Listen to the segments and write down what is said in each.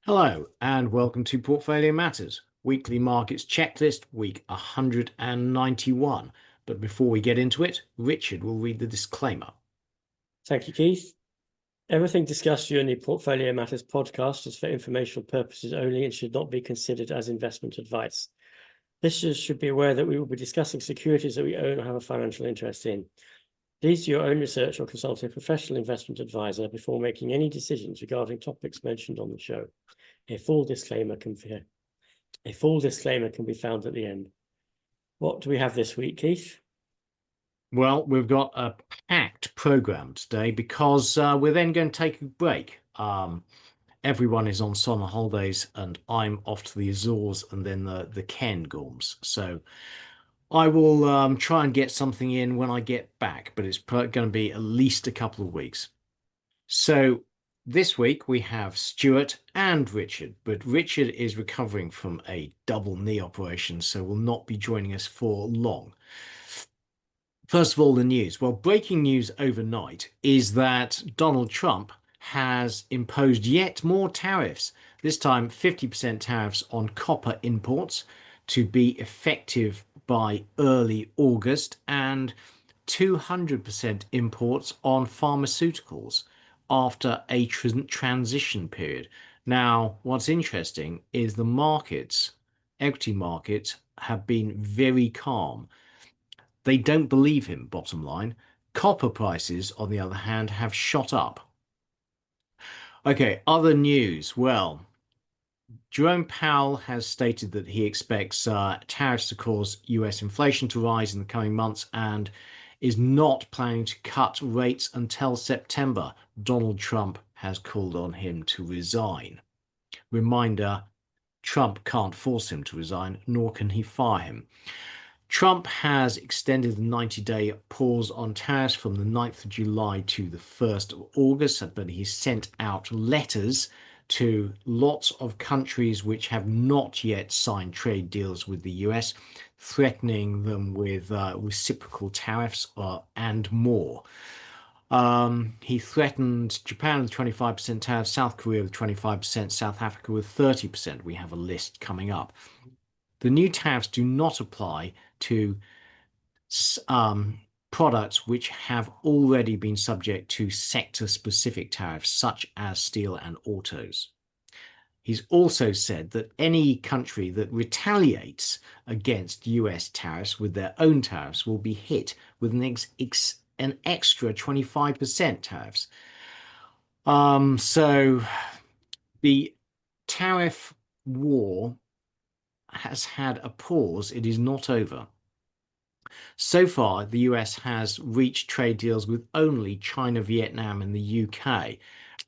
Hello and welcome to Portfolio Matters, weekly markets checklist, week 191. But before we get into it, Richard will read the disclaimer. Thank you, Keith. Everything discussed during the Portfolio Matters podcast is for informational purposes only and should not be considered as investment advice. Listeners should be aware that we will be discussing securities that we own or have a financial interest in. Please do your own research or consult a professional investment advisor before making any decisions regarding topics mentioned on the show. A full disclaimer can be found at the end. What do we have this week, Keith? Well, we've got a packed program today because we're then going to take a break. Everyone is on summer holidays and I'm off to the Azores and then the Cairngorms. So I will try and get something in when I get back, but it's going to be at least a couple of weeks. So this week we have Stuart and Richard, but Richard is recovering from a double knee operation, so will not be joining us for long. First of all, the news. Well, breaking news overnight is that Donald Trump has imposed yet more tariffs, this time 50% tariffs on copper imports to be effective by early August and 200% imports on pharmaceuticals after a transition period. Now, what's interesting is the markets, equity markets, have been very calm. They don't believe him, bottom line. Copper prices, on the other hand, have shot up. Okay, other news. Well, Jerome Powell has stated that he expects tariffs to cause US inflation to rise in the coming months and is not planning to cut rates until September. Donald Trump has called on him to resign. Reminder, Trump can't force him to resign, nor can he fire him. Trump has extended the 90-day pause on tariffs from the 9th of July to the 1st of August, but he's sent out letters to lots of countries which have not yet signed trade deals with the US, threatening them with reciprocal tariffs and more. He threatened Japan with 25% tariffs, South Korea with 25%, South Africa with 30%. We have a list coming up. The new tariffs do not apply to products which have already been subject to sector-specific tariffs, such as steel and autos. He's also said that any country that retaliates against US tariffs with their own tariffs will be hit with an extra 25% tariffs. So the tariff war has had a pause. It is not over. So far, the US has reached trade deals with only China, Vietnam, and the UK.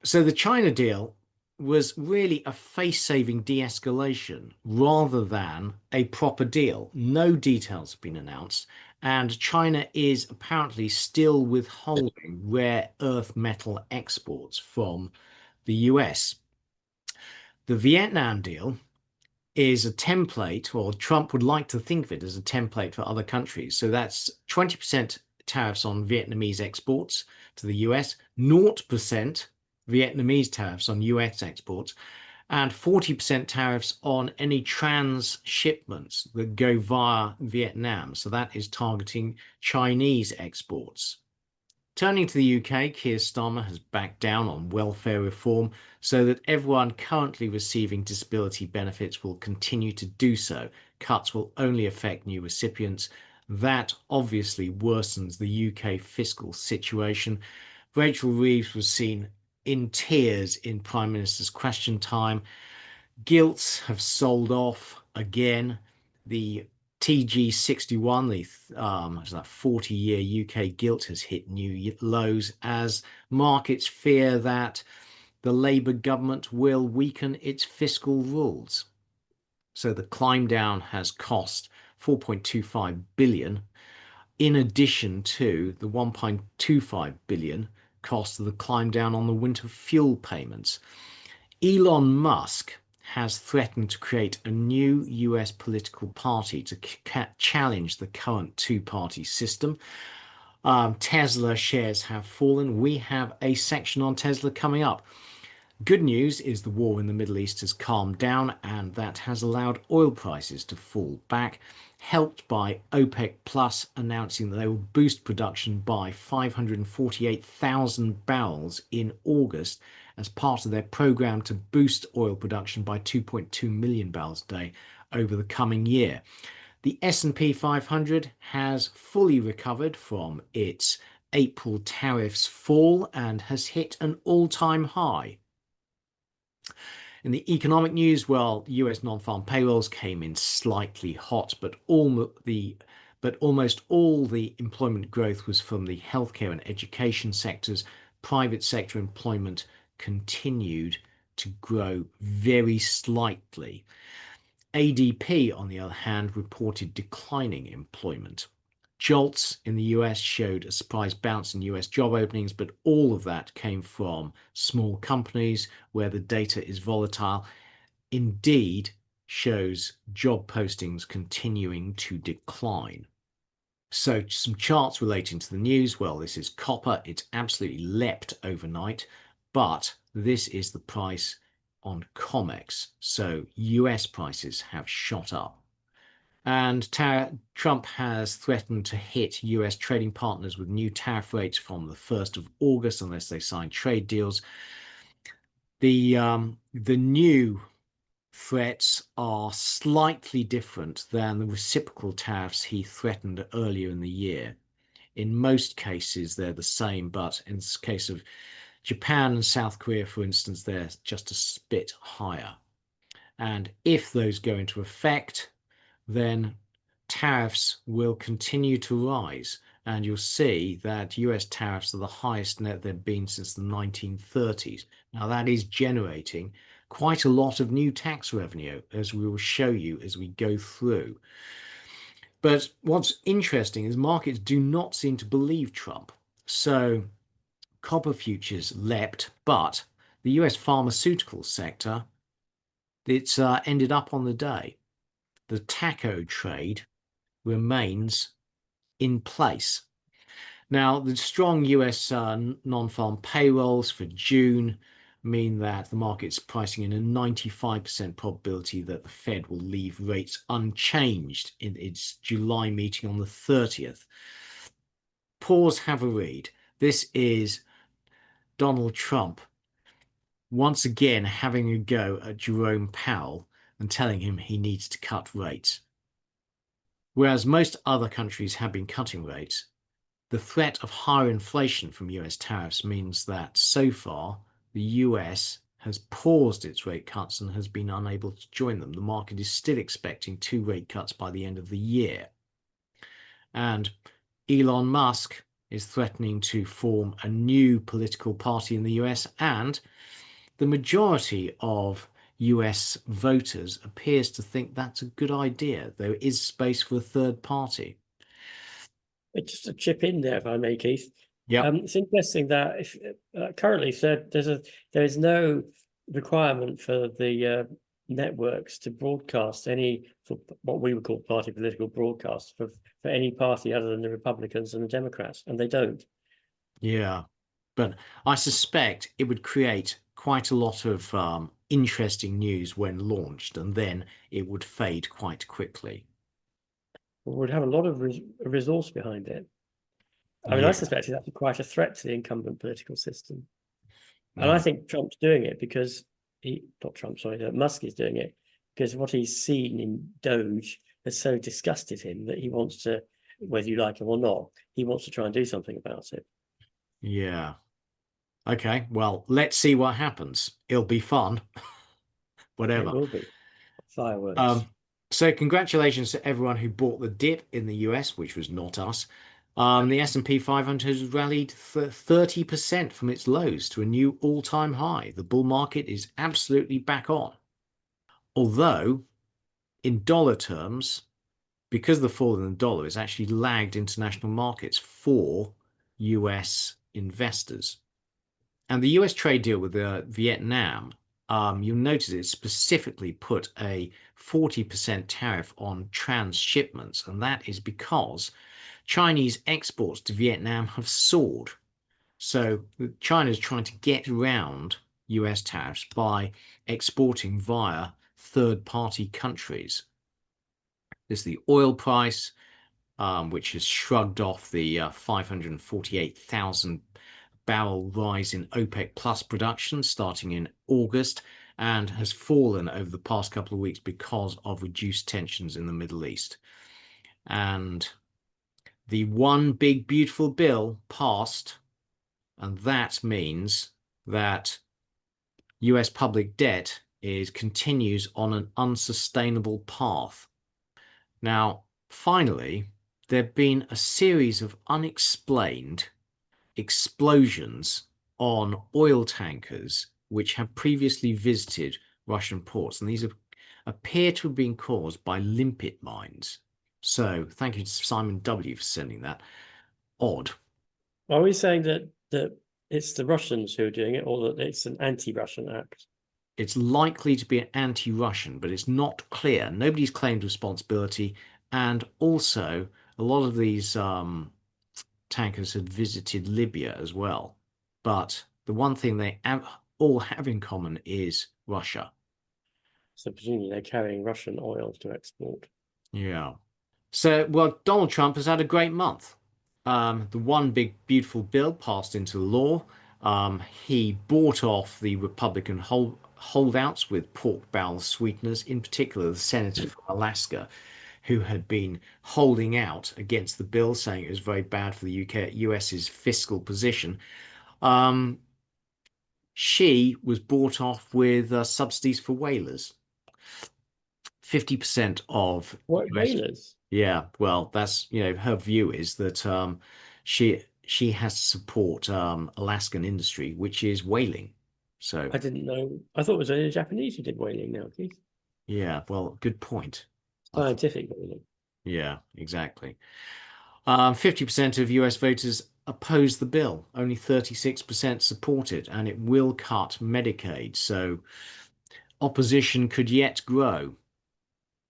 So the China deal was really a face-saving de-escalation rather than a proper deal. No details have been announced, and China is apparently still withholding rare earth metal exports from the US. The Vietnam deal is a template, or Trump would like to think of it as a template for other countries. So that's 20% tariffs on Vietnamese exports to the US, 0% Vietnamese tariffs on US exports, and 40% tariffs on any transshipments that go via Vietnam. So that is targeting Chinese exports. Turning to the UK, Keir Starmer has backed down on welfare reform so that everyone currently receiving disability benefits will continue to do so. Cuts will only affect new recipients. That obviously worsens the UK fiscal situation. Rachel Reeves was seen in tears in Prime Minister's Question Time. Gilts have sold off again. The TG61, the 40-year UK gilt, has hit new lows as markets fear that the Labour government will weaken its fiscal rules. So the climb down has cost 4.25 billion, in addition to the 1.25 billion cost of the climb down on the winter fuel payments. Elon Musk has threatened to create a new US political party to challenge the current two-party system. Tesla shares have fallen. We have a section on Tesla coming up. Good news is the war in the Middle East has calmed down, and that has allowed oil prices to fall back, helped by OPEC Plus announcing that they will boost production by 548,000 barrels in August as part of their program to boost oil production by 2.2 million barrels a day over the coming year. The S&P 500 has fully recovered from its April tariffs fall and has hit an all-time high. In the economic news, well, US non-farm payrolls came in slightly hot, but almost all the employment growth was from the healthcare and education sectors. Private sector employment continued to grow very slightly. ADP, on the other hand, reported declining employment. Jolts in the US showed a surprise bounce in US job openings, but all of that came from small companies where the data is volatile. Indeed shows job postings continuing to decline. So some charts relating to the news. Well, this is copper. It's absolutely leapt overnight, but this is the price on COMEX. So US prices have shot up. And Trump has threatened to hit US trading partners with new tariff rates from the 1st of August unless they sign trade deals. The new threats are slightly different than the reciprocal tariffs he threatened earlier in the year. In most cases, they're the same, but in the case of Japan and South Korea, for instance, they're just a bit higher. And if those go into effect, then tariffs will continue to rise. And you'll see that US tariffs are the highest net they've been since the 1930s. Now, that is generating quite a lot of new tax revenue, as we will show you as we go through. But what's interesting is markets do not seem to believe Trump. So copper futures leapt, but the US pharmaceutical sector, it's ended up on the day. The TACO trade remains in place. Now, the strong US non-farm payrolls for June mean that the market's pricing in a 95% probability that the Fed will leave rates unchanged in its July meeting on the 30th. Pause, have a read. This is Donald Trump once again having a go at Jerome Powell and telling him he needs to cut rates. Whereas most other countries have been cutting rates, the threat of higher inflation from US tariffs means that so far the US has paused its rate cuts and has been unable to join them. The market is still expecting 2 rate cuts by the end of the year. And Elon Musk is threatening to form a new political party in the US, and the majority of US voters appears to think that's a good idea. There is space for a third party. Just to chip in there, if I may, Keith. Yeah. It's interesting that if currently there is no requirement for the networks to broadcast any for what we would call party political broadcasts for any party other than the Republicans and the Democrats, and they don't. Yeah, but I suspect it would create quite a lot of interesting news when launched, and then it would fade quite quickly. We would have a lot of resource behind it. I mean, I suspect it's actually quite a threat to the incumbent political system. And I think Trump's doing it because Musk is doing it because what he's seen in Doge has so disgusted him that he wants to, whether you like him or not, he wants to try and do something about it. Yeah. Okay, well, let's see what happens. It'll be fun. Whatever. It will be. Fireworks. So congratulations to everyone who bought the dip in the US, which was not us. The S&P 500 has rallied 30% from its lows to a new all-time high. The bull market is absolutely back on. Although, in dollar terms, because the fall in the dollar has actually lagged international markets for US investors. And the US trade deal with Vietnam, you'll notice it specifically put a 40% tariff on transshipments, and that is because Chinese exports to Vietnam have soared. So China is trying to get around US tariffs by exporting via third-party countries. There's the oil price, which has shrugged off the 548,000 barrel rise in OPEC plus production starting in August, and has fallen over the past couple of weeks because of reduced tensions in the Middle East. And the one big beautiful bill passed, and that means that US public debt continues on an unsustainable path. Now, finally, there have been a series of unexplained explosions on oil tankers which have previously visited Russian ports, and these appear to have been caused by limpet mines. So thank you to Simon W. for sending that. Odd. Are we saying that it's the Russians who are doing it, or that it's an anti-Russian act? It's likely to be anti-Russian, but it's not clear. Nobody's claimed responsibility, and also a lot of these tankers had visited Libya as well. But the one thing they all have in common is Russia. So presumably they're carrying Russian oil to export. Yeah. So, well, Donald Trump has had a great month. The one big beautiful bill passed into law. He bought off the Republican holdouts with pork barrel sweeteners, in particular the senator from Alaska, who had been holding out against the bill, saying it was very bad for the US's fiscal position. She was bought off with subsidies for whalers. 50% of What US. whalers? Yeah, well, that's, her view is that she has to support Alaskan industry, which is whaling. So I didn't know. I thought it was only the Japanese who did whaling now, Keith. yeah, well, good point. Scientific whaling. Yeah, exactly. 50% of US voters oppose the bill. Only 36% support it, and it will cut Medicaid. So opposition could yet grow.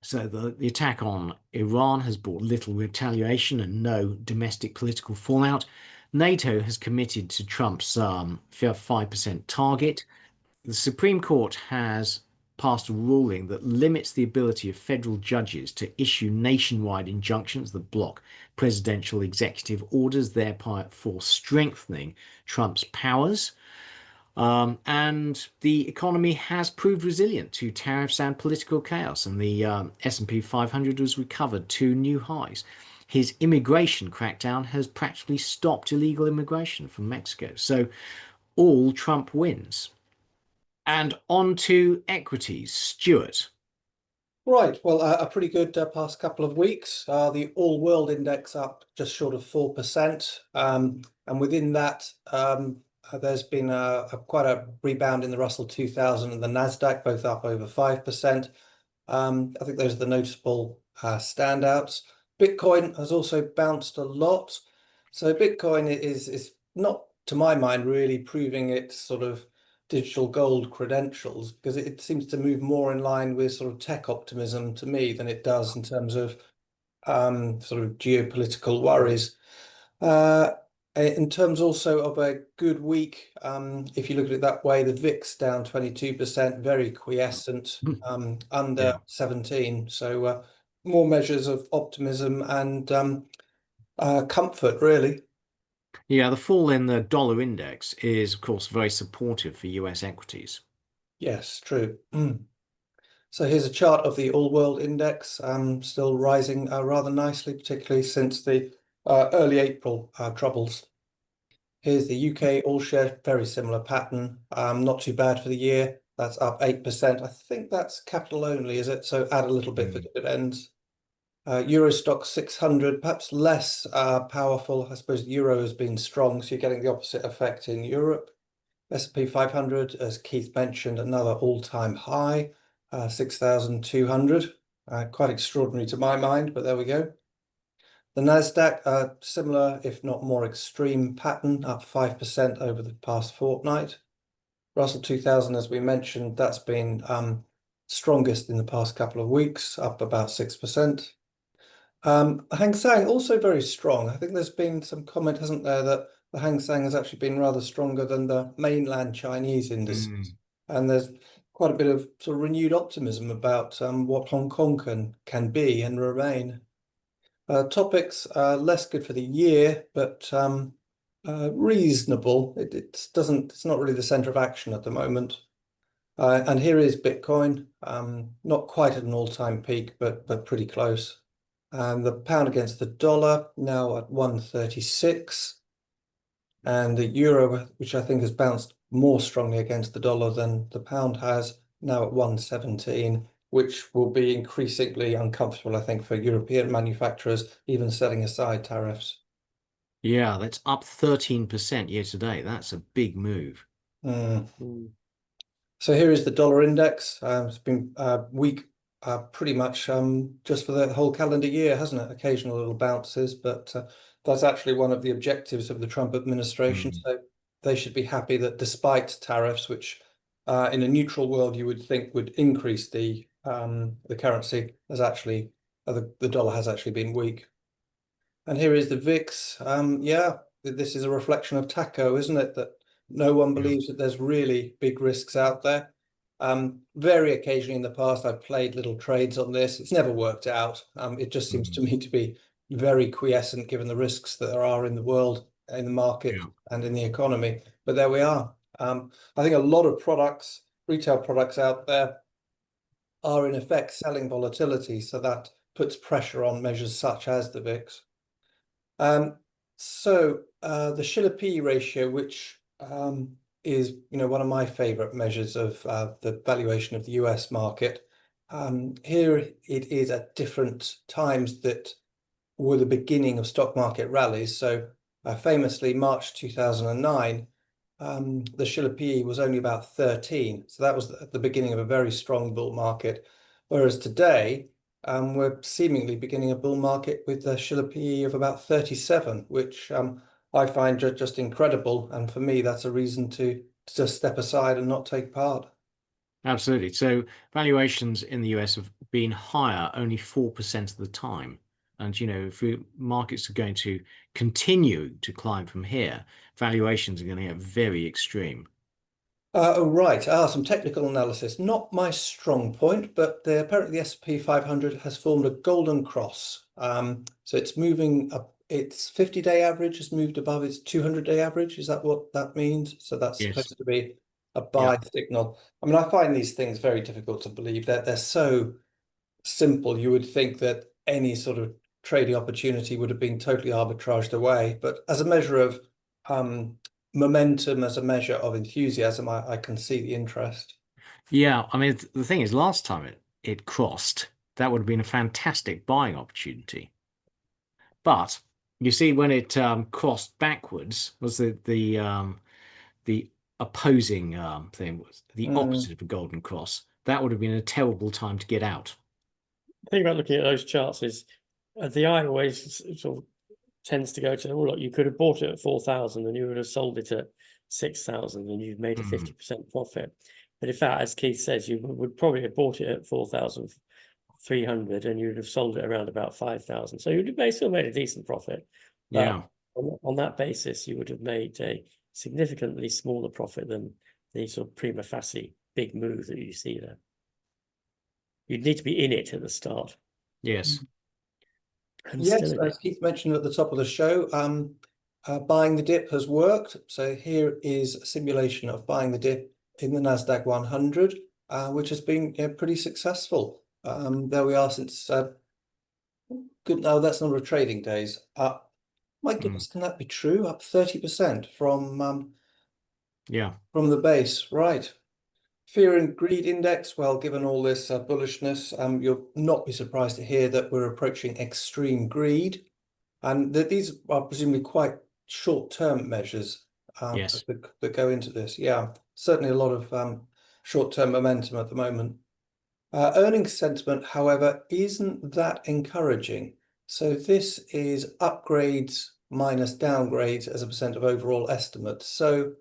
So the attack on Iran has brought little retaliation and no domestic political fallout. NATO has committed to Trump's 5% target. The Supreme Court has passed a ruling that limits the ability of federal judges to issue nationwide injunctions that block presidential executive orders, therefore strengthening Trump's powers. And the economy has proved resilient to tariffs and political chaos, and the S&P 500 has recovered to new highs. His immigration crackdown has practically stopped illegal immigration from Mexico. So all Trump wins. And on to equities. Stuart. Right. Well, a pretty good past couple of weeks. The all world index up just short of 4%. And within that, there's been quite a rebound in the Russell 2000 and the Nasdaq, both up over 5%. I think those are the notable standouts. Bitcoin has also bounced a lot. So Bitcoin is not, to my mind, really proving its sort of digital gold credentials, because it seems to move more in line with sort of tech optimism to me than it does in terms of sort of geopolitical worries. In terms also of a good week, if you look at it that way, the VIX down 22%, very quiescent, under Yeah. 17. So more measures of optimism and comfort, really. Yeah, the fall in the dollar index is, of course, very supportive for US equities. Yes, true. So here's a chart of the all world index, still rising rather nicely, particularly since the early April troubles. Here's the UK all share, very similar pattern, not too bad for the year. That's up 8%. I think that's capital only, is it? So add a little bit for dividends. Euro Stoxx 600, perhaps less powerful. I suppose the euro has been strong, so you're getting the opposite effect in Europe. S&P 500, as Keith mentioned, another all-time high, 6,200. Quite extraordinary to my mind, but there we go. The Nasdaq, similar, if not more extreme pattern, up 5% over the past fortnight. Russell 2000, as we mentioned, that's been strongest in the past couple of weeks, up about 6%. Hang Seng also very strong. I think there's been some comment, hasn't there, that the Hang Seng has actually been rather stronger than the mainland Chinese indices. And there's quite a bit of sort of renewed optimism about what Hong Kong can be and remain. Topics less good for the year, but reasonable. It's not really the center of action at the moment. And here is Bitcoin, not quite at an all-time peak, but pretty close. And the pound against the dollar now at 136. And the euro, which I think has bounced more strongly against the dollar than the pound has, now at 117, which will be increasingly uncomfortable, I think, for European manufacturers, even setting aside tariffs. Yeah, that's up 13% year to date. That's a big move. So here is the dollar index. It's been weak pretty much just for the whole calendar year, hasn't it? Occasional little bounces, but that's actually one of the objectives of the Trump administration. So they should be happy that despite tariffs, which in a neutral world you would think would increase the currency, has actually the dollar has actually been weak. And here is the VIX. Yeah, this is a reflection of TACO, isn't it? That no one believes that there's really big risks out there. Very occasionally in the past, I've played little trades on this. It's never worked out. It just seems to me to be very quiescent given the risks that there are in the world, in the market, and in the economy. But there we are. I think a lot of products, retail products out there, are in effect selling volatility. So that puts pressure on measures such as the VIX. So the Shiller P ratio, which is one of my favorite measures of the valuation of the US market. Here it is at different times that were the beginning of stock market rallies. So famously, March 2009, the Shiller PE was only about 13. So that was at the beginning of a very strong bull market. Whereas today, we're seemingly beginning a bull market with the Shiller PE of about 37, which I find just incredible. And for me, that's a reason to just step aside and not take part. Absolutely. So valuations in the US have been higher only 4% of the time. And, if markets are going to continue to climb from here, valuations are going to get very extreme. Oh, right. Some technical analysis. Not my strong point, but apparently the S&P 500 has formed a golden cross. So it's moving up. Its 50-day average has moved above its 200-day average. Is that what that means? So that's Yes. supposed to be a buy signal. I mean, I find these things very difficult to believe that they're so simple. You would think that any sort of trading opportunity would have been totally arbitraged away. But as a measure of momentum, as a measure of enthusiasm, I can see the interest. Yeah. I mean, the thing is, last time it crossed, that would have been a fantastic buying opportunity. But you see, when it crossed backwards, was the opposing thing was the opposite of a golden cross. That would have been a terrible time to get out. The thing about looking at those charts is the eye always sort of tends to go to, well, look, you could have bought it at 4,000 and you would have sold it at 6,000 and you've made a 50% profit. But in fact, as Keith says, you would probably have bought it at 4,300 and you would have sold it around about 5,000. So you would have still made a decent profit. Yeah. On that basis, you would have made a significantly smaller profit than the sort of prima facie big move that you see there. You'd need to be in it at the start. Yes. And yes, as Keith mentioned at the top of the show, buying the dip has worked. So here is a simulation of buying the dip in the NASDAQ 100, which has been pretty successful. There we are since good. No, that's number of trading days. My goodness, can that be true? Up 30% from the base, right? Fear and greed index. Well, given all this bullishness, you'll not be surprised to hear that we're approaching extreme greed, and that these are presumably quite short-term measures that go into this. Yeah, certainly a lot of short-term momentum at the moment. Earnings sentiment, however, isn't that encouraging. So this is upgrades minus downgrades as a percent of overall estimates. So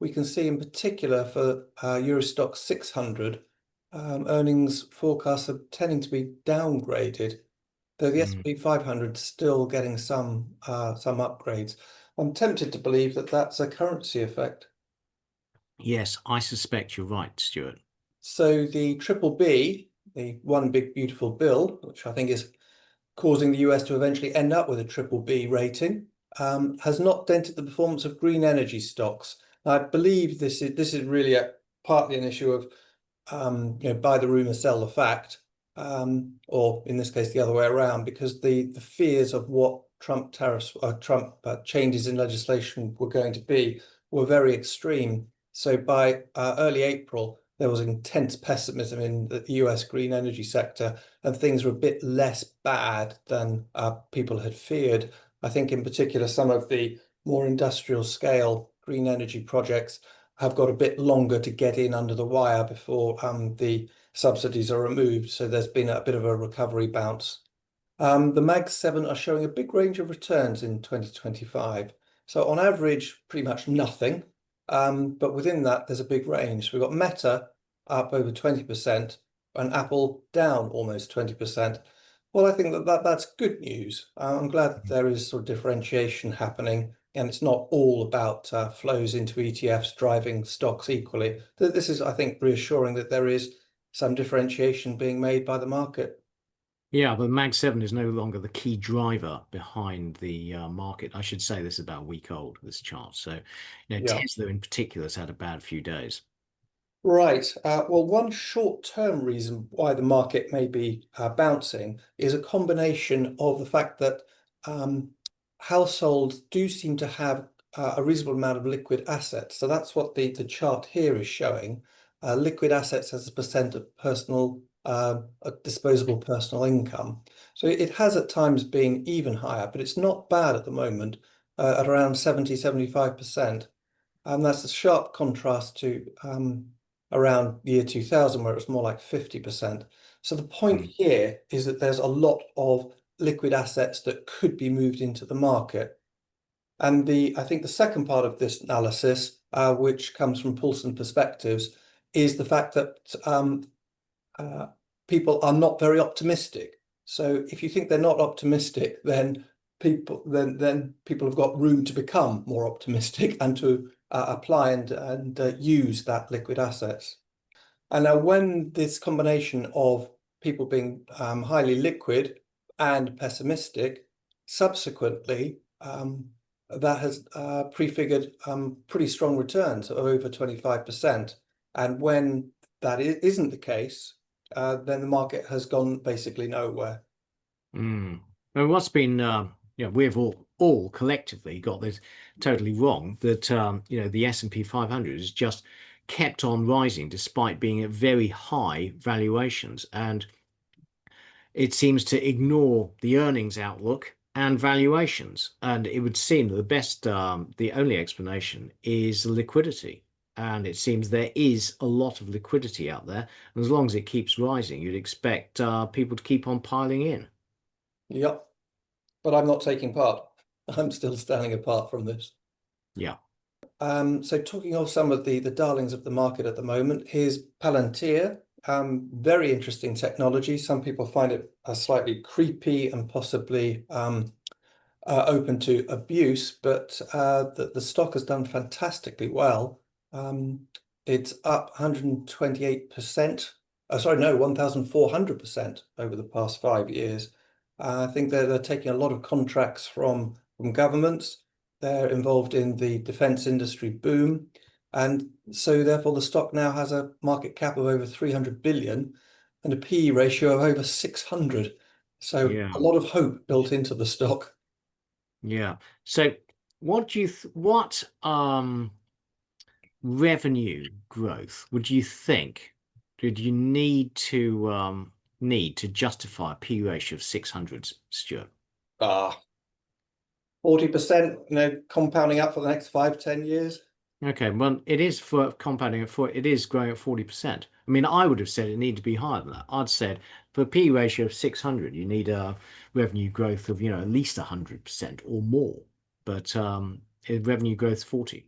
we can see in particular for Euro Stoxx 600, earnings forecasts are tending to be downgraded, though the S&P 500 is still getting some upgrades. I'm tempted to believe that that's a currency effect. Yes, I suspect you're right, Stuart. So the triple B, the one big beautiful bill, which I think is causing the US to eventually end up with a triple B rating, has not dented the performance of green energy stocks. I believe this is really partly an issue of buy the rumor, sell the fact, or in this case the other way around, because the fears of what Trump tariffs or Trump changes in legislation were going to be were very extreme. So by early April, there was intense pessimism in the US green energy sector, and things were a bit less bad than people had feared. I think in particular, some of the more industrial scale green energy projects have got a bit longer to get in under the wire before the subsidies are removed. So there's been a bit of a recovery bounce. The Mag 7 are showing a big range of returns in 2025. So on average, pretty much nothing. But within that, there's a big range. We've got Meta up over 20% and Apple down almost 20%. Well, I think that's good news. I'm glad that there is sort of differentiation happening, and it's not all about flows into ETFs driving stocks equally. This is, I think, reassuring that there is some differentiation being made by the market. Yeah, but Mag 7 is no longer the key driver behind the market. I should say this is about a week old, this chart. So, Yeah. Tesla in particular has had a bad few days. Right. Well, one short-term reason why the market may be bouncing is a combination of the fact that households do seem to have a reasonable amount of liquid assets. So that's what the chart here is showing. Liquid assets as a percent of personal disposable personal income. So it has at times been even higher, but it's not bad at the moment at around 70-75%. And that's a sharp contrast to around the year 2000, where it was more like 50%. So the point here is that there's a lot of liquid assets that could be moved into the market. And I think the second part of this analysis, which comes from Paulson Perspectives, is the fact that people are not very optimistic. So if you think they're not optimistic, then people have got room to become more optimistic and to apply and use that liquid assets. And now when this combination of people being highly liquid and pessimistic, subsequently that has prefigured pretty strong returns of over 25%. And when that isn't the case, then the market has gone basically nowhere. And what's been, we've all collectively got this totally wrong, that the S&P 500 has just kept on rising despite being at very high valuations, and it seems to ignore the earnings outlook and valuations. And it would seem that the only explanation is liquidity. And it seems there is a lot of liquidity out there. And as long as it keeps rising, you'd expect people to keep on piling in. Yep. But I'm not taking part. I'm still standing apart from this. Yeah. So talking of some of the darlings of the market at the moment, here's Palantir. Very interesting technology. Some people find it slightly creepy and possibly open to abuse, but the stock has done fantastically well. It's up 128%. Sorry, no, 1,400% over the past 5 years. I think they're taking a lot of contracts from governments. They're involved in the defense industry boom. And so therefore the stock now has a market cap of over 300 billion and a PE ratio of over 600. So Yeah. a lot of hope built into the stock. Yeah. So what do you what revenue growth would you think did you need to justify a P ratio of 600, Stuart? 40%, compounding up for the next 5-10 years. Okay, well, it is for compounding it is growing at 40%. I mean, I would have said it needed to be higher than that. I'd said for a P ratio of 600, you need a revenue growth of, at least 100% or more. But revenue growth 40.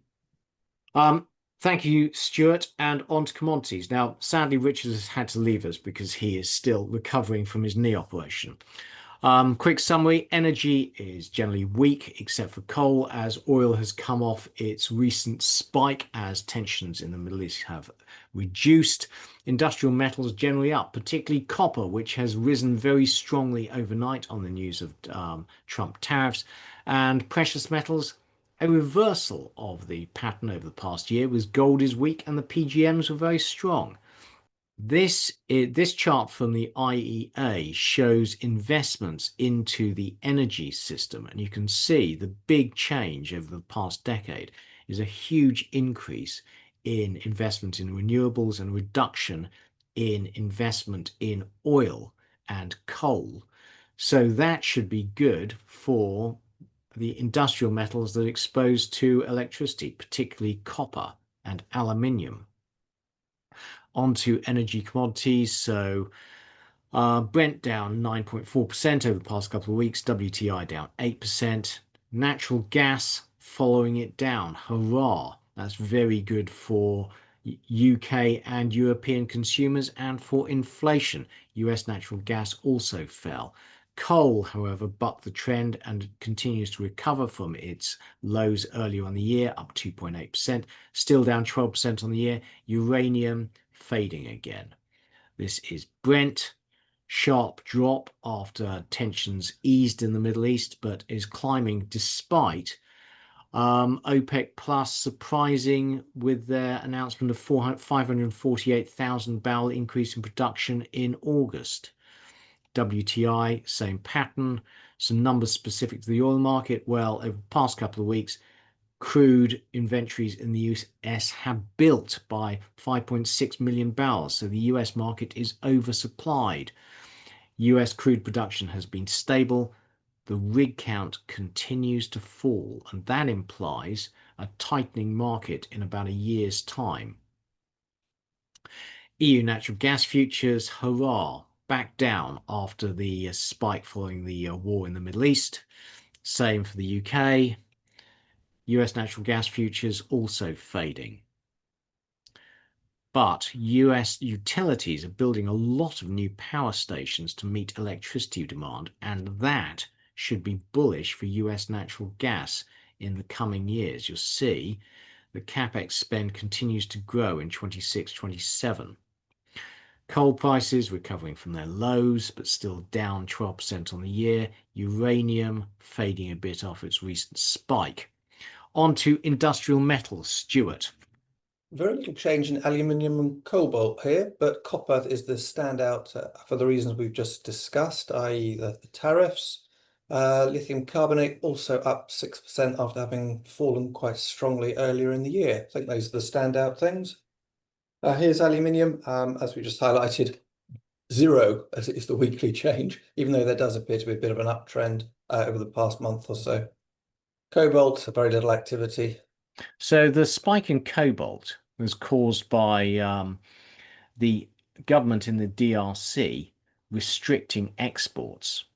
Thank you, Stuart, and on to commodities. Now, sadly, Richard has had to leave us because he is still recovering from his knee operation. Quick summary, energy is generally weak except for coal as oil has come off its recent spike as tensions in the Middle East have reduced. Industrial metals generally up, particularly copper, which has risen very strongly overnight on the news of Trump tariffs, and precious metals, a reversal of the pattern over the past year, was gold is weak and the PGMs were very strong. This chart from the IEA shows investments into the energy system, and you can see the big change over the past decade is a huge increase in investment in renewables and reduction in investment in oil and coal. So that should be good for the industrial metals that are exposed to electricity, particularly copper and aluminium. Onto energy commodities. So Brent down 9.4% over the past couple of weeks. WTI down 8%. Natural gas following it down. Hurrah! That's very good for UK and European consumers and for inflation. US natural gas also fell. Coal, however, bucked the trend and continues to recover from its lows earlier on the year, up 2.8%, still down 12% on the year. Uranium fading again. This is Brent. Sharp drop after tensions eased in the Middle East, but is climbing despite OPEC Plus surprising with their announcement of 548,000 barrel increase in production in August. WTI, same pattern. Some numbers specific to the oil market. Well, over the past couple of weeks, crude inventories in the US have built by 5.6 million barrels. So the US market is oversupplied. US crude production has been stable. The rig count continues to fall, and that implies a tightening market in about a year's time. EU natural gas futures, hurrah, back down after the spike following the war in the Middle East. Same for the UK. US natural gas futures also fading. But US utilities are building a lot of new power stations to meet electricity demand, and that should be bullish for US natural gas in the coming years. You'll see the capex spend continues to grow in 26-27. Coal prices recovering from their lows, but still down 12% on the year. Uranium fading a bit off its recent spike. On to industrial metals, Stuart. Very little change in aluminium and cobalt here, but copper is the standout for the reasons we've just discussed, i.e. the tariffs. Lithium carbonate also up 6% after having fallen quite strongly earlier in the year. I think those are the standout things. Here's aluminium, as we just highlighted, zero as it is the weekly change, even though there does appear to be a bit of an uptrend over the past month or so. Cobalt, very little activity. So the spike in cobalt was caused by the government in the DRC restricting exports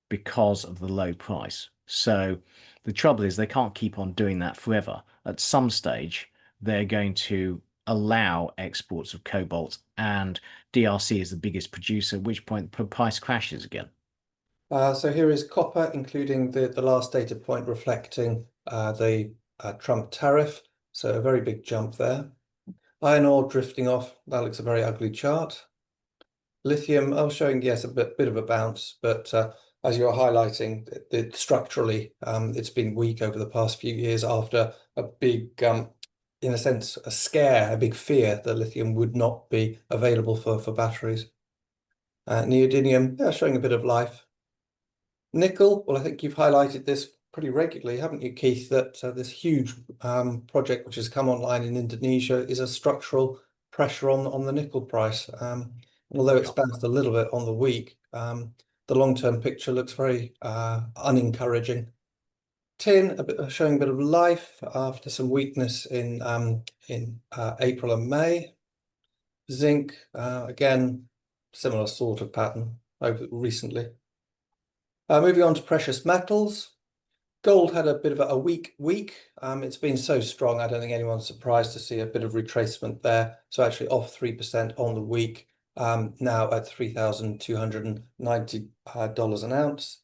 because of the low price. So the trouble is they can't keep on doing that forever. At some stage, they're going to allow exports of cobalt, and DRC is the biggest producer, at which point the price crashes again. So here is copper, including the last data point reflecting the Trump tariff. So a very big jump there. Iron ore drifting off. That looks a very ugly chart. Lithium, showing, yes, a bit of a bounce, but as you're highlighting, structurally, it's been weak over the past few years after a big, in a sense, a scare, a big fear that lithium would not be available for batteries. Neodymium, yeah, showing a bit of life. Nickel, well, I think you've highlighted this pretty regularly, haven't you, Keith, that this huge project which has come online in Indonesia is a structural pressure on the nickel price. Although it's bounced a little bit on the week, the long-term picture looks very unencouraging. Tin, showing a bit of life after some weakness in April and May. Zinc, again, similar sort of pattern over recently. Moving on to precious metals. Gold had a bit of a weak week. It's been so strong, I don't think anyone's surprised to see a bit of retracement there. So actually off 3% on the week. now at $3,290 an ounce.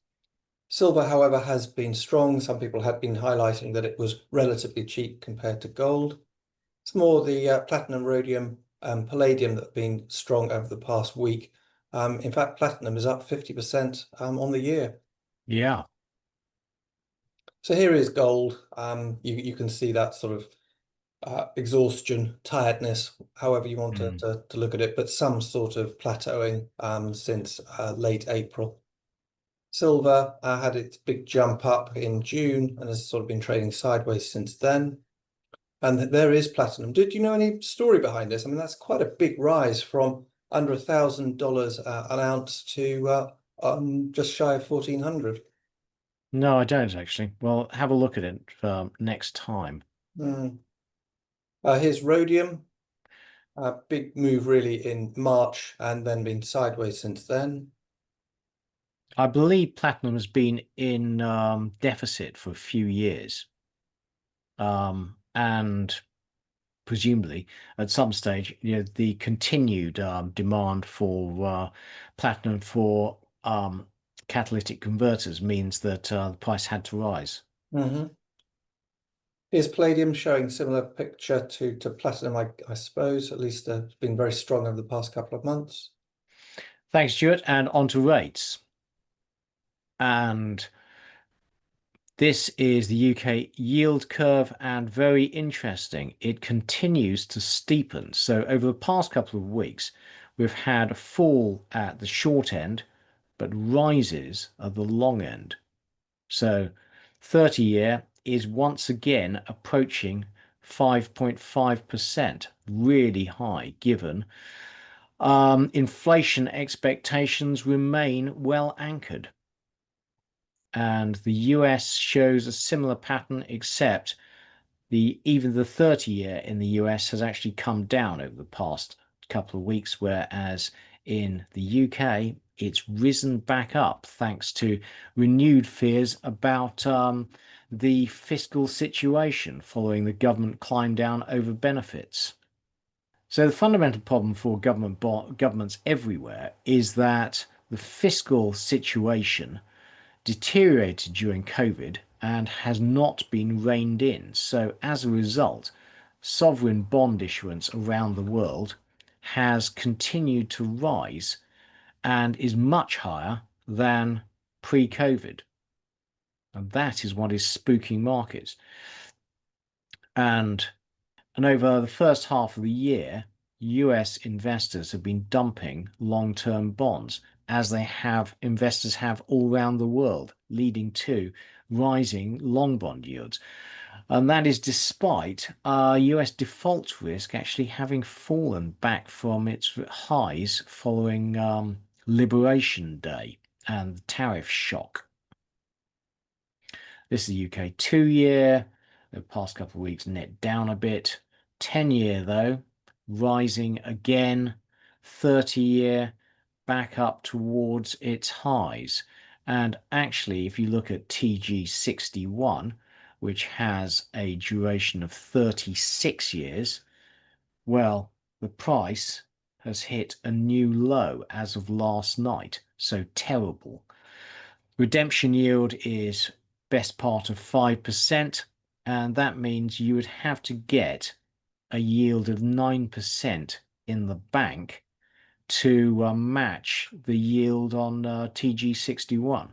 Silver, however, has been strong. Some people had been highlighting that it was relatively cheap compared to gold. It's more the platinum, rhodium, and palladium that have been strong over the past week. In fact, platinum is up 50% on the year. Yeah. So here is gold. You can see that sort of exhaustion, tiredness, however you want to look at it, but some sort of plateauing since late April. Silver had its big jump up in June and has sort of been trading sideways since then. And there is platinum. Did you know any story behind this? I mean, that's quite a big rise from under $1,000 an ounce to just shy of 1,400. No, I don't actually. Well, have a look at it next time. Here's rhodium. A big move really in March and then been sideways since then. I believe platinum has been in deficit for a few years. And presumably at some stage, the continued demand for platinum for catalytic converters means that the price had to rise. Here's palladium, showing similar picture to platinum, I suppose. At least it's been very strong over the past couple of months. Thanks, Stuart. And on to rates. And this is the UK yield curve, and very interesting. It continues to steepen. So over the past couple of weeks, we've had a fall at the short end, but rises at the long end. So 30-year is once again approaching 5.5%, really high given inflation expectations remain well anchored. And the US shows a similar pattern, except even the 30-year in the US has actually come down over the past couple of weeks, whereas in the UK it's risen back up thanks to renewed fears about the fiscal situation following the government climb down over benefits. So the fundamental problem for governments everywhere is that the fiscal situation deteriorated during COVID and has not been reined in. So as a result, sovereign bond issuance around the world has continued to rise and is much higher than pre-COVID. And that is what is spooking markets. And over the first half of the year, US investors have been dumping long-term bonds, as investors have all around the world, leading to rising long bond yields. And that is despite US default risk actually having fallen back from its highs following Liberation Day and the tariff shock. This is the UK 2-year. The past couple of weeks net down a bit. 10-year though, rising again. 30-year back up towards its highs. And actually, if you look at TG61, which has a duration of 36 years, well, the price has hit a new low as of last night. So terrible. Redemption yield is best part of 5%, and that means you would have to get a yield of 9% in the bank to match the yield on TG61.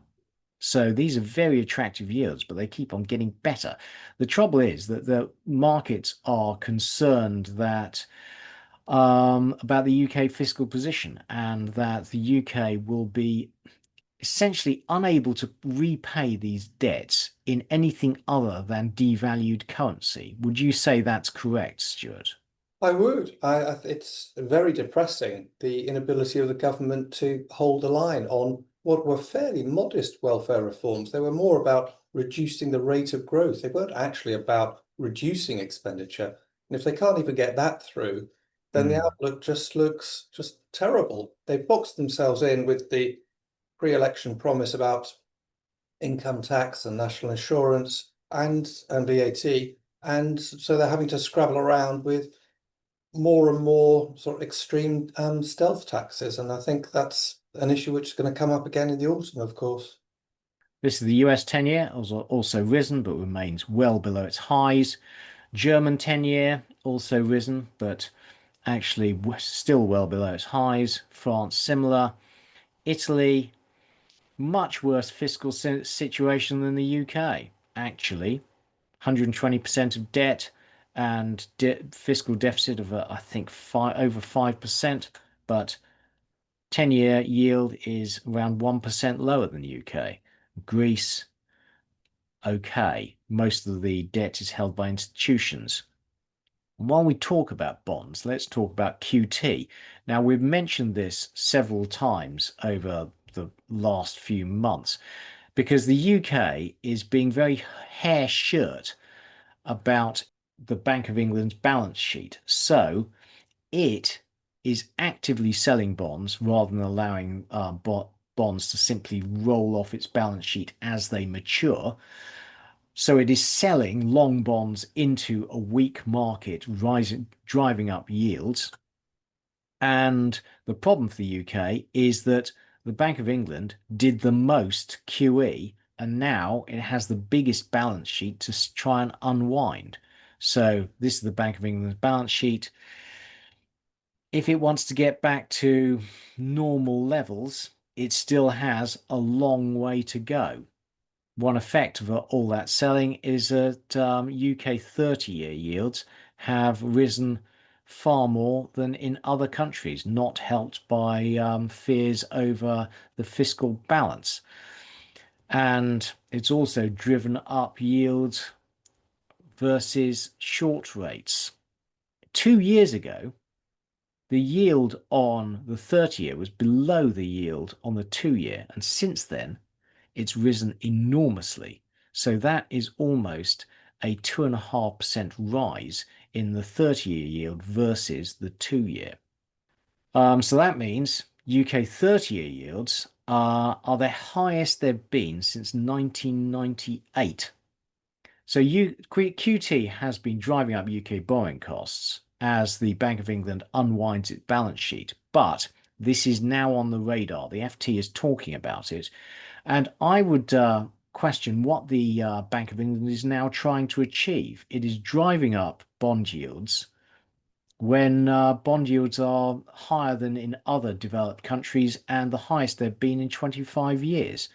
So these are very attractive yields, but they keep on getting better. The trouble is that the markets are concerned that about the UK fiscal position, and that the UK will be essentially unable to repay these debts in anything other than devalued currency. Would you say that's correct, Stuart? I would. It's very depressing, the inability of the government to hold the line on what were fairly modest welfare reforms. They were more about reducing the rate of growth. They weren't actually about reducing expenditure. And if they can't even get that through, then the outlook just looks just terrible. They boxed themselves in with the pre-election promise about income tax and national insurance and VAT. And so they're having to scrabble around with more and more sort of extreme stealth taxes, and I think that's an issue which is going to come up again in the autumn, of course. This is the US 10-year, also risen, but remains well below its highs. German 10-year, also risen, but actually still well below its highs. France, similar. Italy, much worse fiscal situation than the UK, actually. 120% of debt and fiscal deficit of, I think, over 5%, but 10-year yield is around 1% lower than the UK. Greece, okay. Most of the debt is held by institutions. And while we talk about bonds, let's talk about QT. Now, we've mentioned this several times over the last few months because the UK is being very hair-shirt about the Bank of England's balance sheet. So it is actively selling bonds rather than allowing bonds to simply roll off its balance sheet as they mature. So it is selling long bonds into a weak market, driving up yields. And the problem for the UK is that the Bank of England did the most QE, and now it has the biggest balance sheet to try and unwind. So this is the Bank of England's balance sheet. If it wants to get back to normal levels, it still has a long way to go. One effect of all that selling is that UK 30-year yields have risen far more than in other countries, not helped by fears over the fiscal balance. And it's also driven up yields versus short rates. 2 years ago, the yield on the 30-year was below the yield on the 2-year, and since then, it's risen enormously. So that is almost a 2.5% rise in the 30-year yield versus the 2-year. So that means UK 30-year yields are the highest they've been since 1998. So QT has been driving up UK borrowing costs as the Bank of England unwinds its balance sheet, but this is now on the radar. The FT is talking about it, and I would question what the Bank of England is now trying to achieve. It is driving up bond yields when bond yields are higher than in other developed countries and the highest they've been in 25 years.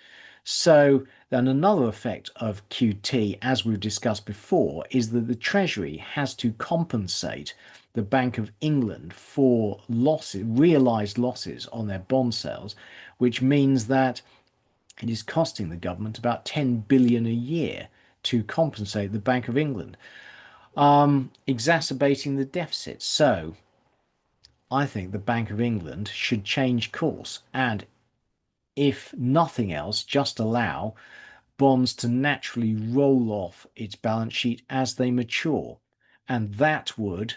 So then another effect of QT, as we've discussed before, is that the Treasury has to compensate the Bank of England for losses, realised losses on their bond sales, which means that it is costing the government about 10 billion a year to compensate the Bank of England, exacerbating the deficit. So I think the Bank of England should change course and, if nothing else, just allow bonds to naturally roll off its balance sheet as they mature. And that would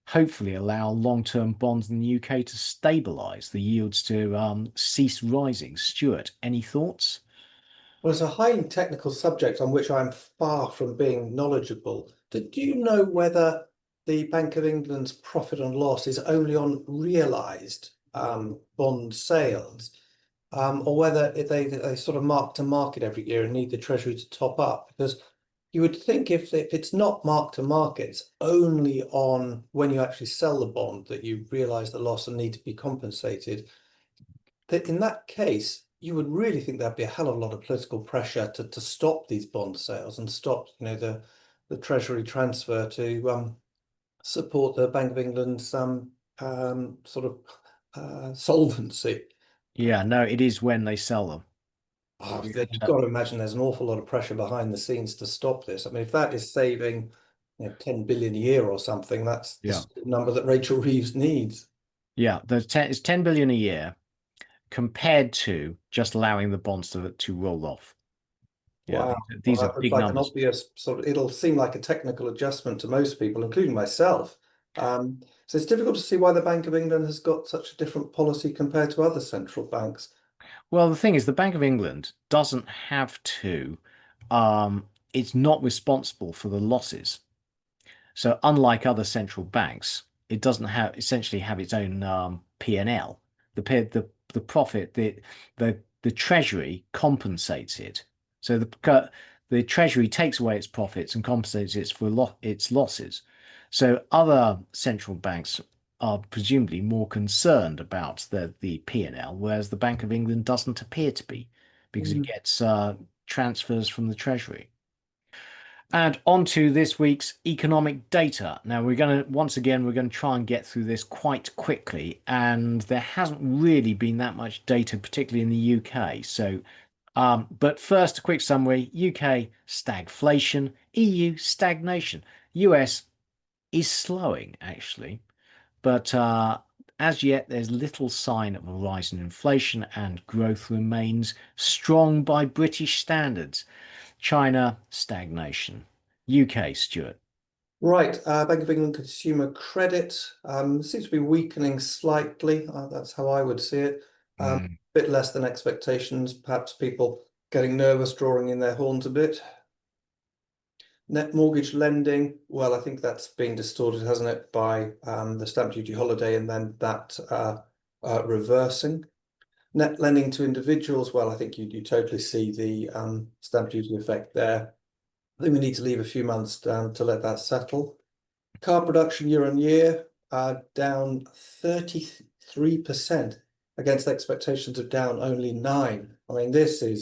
hopefully allow long-term bonds in the UK to stabilise, the yields to cease rising. Stuart, any thoughts? Well, it's a highly technical subject on which I'm far from being knowledgeable. Do you know whether the Bank of England's profit and loss is only on realised bond sales, or whether they sort of mark to market every year and need the Treasury to top up? Because you would think if it's not mark to market, it's only on when you actually sell the bond that you realise the loss and need to be compensated. That in that case, you would really think there'd be a hell of a lot of political pressure to stop these bond sales and stop, the Treasury transfer to support the Bank of England's sort of solvency. Yeah, no, it is when they sell them. Oh, then you've got to imagine there's an awful lot of pressure behind the scenes to stop this. I mean, if that is saving 10 billion a year or something, that's the Yeah. sort of number that Rachel Reeves needs. Yeah, it's 10 billion a year compared to just allowing the bonds to roll off. Yeah, Wow. Well, these are that looks big like an numbers. obvious sort of, it'll seem like a technical adjustment to most people, including myself. So it's difficult to see why the Bank of England has got such a different policy compared to other central banks. Well, the thing is, the Bank of England doesn't have to. It's not responsible for the losses. So unlike other central banks, it doesn't essentially have its own P&L. The profit, the treasury compensates it. So the treasury takes away its profits and compensates it for its losses. So other central banks are presumably more concerned about the P&L, whereas the Bank of England doesn't appear to be, because it gets transfers from the treasury. And on to this week's economic data. Now, we're going to try and get through this quite quickly. And there hasn't really been that much data, particularly in the UK. So, but first, a quick summary. UK stagflation, EU stagnation. US is slowing, actually. But as yet, there's little sign of a rise in inflation, and growth remains strong by British standards. China, stagnation. UK, Stuart. Right, Bank of England consumer credit seems to be weakening slightly. That's how I would see it. A bit less than expectations, perhaps people getting nervous, drawing in their horns a bit. Net mortgage lending, well, I think that's been distorted, hasn't it, by the stamp duty holiday and then that reversing. Net lending to individuals, well, I think you totally see the stamp duty effect there. I think we need to leave a few months down to let that settle. Car production year on year down 33% against expectations of down only 9%. I mean, it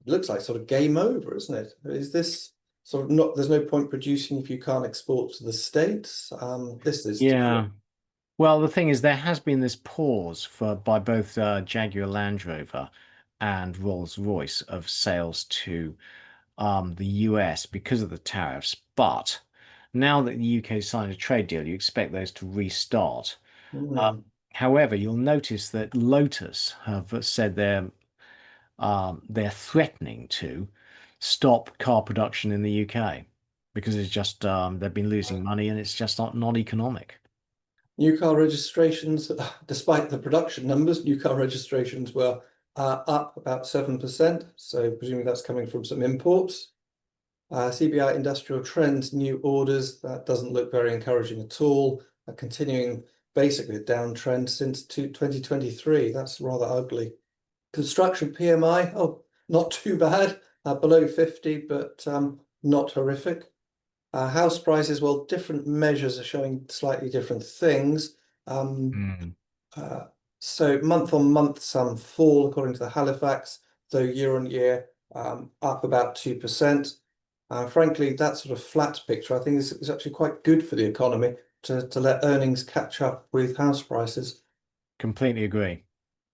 looks like sort of game over, isn't it? Is this sort of not, there's no point producing if you can't export to the States? This is... Yeah. Well, the thing is, there has been this pause by both Jaguar Land Rover and Rolls-Royce of sales to the US because of the tariffs. But now that the UK signed a trade deal, you expect those to restart. However, you'll notice that Lotus have said they're threatening to stop car production in the UK because it's just they've been losing money and it's just not economic. New car registrations, despite the production numbers, new car registrations were up about 7%. So presumably that's coming from some imports. CBI industrial trends, new orders, that doesn't look very encouraging at all. Continuing basically a downtrend since 2023. That's rather ugly. Construction PMI, oh, not too bad, below 50, but not horrific. House prices, well, different measures are showing slightly different things. So month on month, some fall according to the Halifax, though year on year up about 2%. Frankly, that sort of flat picture, I think is actually quite good for the economy to let earnings catch up with house prices. Completely agree.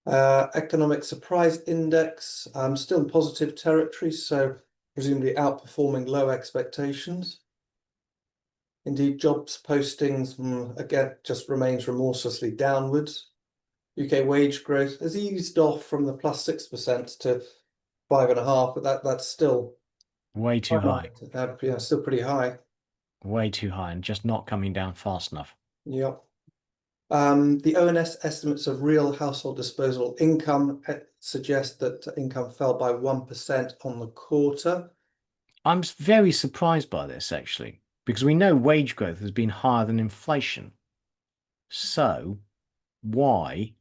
Economic surprise index, still in positive territory, so presumably outperforming low expectations. Indeed, jobs postings, again, just remains remorselessly downwards. UK wage growth has eased off from the plus 6% to 5.5%, but that's still way too high. Yeah, still pretty high. Way too high and just not coming down fast enough. Yep. The ONS estimates of real household disposable income suggest that income fell by 1% on the quarter. I'm very surprised by this, actually, because we know wage growth has been higher than inflation. So why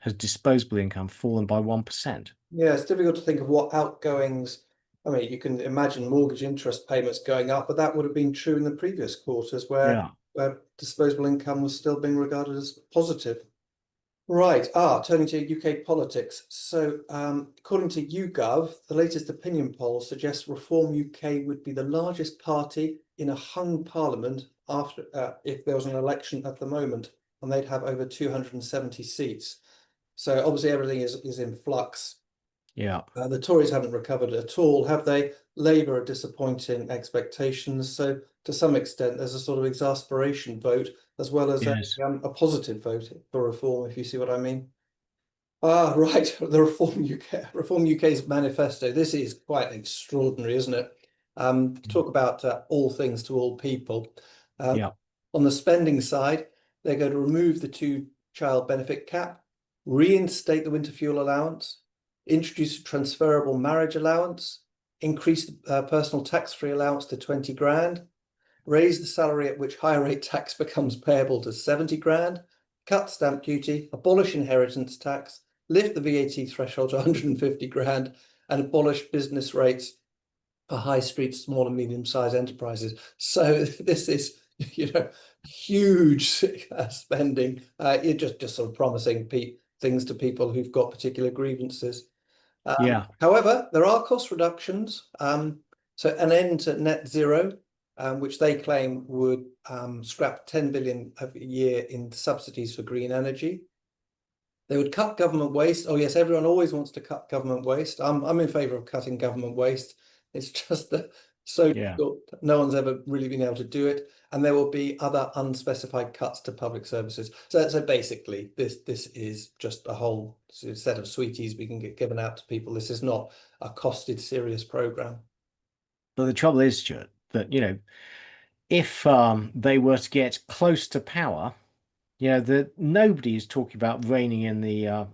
has disposable income fallen by 1%? Yeah, it's difficult to think of what outgoings. I mean, you can imagine mortgage interest payments going up, but that would have been true in the previous quarters where disposable income was still being regarded as positive. Right. Turning to UK politics. So, according to YouGov, the latest opinion poll suggests Reform UK would be the largest party in a hung parliament after if there was an election at the moment, and they'd have over 270 seats. So obviously everything is in flux. Yeah. The Tories haven't recovered at all, have they? Labour are disappointing expectations. So to some extent, there's a sort of exasperation vote as well as a positive vote for reform, if you see what I mean. Right, the Reform UK's manifesto. This is quite extraordinary, isn't it? Talk about all things to all people. On the spending side, they're going to remove the two-child benefit cap, reinstate the winter fuel allowance, introduce a transferable marriage allowance, increase the personal tax-free allowance to 20 grand, raise the salary at which higher rate tax becomes payable to 70 grand, cut stamp duty, abolish inheritance tax, lift the VAT threshold to 150 grand, and abolish business rates for high street small and medium-sized enterprises. So this is, huge spending. You're just sort of promising things to people who've got particular grievances. Yeah. However, there are cost reductions. So an end to net zero, which they claim would scrap 10 billion a year in subsidies for green energy. They would cut government waste. Oh yes, everyone always wants to cut government waste. I'm in favour of cutting government waste. It's just that so difficult. No one's ever really been able to do it. And there will be other unspecified cuts to public services. So basically, this is just a whole set of sweeties we can get given out to people. This is not a costed, serious program. But the trouble is, Stuart, that, if they were to get close to power, that nobody is talking about reining in the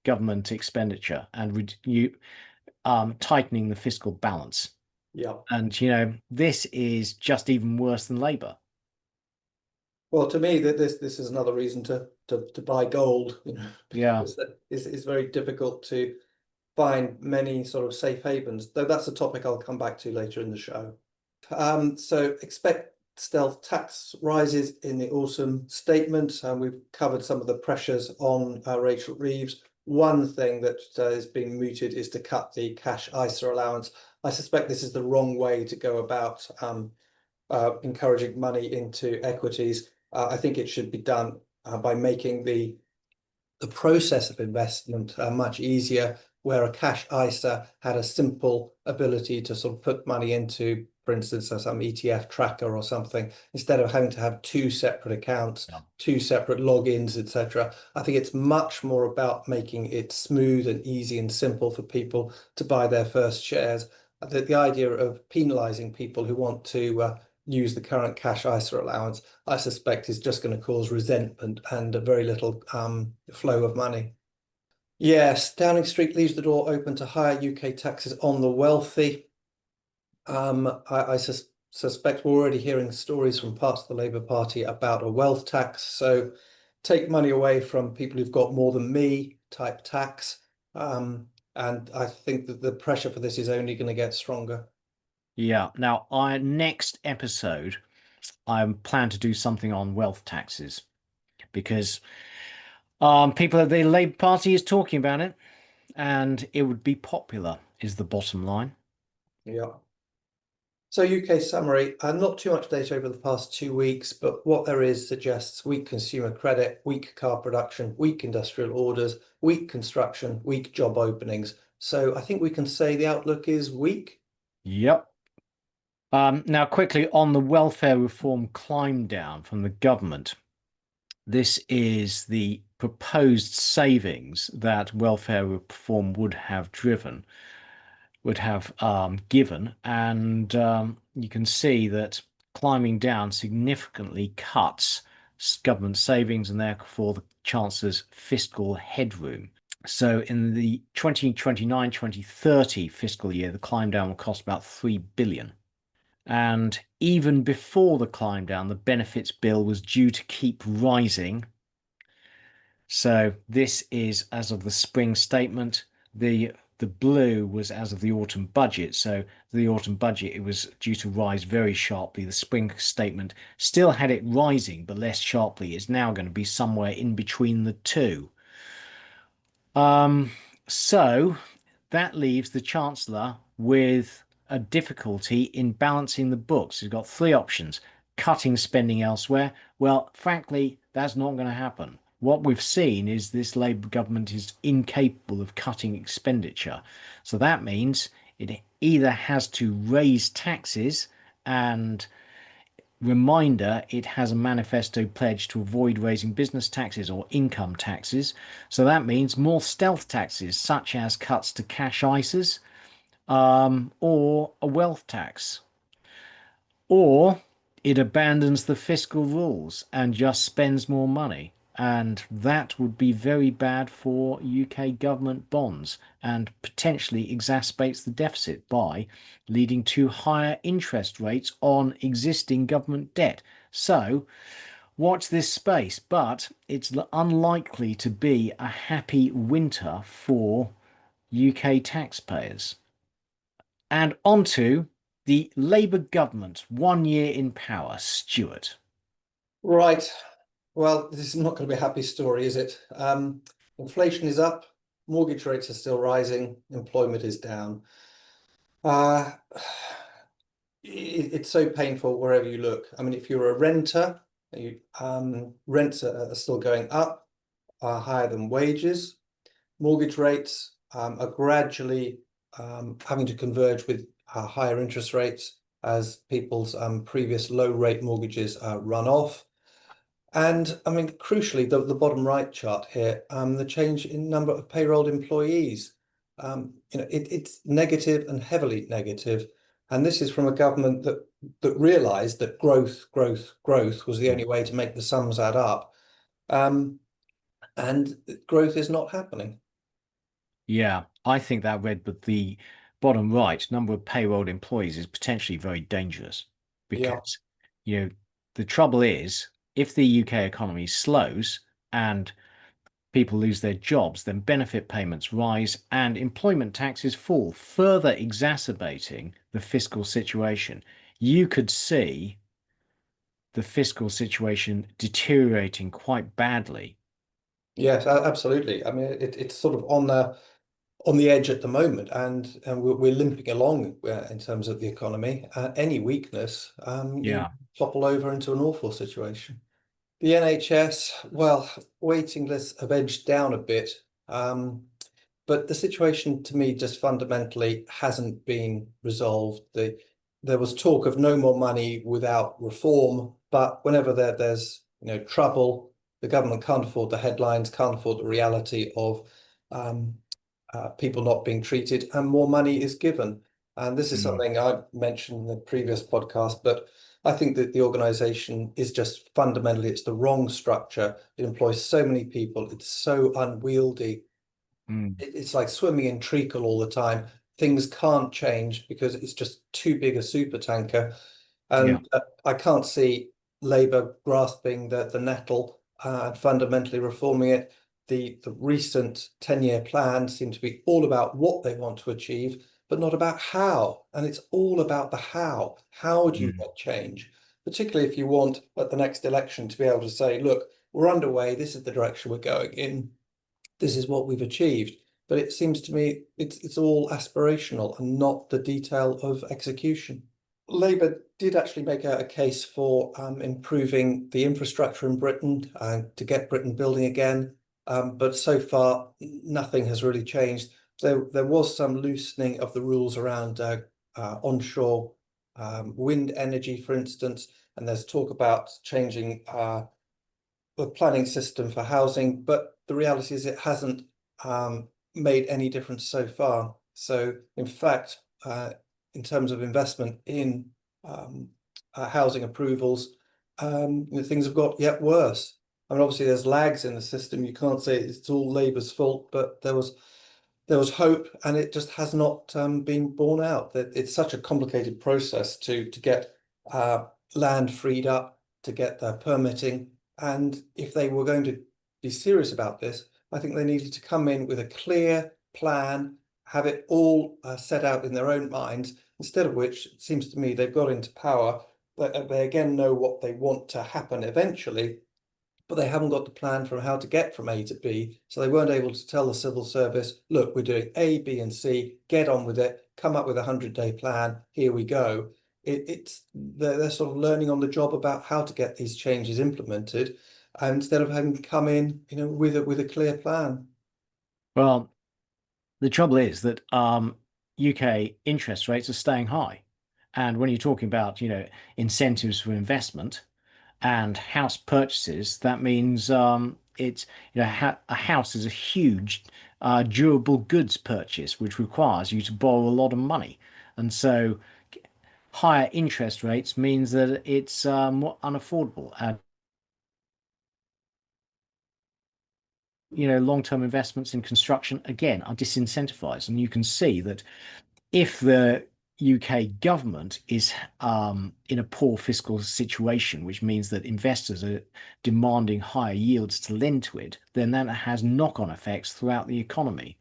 government expenditure and tightening the fiscal balance. Yeah. And this is just even worse than Labour. Well, to me, this is another reason to buy gold. Yeah. It's very difficult to find many sort of safe havens, though that's a topic I'll come back to later in the show. So expect stealth tax rises in the autumn statement, and we've covered some of the pressures on Rachel Reeves. One thing that is being mooted is to cut the cash ISA allowance. I suspect this is the wrong way to go about encouraging money into equities. I think it should be done by making the process of investment much easier, where a cash ISA had a simple ability to sort of put money into, for instance, some ETF tracker or something, instead of having to have two separate accounts, two separate logins, etc. I think it's much more about making it smooth and easy and simple for people to buy their first shares. The idea of penalising people who want to use the current cash ISA allowance, I suspect, is just going to cause resentment and a very little flow of money. Yes, Downing Street leaves the door open to higher UK taxes on the wealthy. I suspect we're already hearing stories from parts of the Labour Party about a wealth tax. So take money away from people who've got more than me type tax. And I think that the pressure for this is only going to get stronger. Yeah. Now, our next episode, I plan to do something on wealth taxes, because people at the Labour Party is talking about it, and it would be popular, is the bottom line. Yeah. So UK summary, not too much data over the past 2 weeks, but what there is suggests weak consumer credit, weak car production, weak industrial orders, weak construction, weak job openings. So I think we can say the outlook is weak. Yep. Now, quickly on the welfare reform climb down from the government. This is the proposed savings that welfare reform would have given, and you can see that climbing down significantly cuts government savings and therefore the Chancellor's fiscal headroom. So in the 2029-2030 fiscal year, the climb down will cost about 3 billion. And even before the climb down, the benefits bill was due to keep rising. So this is as of the spring statement. The blue was as of the autumn budget. So the autumn budget, it was due to rise very sharply. The spring statement still had it rising, but less sharply. It's now going to be somewhere in between the two. So that leaves the Chancellor with a difficulty in balancing the books. He's got three options: cutting spending elsewhere. Well, frankly, that's not going to happen. What we've seen is this Labour government is incapable of cutting expenditure. So that means it either has to raise taxes, and reminder, it has a manifesto pledge to avoid raising business taxes or income taxes. So that means more stealth taxes, such as cuts to cash ISAs, or a wealth tax. Or it abandons the fiscal rules and just spends more money. And that would be very bad for UK government bonds and potentially exacerbates the deficit by leading to higher interest rates on existing government debt. So watch this space, but it's unlikely to be a happy winter for UK taxpayers. And onto the Labour government, 1 year in power. Stuart. Right. Well, this is not going to be a happy story, is it? Inflation is up, mortgage rates are still rising, employment is down. Uh, it's so painful wherever you look. I mean, if you're a renter, rents are still going up, are higher than wages. Mortgage rates are gradually having to converge with higher interest rates as people's previous low rate mortgages run off. And I mean, crucially, the bottom right chart here, the change in number of payrolled employees, it's negative and heavily negative. And this is from a government that realised that growth was the only way to make the sums add up. And growth is not happening. Yeah, I think that read, but the bottom right number of payroll employees is potentially very dangerous Yeah. because, the trouble is if the UK economy slows and people lose their jobs, then benefit payments rise and employment taxes fall, further exacerbating the fiscal situation. You could see the fiscal situation deteriorating quite badly. Yes, absolutely. I mean, it's sort of on the edge at the moment, and we're limping along in terms of the economy. Any weakness, you Yeah. topple over into an awful situation. The NHS, well, waiting lists have edged down a bit, but the situation to me just fundamentally hasn't been resolved. There was talk of no more money without reform, but whenever there's trouble, the government can't afford the headlines, can't afford the reality of um, people not being treated, and more money is given. And this is Mm. something I mentioned in the previous podcast, but I think that the organization is just fundamentally, it's the wrong structure. It employs so many people. It's so unwieldy. Mm. It's like swimming in treacle all the time. Things can't change because it's just too big a super tanker. Yeah. And I can't see Labour grasping the nettle and fundamentally reforming it. The recent 10-year plan seems to be all about what they want to achieve, but not about how. And it's all about the how. How do you Mm. get change? Particularly if you want at the next election to be able to say, look, we're underway, this is the direction we're going in, this is what we've achieved. But it seems to me it's all aspirational and not the detail of execution. Labour did actually make a case for improving the infrastructure in Britain to get Britain building again, but so far nothing has really changed. There was some loosening of the rules around onshore wind energy, for instance, and there's talk about changing the planning system for housing, but the reality is it hasn't made any difference so far. So, in fact, in terms of investment in housing approvals, things have got yet worse. I mean, obviously, there's lags in the system. You can't say it's all Labour's fault, but there was hope, and it just has not been borne out. That it's such a complicated process to get land freed up, to get the permitting, and if they were going to be serious about this, I think they needed to come in with a clear plan, have it all set out in their own minds, instead of which it seems to me they've got into power, but they again know what they want to happen eventually, but they haven't got the plan from how to get from A to B. So they weren't able to tell the civil service, look, we're doing A, B, and C, get on with it, come up with a 100-day plan, here we go. They're sort of learning on the job about how to get these changes implemented, instead of having come in, with a clear plan. Well, the trouble is that UK interest rates are staying high. And when you're talking about, incentives for investment and house purchases, that means it's, a house is a huge durable goods purchase, which requires you to borrow a lot of money. And so higher interest rates means that it's more unaffordable. And long-term investments in construction, again, are disincentivized. And you can see that if the UK government is in a poor fiscal situation, which means that investors are demanding higher yields to lend to it, then that has knock-on effects throughout the economy.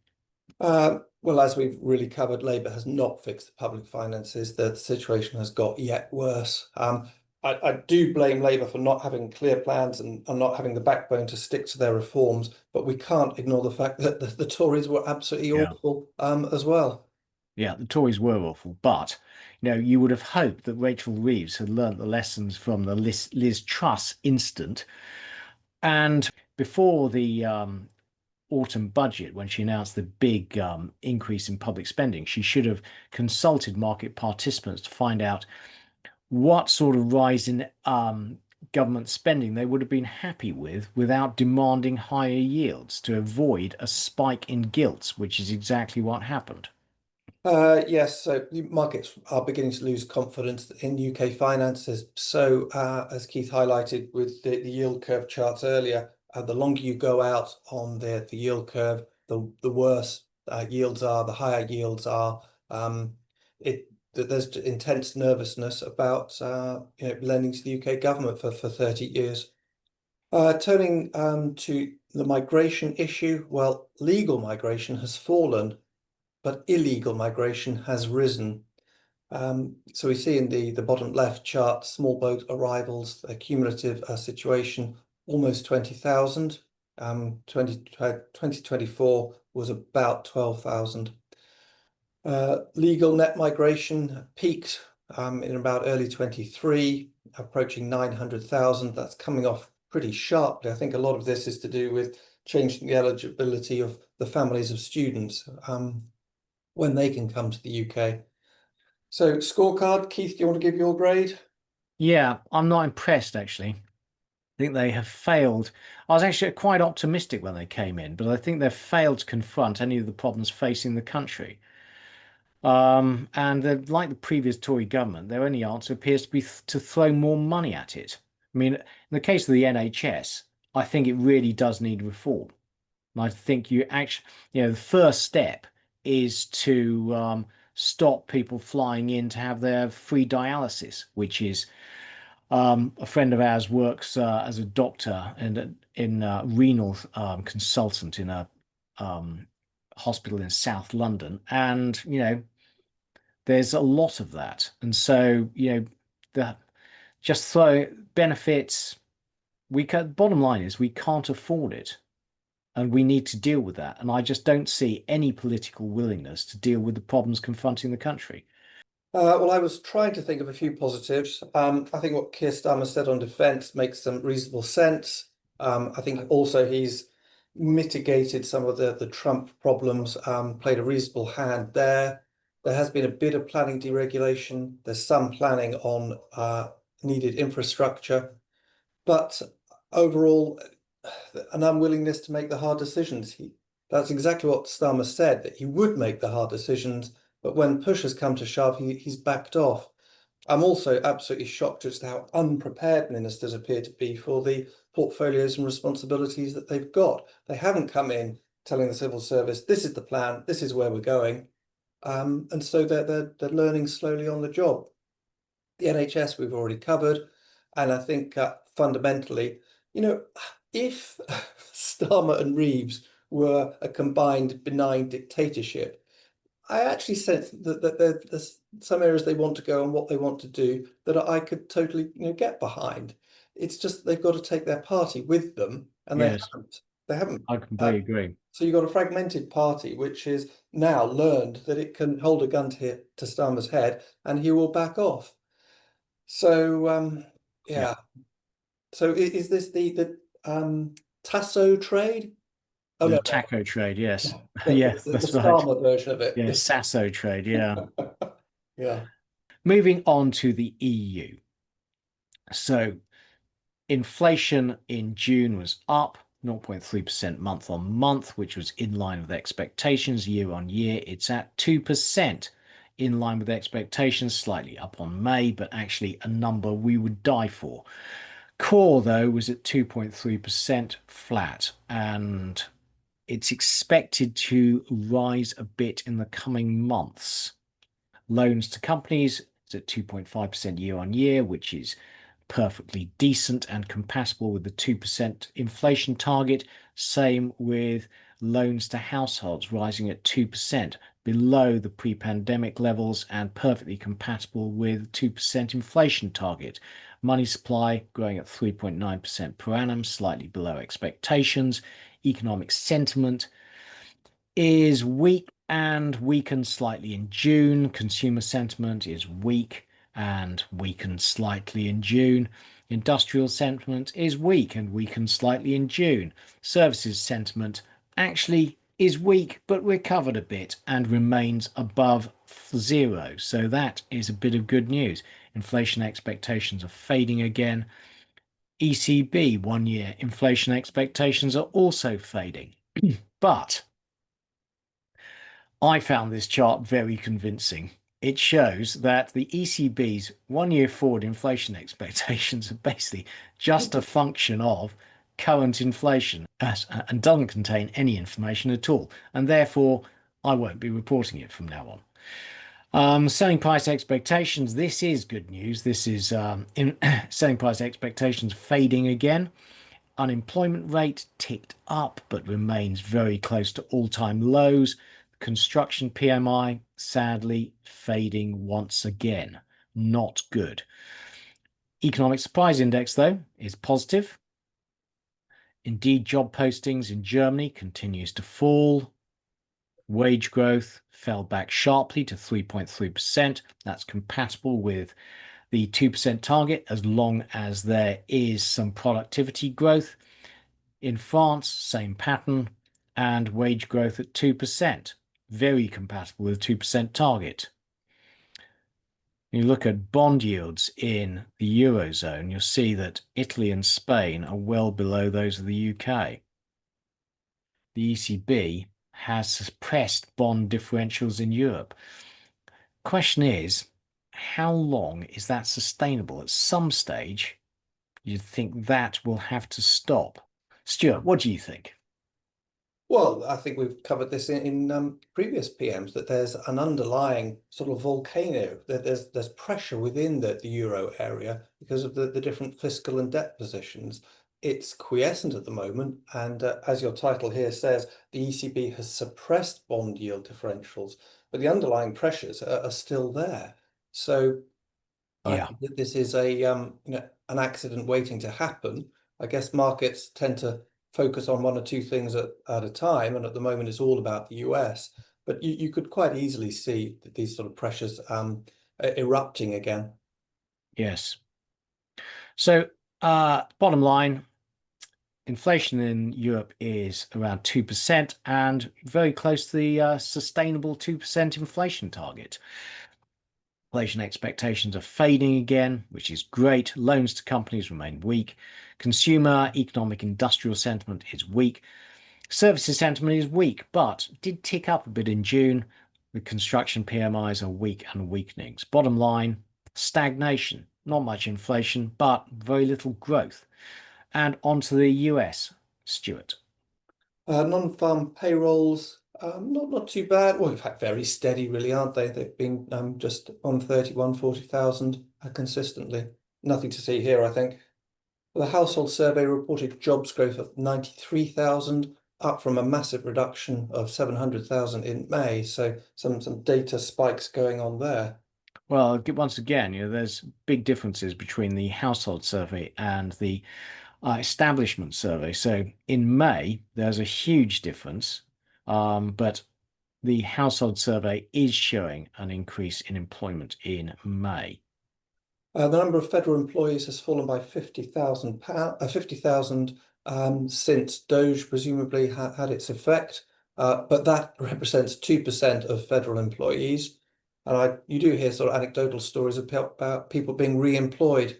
Well, as we've really covered, Labour has not fixed the public finances. The situation has got yet worse. I do blame Labour for not having clear plans and not having the backbone to stick to their reforms, but we can't ignore the fact that the Tories were absolutely awful as well. Yeah, the Tories were awful, but you would have hoped that Rachel Reeves had learnt the lessons from the Liz Truss incident. And before the autumn budget, when she announced the big increase in public spending, she should have consulted market participants to find out what sort of rise in government spending they would have been happy with without demanding higher yields to avoid a spike in gilts, which is exactly what happened. Yes, so the markets are beginning to lose confidence in UK finances. So, as Keith highlighted with the yield curve charts earlier, the longer you go out on the yield curve, the worse yields are, the higher yields are. There's intense nervousness about lending to the UK government for 30 years. Turning to the migration issue, well, legal migration has fallen, but illegal migration has risen. So we see in the bottom left chart, small boat arrivals, a cumulative situation, almost 20,000. 2024 was about 12,000. Legal net migration peaked in about early 23, approaching 900,000. That's coming off pretty sharply. I think a lot of this is to do with changing the eligibility of the families of students when they can come to the UK. So scorecard, Keith, do you want to give your grade? Yeah, I'm not impressed actually. I think they have failed. I was actually quite optimistic when they came in, but I think they've failed to confront any of the problems facing the country. And like the previous Tory government, their only answer appears to be to throw more money at it. I mean, in the case of the NHS, I think it really does need reform. And I think the first step is to stop people flying in to have their free dialysis, which is a friend of ours works as a doctor and in renal consultant in a hospital in South London, and there's a lot of that, and so the just throw benefits. Bottom line is we can't afford it, and we need to deal with that. And I just don't see any political willingness to deal with the problems confronting the country. Well, I was trying to think of a few positives. I think what Keir Starmer said on defence makes some reasonable sense. I think also he's mitigated some of the Trump problems, played a reasonable hand there. There has been a bit of planning deregulation. There's some planning on needed infrastructure, but overall, an unwillingness to make the hard decisions. That's exactly what Starmer said, that he would make the hard decisions, but when push has come to shove, he's backed off. I'm also absolutely shocked as to how unprepared ministers appear to be for the portfolios and responsibilities that they've got. They haven't come in telling the civil service, this is the plan, this is where we're going. And so they're learning slowly on the job. The NHS we've already covered. And I think fundamentally, if Starmer and Reeves were a combined benign dictatorship, I actually sense that there's some areas they want to go and what they want to do that I could totally get behind. It's just they've got to take their party with them, and Yes, they haven't. I completely agree. So you've got a fragmented party which has now learned that it can hold a gun to Starmer's head and he will back off. So yeah. So is this the Tasso trade? Oh The no, taco trade, yes. the, Yes, the that's right. Starmer version of it. Yeah, Sasso trade, yeah. Yeah. Moving on to the EU. So inflation in June was up 0.3% month on month, which was in line with expectations. Year on year, it's at 2%, in line with expectations, slightly up on May, but actually a number we would die for. Core, though, was at 2.3% flat. And it's expected to rise a bit in the coming months. Loans to companies is at 2.5% year on year, which is perfectly decent and compatible with the 2% inflation target. Same with loans to households rising at 2%, below the pre-pandemic levels and perfectly compatible with 2% inflation target. Money supply growing at 3.9% per annum, slightly below expectations. Economic sentiment is weak and weakened slightly in June. Consumer sentiment is weak and weakened slightly in June. Industrial sentiment is weak and weakened slightly in June. Services sentiment actually is weak but recovered a bit and remains above zero. So that is a bit of good news. Inflation expectations are fading again. ECB 1 year inflation expectations are also fading. But I found this chart very convincing. It shows that the ECB's 1 year forward inflation expectations are basically just a function of current inflation and doesn't contain any information at all. And therefore, I won't be reporting it from now on. Selling price expectations. This is good news. This is selling price expectations fading again. Unemployment rate ticked up but remains very close to all-time lows. Construction PMI, sadly, fading once again. Not good. Economic surprise index, though, is positive. Indeed, job postings in Germany continues to fall. Wage growth fell back sharply to 3.3%. That's compatible with the 2% target as long as there is some productivity growth. In France, same pattern, and wage growth at 2%. Very compatible with the 2% target. You look at bond yields in the Eurozone, you'll see that Italy and Spain are well below those of the UK. The ECB has suppressed bond differentials in Europe. Question is, how long is that sustainable? At some stage, you'd think that will have to stop. What do you think? Well, I think we've covered this in previous PMs, that there's an underlying sort of volcano, that there's pressure within the euro area because of the different fiscal and debt positions. It's quiescent at the moment, and as your title here says, the ECB has suppressed bond yield differentials, but the underlying pressures are still there. So I Yeah. think that this is an accident waiting to happen. I guess markets tend to focus on one or two things at a time, and at the moment it's all about the US. But you could quite easily see that these sort of pressures erupting again. Yes. So, bottom line, inflation in Europe is around 2% and very close to the sustainable 2% inflation target. Inflation expectations are fading again, which is great. Loans to companies remain weak. Consumer, economic, industrial sentiment is weak. Services sentiment is weak, but did tick up a bit in June. The construction PMIs are weak and weakening. Bottom line, stagnation. Not much inflation, but very little growth. And onto the US, Stuart. Non-farm payrolls, not too bad. Well, in fact, very steady, really, aren't they? They've been just on 40,000 consistently. Nothing to see here, I think. The household survey reported jobs growth of 93,000, up from a massive reduction of 700,000 in May. So some data spikes going on there. Well, once again, there's big differences between the household survey and the establishment survey. So in May, there's a huge difference, but the household survey is showing an increase in employment in May. The number of federal employees has fallen by 50,000 since Doge presumably had its effect, but that represents 2% of federal employees. And you do hear sort of anecdotal stories about people being re-employed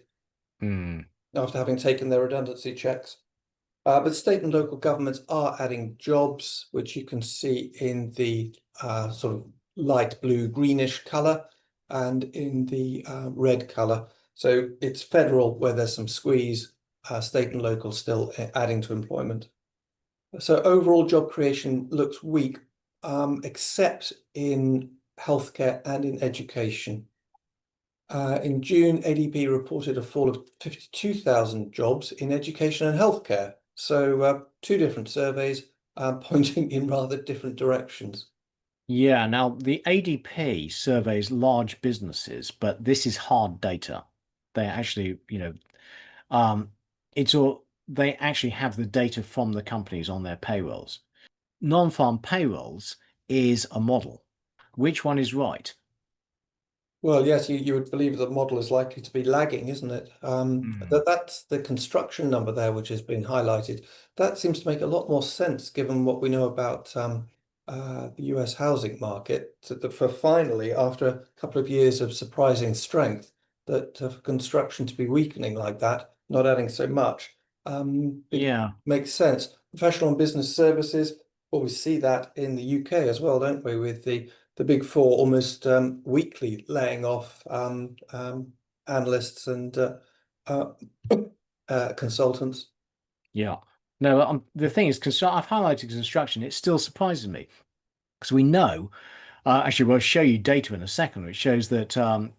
after having taken their redundancy checks. But state and local governments are adding jobs, which you can see in the sort of light blue greenish colour and in the red colour. So it's federal where there's some squeeze, state and local still adding to employment. So overall job creation looks weak, except in healthcare and in education. In June, ADP reported a fall of 52,000 jobs in education and healthcare. So two different surveys pointing in rather different directions. Yeah, now the ADP surveys large businesses, but this is hard data. They actually, um, it's all they actually have the data from the companies on their payrolls. Non-farm payrolls is a model. Which one is right? Well, yes, you would believe that the model is likely to be lagging, isn't it? Hmm. That's the construction number there, which has been highlighted. That seems to make a lot more sense given what we know about the US housing market. For finally, after a couple of years of surprising strength, that for construction to be weakening like that, not adding so much, it Yeah, makes sense. Professional and business services, well, we see that in the UK as well, don't we, with the big four almost weekly laying off analysts and uh, consultants. yeah. No, the thing is, I've highlighted construction. It still surprises me because we know. Actually, we'll show you data in a second, which shows that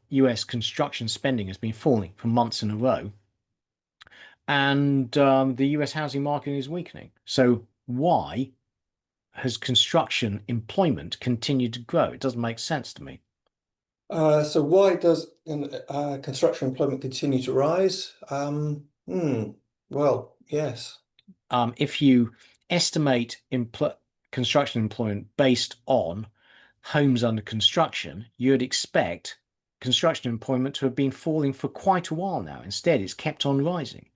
US construction spending has been falling for months in a row, and the US housing market is weakening. So why has construction employment continued to grow? It doesn't make sense to me. So why does construction employment continue to rise? Well, yes. If you estimate construction employment based on homes under construction, you'd expect construction employment to have been falling for quite a while now. Instead, it's kept on rising.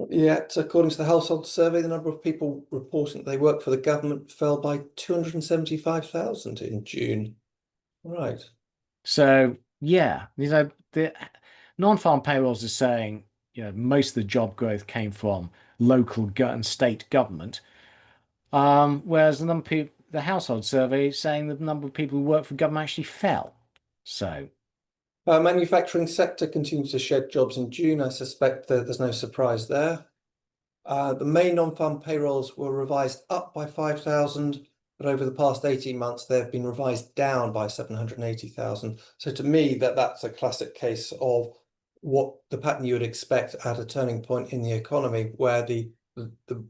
Yet, according to the household survey, the number of people reporting that they work for the government fell by 275,000 in June. Right. So yeah, the non-farm payrolls are saying, most of the job growth came from local and state government, whereas the household survey is saying the number of people who work for government actually fell. So Manufacturing sector continues to shed jobs in June. I suspect that there's no surprise there. The main non-farm payrolls were revised up by 5,000, but over the past 18 months, they've been revised down by 780,000. So to me, that's a classic case of what the pattern you would expect at a turning point in the economy, where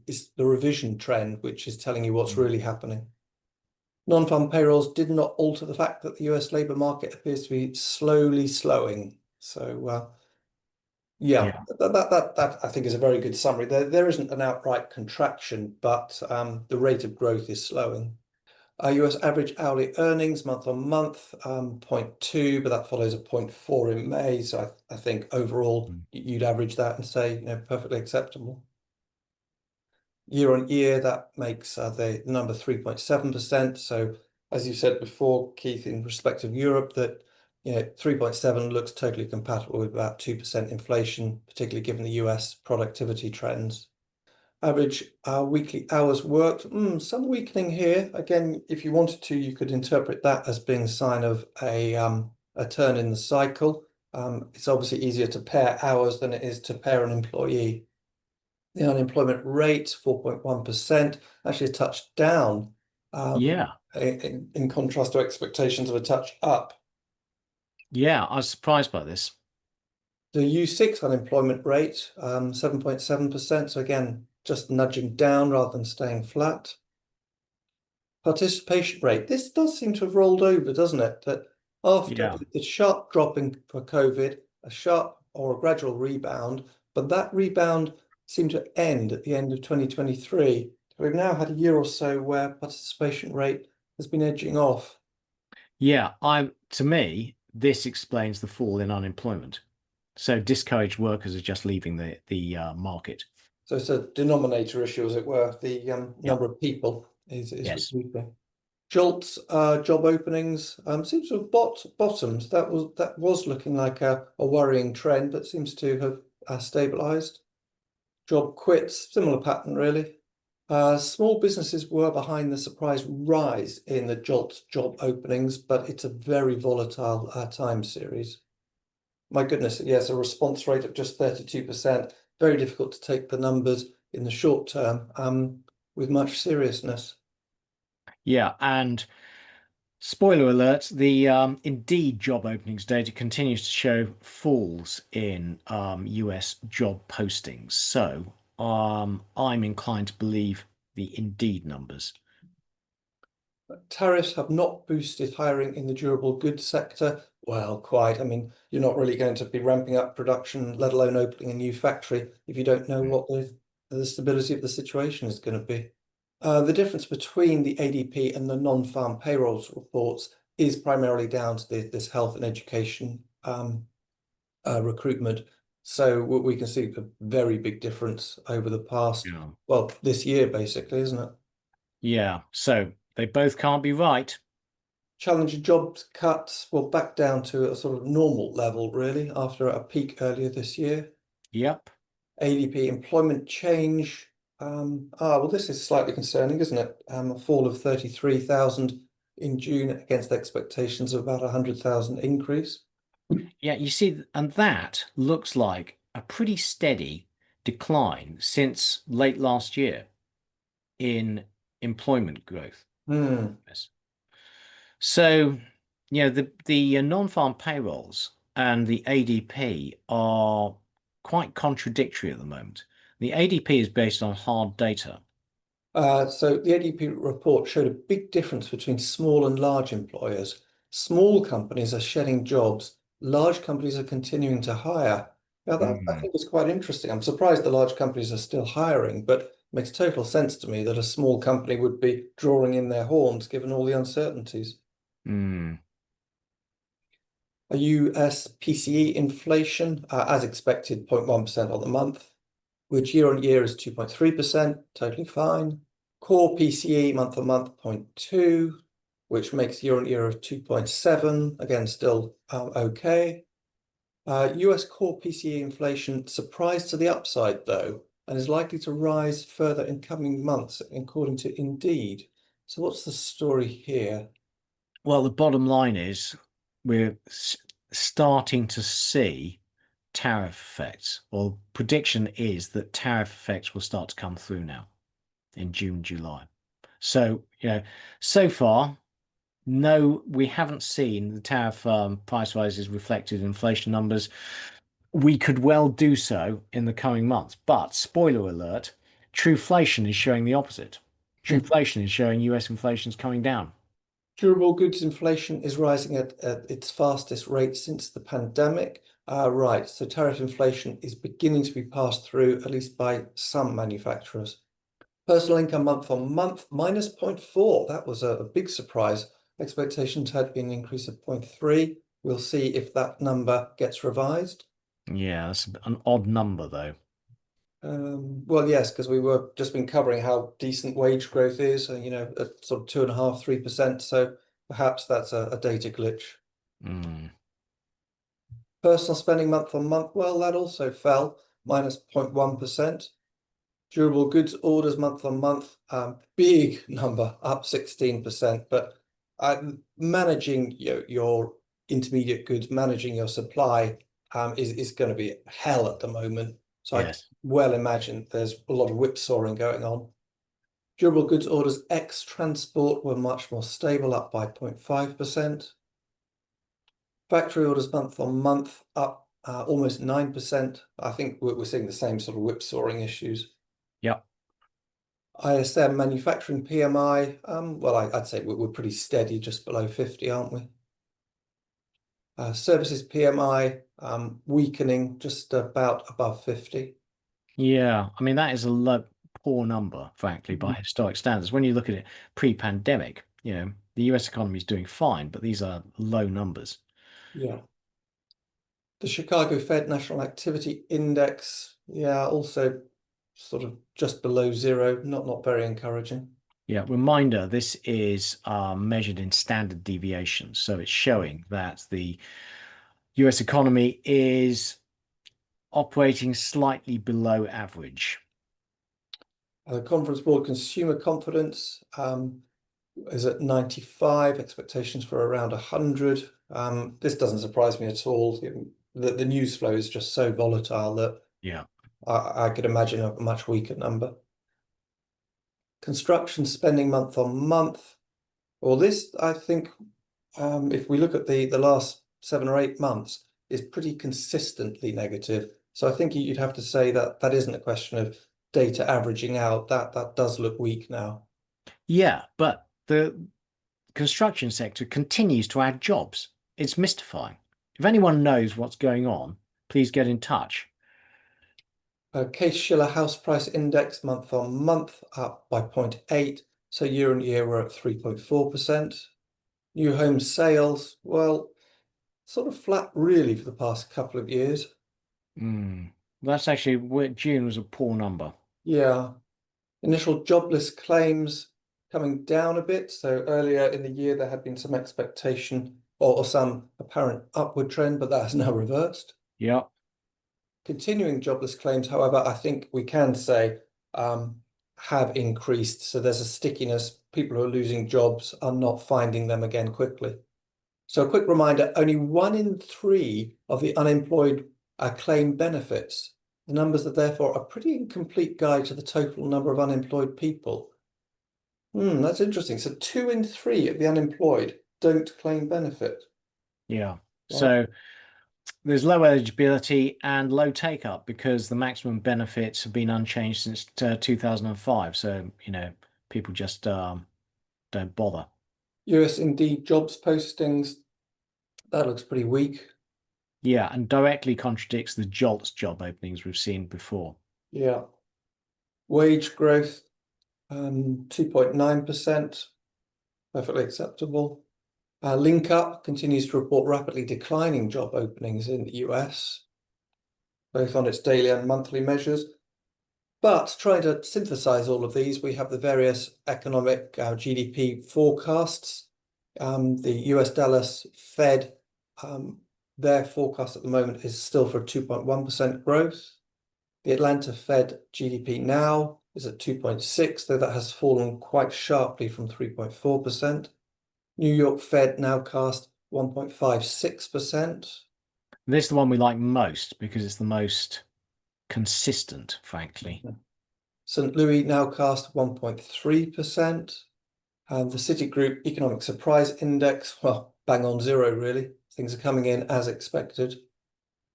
it's the revision trend, which is telling you what's really happening. Non-farm payrolls did not alter the fact that the US labour market appears to be slowly slowing. So yeah, yeah, that I think is a very good summary. There isn't an outright contraction, but the rate of growth is slowing. US average hourly earnings month on month, 0.2, but that follows a 0.4 in May. So I think overall you'd average that and say, perfectly acceptable. Year on year, that makes the number 3.7%. So as you said before, Keith, in respect of Europe, that 3.7 looks totally compatible with about 2% inflation, particularly given the US productivity trends. Average weekly hours worked, some weakening here. Again, if you wanted to, you could interpret that as being a sign of a turn in the cycle. It's obviously easier to pair hours than it is to pair an employee. The unemployment rate, 4.1%, actually a touch down, yeah, in contrast to expectations of a touch up. yeah. I was surprised by this. The U6 unemployment rate, 7.7%. So again, just nudging down rather than staying flat. Participation rate. This does seem to have rolled over, doesn't it? That after Yeah, the sharp dropping for COVID, a sharp or a gradual rebound, but that rebound seemed to end at the end of 2023. We've now had a year or so where participation rate has been edging off. yeah. To me, this explains the fall in unemployment. So discouraged workers are just leaving the market. So it's a denominator issue, as it were. The Yeah. number of people is Yes. reducing. JOLTS job openings seems to have bottomed. That was looking like a worrying trend, but seems to have stabilized. Job quits, similar pattern really. Small businesses were behind the surprise rise in the JOLTS job openings, but it's a very volatile time series. My goodness, yes, a response rate of just 32%. Very difficult to take the numbers in the short term. with much seriousness. Yeah, and spoiler alert, the Indeed job openings data continues to show falls in US job postings. So I'm inclined to believe the Indeed numbers. Tariffs have not boosted hiring in the durable goods sector. Well, quite. I mean, you're not really going to be ramping up production, let alone opening a new factory, if you don't know what the stability of the situation is going to be. The difference between the ADP and the non-farm payrolls reports is primarily down to this health and education recruitment. So we can see a very big difference over the past, Yeah. well, this year basically, isn't it? Yeah, so they both can't be right. Challenging jobs cuts will back down to a sort of normal level, really, after a peak earlier this year. Yep. ADP employment change. Well, this is slightly concerning, isn't it? A fall of 33,000 in June against expectations of about 100,000 increase. Yeah, you see, and that looks like a pretty steady decline since late last year in employment growth. Hmm. Yes. So, the non-farm payrolls and the ADP are quite contradictory at the moment. The ADP is based on hard data. So the ADP report showed a big difference between small and large employers. Small companies are shedding jobs. Large companies are continuing to hire. Now that I Mm, think is quite interesting. I'm surprised the large companies are still hiring, but it makes total sense to me that a small company would be drawing in their horns given all the uncertainties. mm. A US PCE inflation, as expected, 0.1% on the month, which year on year is 2.3%, totally fine. Core PCE month on month 0.2, which makes year on year of 2.7, again, still okay. US core PCE inflation surprised to the upside, though, and is likely to rise further in coming months, according to Indeed. So what's the story here? Well, the bottom line is we're starting to see tariff effects, or prediction is that tariff effects will start to come through now in June, July. So, so far, no, we haven't seen the tariff price rises reflected in inflation numbers. We could well do so in the coming months, but spoiler alert, trueflation is showing the opposite. Trueflation is showing US inflation is coming down. Durable goods inflation is rising at its fastest rate since the pandemic. Right, so tariff inflation is beginning to be passed through, at least by some manufacturers. Personal income month on month, minus 0.4. That was a big surprise. Expectations had been an increase of 0.3. We'll see if that number gets revised. Yeah, that's an odd number though. Well, yes, because we were just been covering how decent wage growth is, at sort of 2.5%, 3%. So perhaps that's a data glitch. Mm. Personal spending month on month, well, that also fell, minus 0.1%. Durable goods orders month on month, big number, up 16%. But managing your intermediate goods, managing your supply is going to be hell at the moment. So I Yes. well imagine there's a lot of whipsawing going on. Durable goods orders ex transport were much more stable, up by 0.5%. Factory orders month on month, up almost 9%. I think we're seeing the same sort of whipsawing issues. Yep. ISM manufacturing PMI, well, I'd say we're pretty steady, just below 50, aren't we? Services PMI, weakening, just about above 50. Yeah. I mean, that is a low, poor number, frankly, by historic standards. When you look at it pre-pandemic, the US economy is doing fine, but these are low numbers. Yeah. The Chicago Fed National Activity Index, yeah, also sort of just below zero, not very encouraging. Yeah, reminder, this is measured in standard deviations. So it's showing that the US economy is operating slightly below average. Conference Board consumer confidence is at 95, expectations for around 100. This doesn't surprise me at all. The news flow is just so volatile that Yeah. I could imagine a much weaker number. Construction spending month on month. Well, this, I think, if we look at the last 7 or 8 months, is pretty consistently negative. So I think you'd have to say that that isn't a question of data averaging out. That does look weak now. Yeah, but the construction sector continues to add jobs. It's mystifying. If anyone knows what's going on, please get in touch. Case-Shiller house price index month on month up by 0.8. So year on year, we're at 3.4%. New home sales, well, sort of flat really for the past couple of years. That's actually, June was a poor number. Yeah. Initial jobless claims coming down a bit. So earlier in the year, there had been some expectation or some apparent upward trend, but that has now reversed. Yeah. Continuing jobless claims, however, I think we can say have increased. So there's a stickiness. People who are losing jobs are not finding them again quickly. So a quick reminder, only 1 in 3 of the unemployed claim benefits. The numbers are therefore a pretty incomplete guide to the total number of unemployed people. That's interesting. So 2 in 3 of the unemployed don't claim benefit. Yeah. Wow. So there's low eligibility and low take up because the maximum benefits have been unchanged since 2005. So, people just don't bother. US Indeed jobs postings, that looks pretty weak. Yeah, and directly contradicts the JOLTS job openings we've seen before. Yeah. Wage growth, 2.9%, perfectly acceptable. Link Up continues to report rapidly declining job openings in the US, both on its daily and monthly measures. But trying to synthesize all of these, we have the various economic GDP forecasts. The US Dallas Fed, their forecast at the moment is still for 2.1% growth. The Atlanta Fed GDP now is at 2.6, though that has fallen quite sharply from 3.4%. New York Fed now cast 1.56%. This is the one we like most because it's the most consistent, frankly. St. Louis now cast 1.3%. And the Citigroup Economic Surprise Index, well, bang on zero, really. Things are coming in as expected.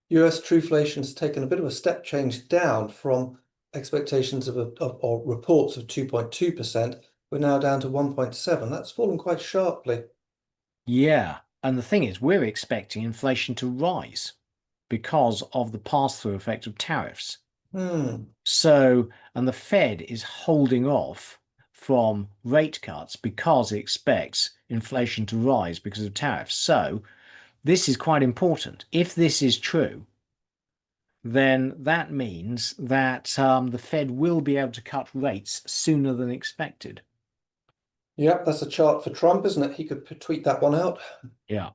US Trueflation has taken a bit of a step change down from expectations or reports of 2.2%. We're now down to 1.7. That's fallen quite sharply. Yeah, and the thing is, we're expecting inflation to rise because of the pass-through effect of tariffs. So, and the Fed is holding off from rate cuts because it expects inflation to rise because of tariffs. So, this is quite important. If this is true, then that means that the Fed will be able to cut rates sooner than expected. Yep, that's a chart for Trump, isn't it? He could tweet that one out. Yeah.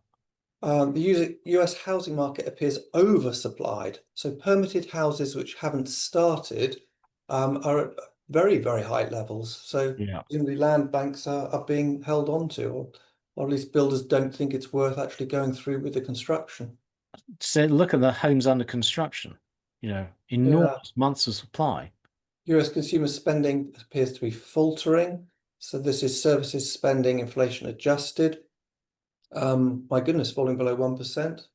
The US housing market appears oversupplied. So permitted houses which haven't started are at very, very high levels. So presumably land banks are being held on to, or at least builders don't think it's worth actually going through with the construction. So look at the homes under construction, enormous months of supply. US consumer spending appears to be faltering. So this is services spending inflation adjusted. My goodness, falling below 1%.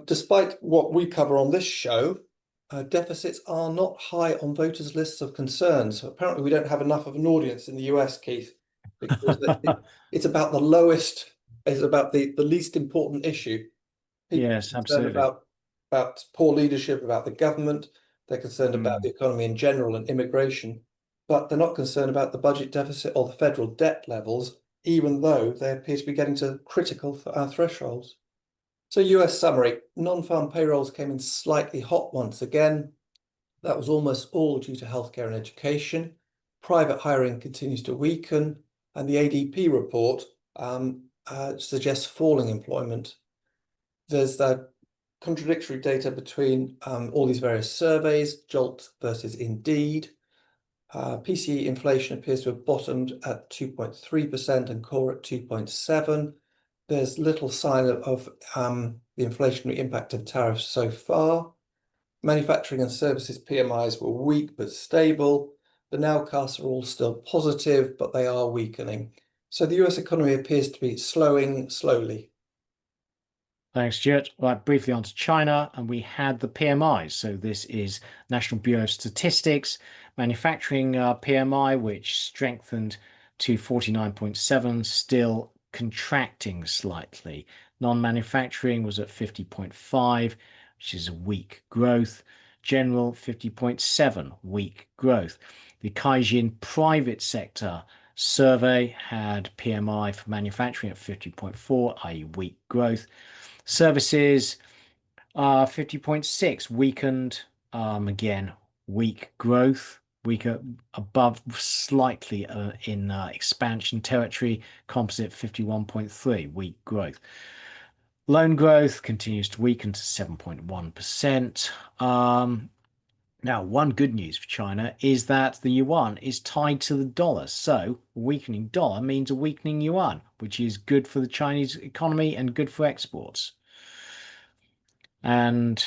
Despite what we cover on this show, deficits are not high on voters' lists of concerns. Apparently, we don't have enough of an audience in the US, Keith, because it's about the lowest, it's about the least important issue. People Yes, are concerned absolutely. about poor leadership, about the government. They're concerned about the economy in general and immigration, but they're not concerned about the budget deficit or the federal debt levels, even though they appear to be getting to critical thresholds. So US summary, non-farm payrolls came in slightly hot once again. That was almost all due to healthcare and education. Private hiring continues to weaken, and the ADP report suggests falling employment. There's that contradictory data between all these various surveys, JOLT versus Indeed. PCE inflation appears to have bottomed at 2.3% and core at 2.7%. There's little sign of the inflationary impact of tariffs so far. Manufacturing and services PMIs were weak but stable. The nowcasts are all still positive, but they are weakening. So the US economy appears to be slowing slowly. Thanks, Stuart. Right, briefly on to China, and we had the PMIs. So this is National Bureau of Statistics, manufacturing PMI, which strengthened to 49.7, still contracting slightly. Non-manufacturing was at 50.5, which is a weak growth. General 50.7, weak growth. The Caixin private sector survey had PMI for manufacturing at 50.4, i.e. weak growth. Services 50.6, weakened, again, weak growth, weaker above slightly in expansion territory. Composite 51.3, weak growth. Loan growth continues to weaken to 7.1%. Now, one good news for China is that the yuan is tied to the dollar. So a weakening dollar means a weakening yuan, which is good for the Chinese economy and good for exports. And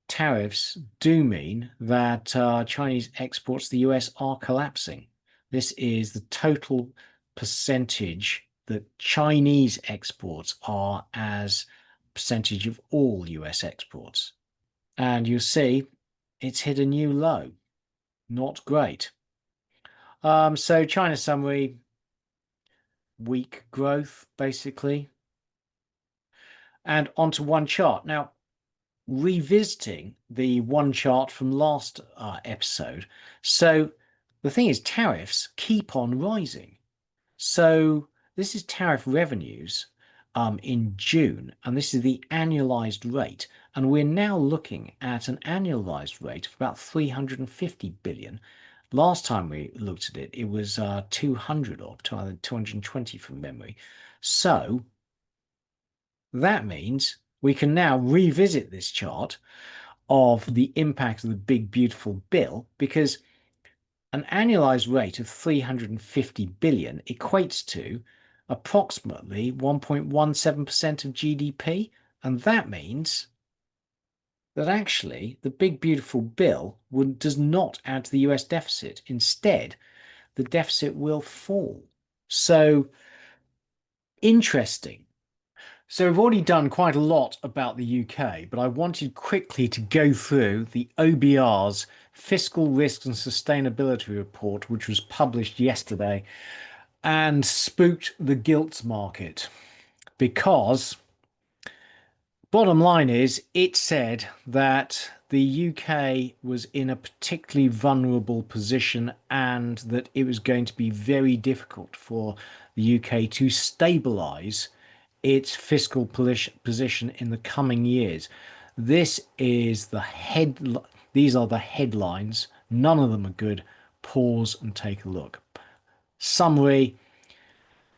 tariffs do mean that Chinese exports to the US are collapsing. This is the total percentage that Chinese exports are as percentage of all US exports. And you see it's hit a new low. Not great. So China summary, weak growth, basically. And onto one chart. Now, revisiting the one chart from last episode. So the thing is, tariffs keep on rising. So this is tariff revenues in June, and this is the annualized rate. And we're now looking at an annualized rate of about 350 billion. Last time we looked at it, it was 200 or 220 from memory. So that means we can now revisit this chart of the impact of the big, beautiful bill, because an annualized rate of 350 billion equates to approximately 1.17% of GDP. And that means that actually the big, beautiful bill does not add to the US deficit. Instead, the deficit will fall. So interesting. So we've already done quite a lot about the UK, but I wanted quickly to go through the OBR's Fiscal Risk and Sustainability Report, which was published yesterday and spooked the gilts market, because bottom line is it said that the UK was in a particularly vulnerable position and that it was going to be very difficult for the UK to stabilise its fiscal position in the coming years. This is these are the headlines. None of them are good. Pause and take a look. Summary: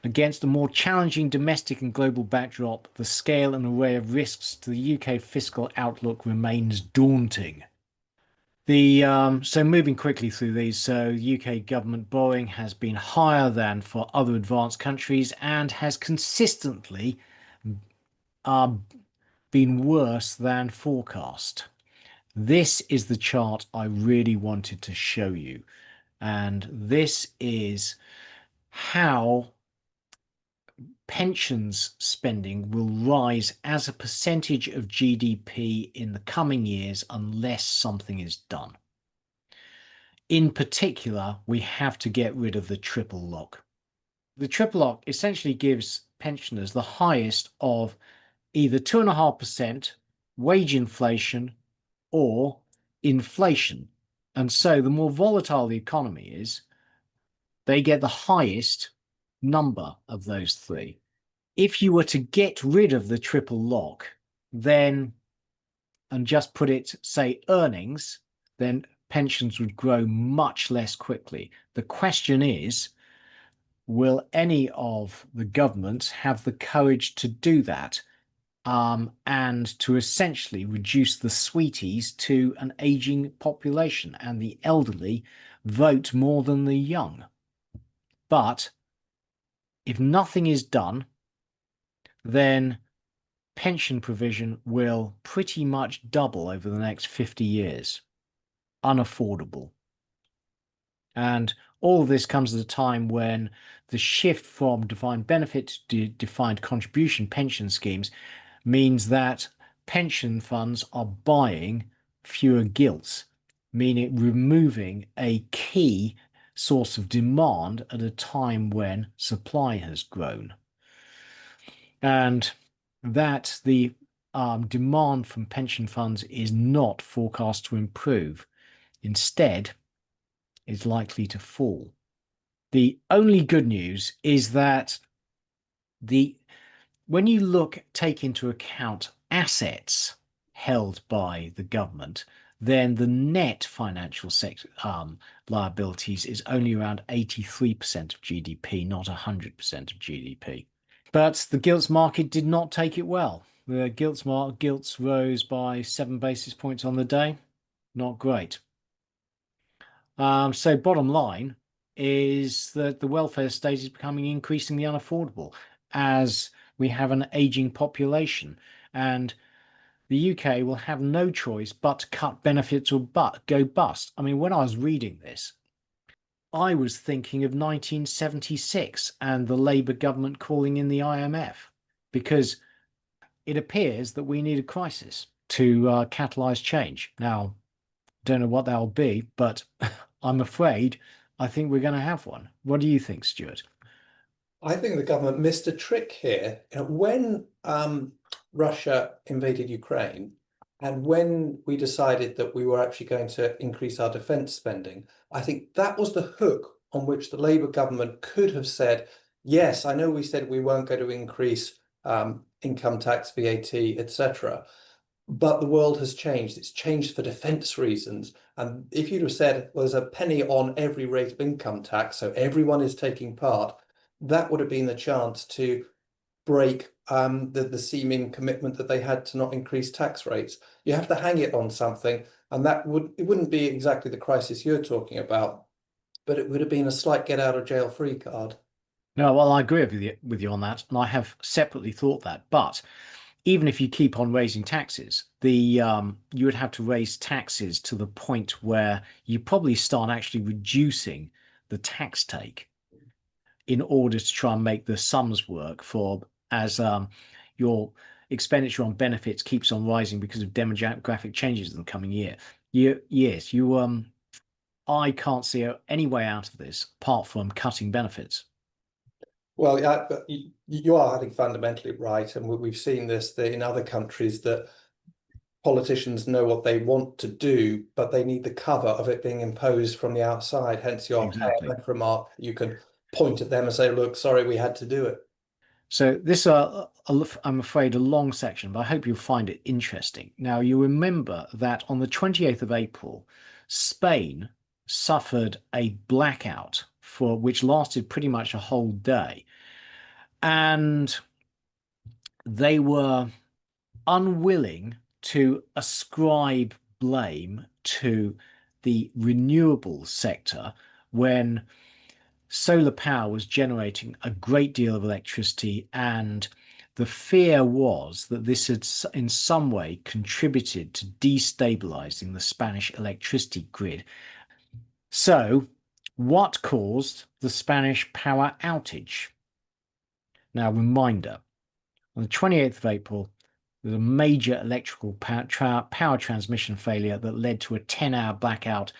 against a more challenging domestic and global backdrop, the scale and array of risks to the UK fiscal outlook remains daunting. So moving quickly through these, so UK government borrowing has been higher than for other advanced countries and has consistently been worse than forecast. This is the chart I really wanted to show you, and this is how pensions spending will rise as a percentage of GDP in the coming years unless something is done. In particular, we have to get rid of the triple lock. The triple lock essentially gives pensioners the highest of either 2.5% wage inflation or inflation. And so the more volatile the economy is, they get the highest number of those three. If you were to get rid of the triple lock, then, and just put it, say, earnings, then pensions would grow much less quickly. The question is, will any of the governments have the courage to do that, and to essentially reduce the sweeties to an aging population, and the elderly vote more than the young? But if nothing is done, then pension provision will pretty much double over the next 50 years. Unaffordable. And all of this comes at a time when the shift from defined benefit to defined contribution pension schemes means that pension funds are buying fewer gilts, meaning removing a key source of demand at a time when supply has grown. And that the demand from pension funds is not forecast to improve. Instead, is likely to fall. The only good news is that when you take into account assets held by the government, then the net financial sector liabilities is only around 83% of GDP, not 100% of GDP. But the gilts market did not take it well. The gilts rose by 7 basis points on the day. Not great. So bottom line is that the welfare state is becoming increasingly unaffordable as we have an aging population, and the UK will have no choice but to cut benefits or go bust. I mean, when I was reading this, I was thinking of 1976 and the Labour government calling in the IMF, because it appears that we need a crisis to catalyse change. Now, don't know what that'll be, but I'm afraid I think we're going to have one. What do you think, Stuart? I think the government missed a trick here. When Russia invaded Ukraine, and when we decided that we were actually going to increase our defence spending, I think that was the hook on which the Labour government could have said, yes, I know we said we weren't going to increase income tax, VAT, etc. But the world has changed. It's changed for defence reasons. And if you'd have said, well, there's a penny on every rate of income tax, so everyone is taking part, that would have been the chance to break the seeming commitment that they had to not increase tax rates. You have to hang it on something, and it wouldn't be exactly the crisis you're talking about, but it would have been a slight get out of jail free card. No, well, I agree with you on that, and I have separately thought that. But even if you keep on raising taxes, you would have to raise taxes to the point where you probably start actually reducing the tax take in order to try and make the sums work for as your expenditure on benefits keeps on rising because of demographic changes in the coming years. I can't see any way out of this apart from cutting benefits. Well, yeah, but you are, I think, fundamentally right, and we've seen this in other countries that politicians know what they want to do, but they need the cover of it being imposed from the outside. Hence your Exactly. IMF remark. You can point at them and say, "Look, sorry, we had to do it." So this, I'm afraid, a long section, but I hope you'll find it interesting. Now, you remember that on the 28th of April, Spain suffered a blackout which lasted pretty much a whole day. And they were unwilling to ascribe blame to the renewable sector when solar power was generating a great deal of electricity, and the fear was that this had in some way contributed to destabilizing the Spanish electricity grid. So, what caused the Spanish power outage? Now, reminder, on the 28th of April, there was a major electrical power transmission failure that led to a 10-hour blackout,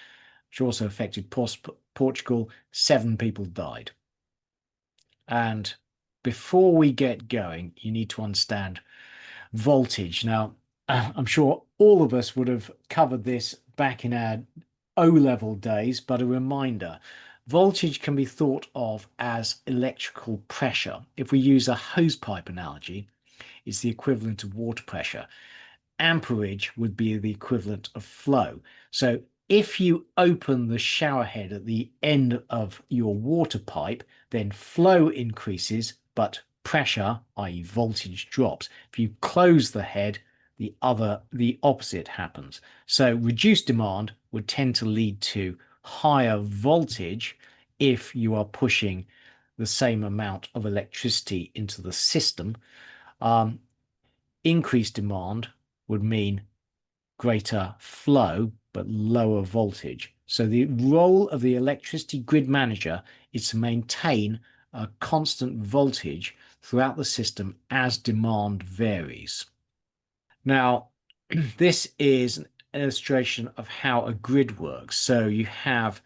which also affected Portugal. 7 people died. And before we get going, you need to understand voltage. Now, I'm sure all of us would have covered this back in our O-level days, but a reminder, voltage can be thought of as electrical pressure. If we use a hosepipe analogy, it's the equivalent of water pressure. Amperage would be the equivalent of flow. So if you open the shower head at the end of your water pipe, then flow increases, but pressure, i.e. voltage, drops. If you close the head, the opposite happens. So reduced demand would tend to lead to higher voltage if you are pushing the same amount of electricity into the system. Increased demand would mean greater flow but lower voltage. So the role of the electricity grid manager is to maintain a constant voltage throughout the system as demand varies. Now, this is an illustration of how a grid works. So you have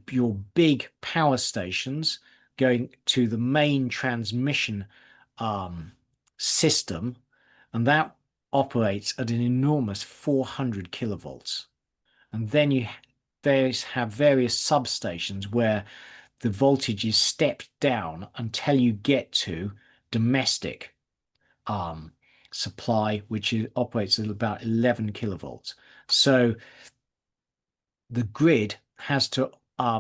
your big power stations going to the main transmission system, and that operates at an enormous 400 kilovolts. And then you have various substations where the voltage is stepped down until you get to domestic supply, which operates at about 11 kilovolts. So the grid has to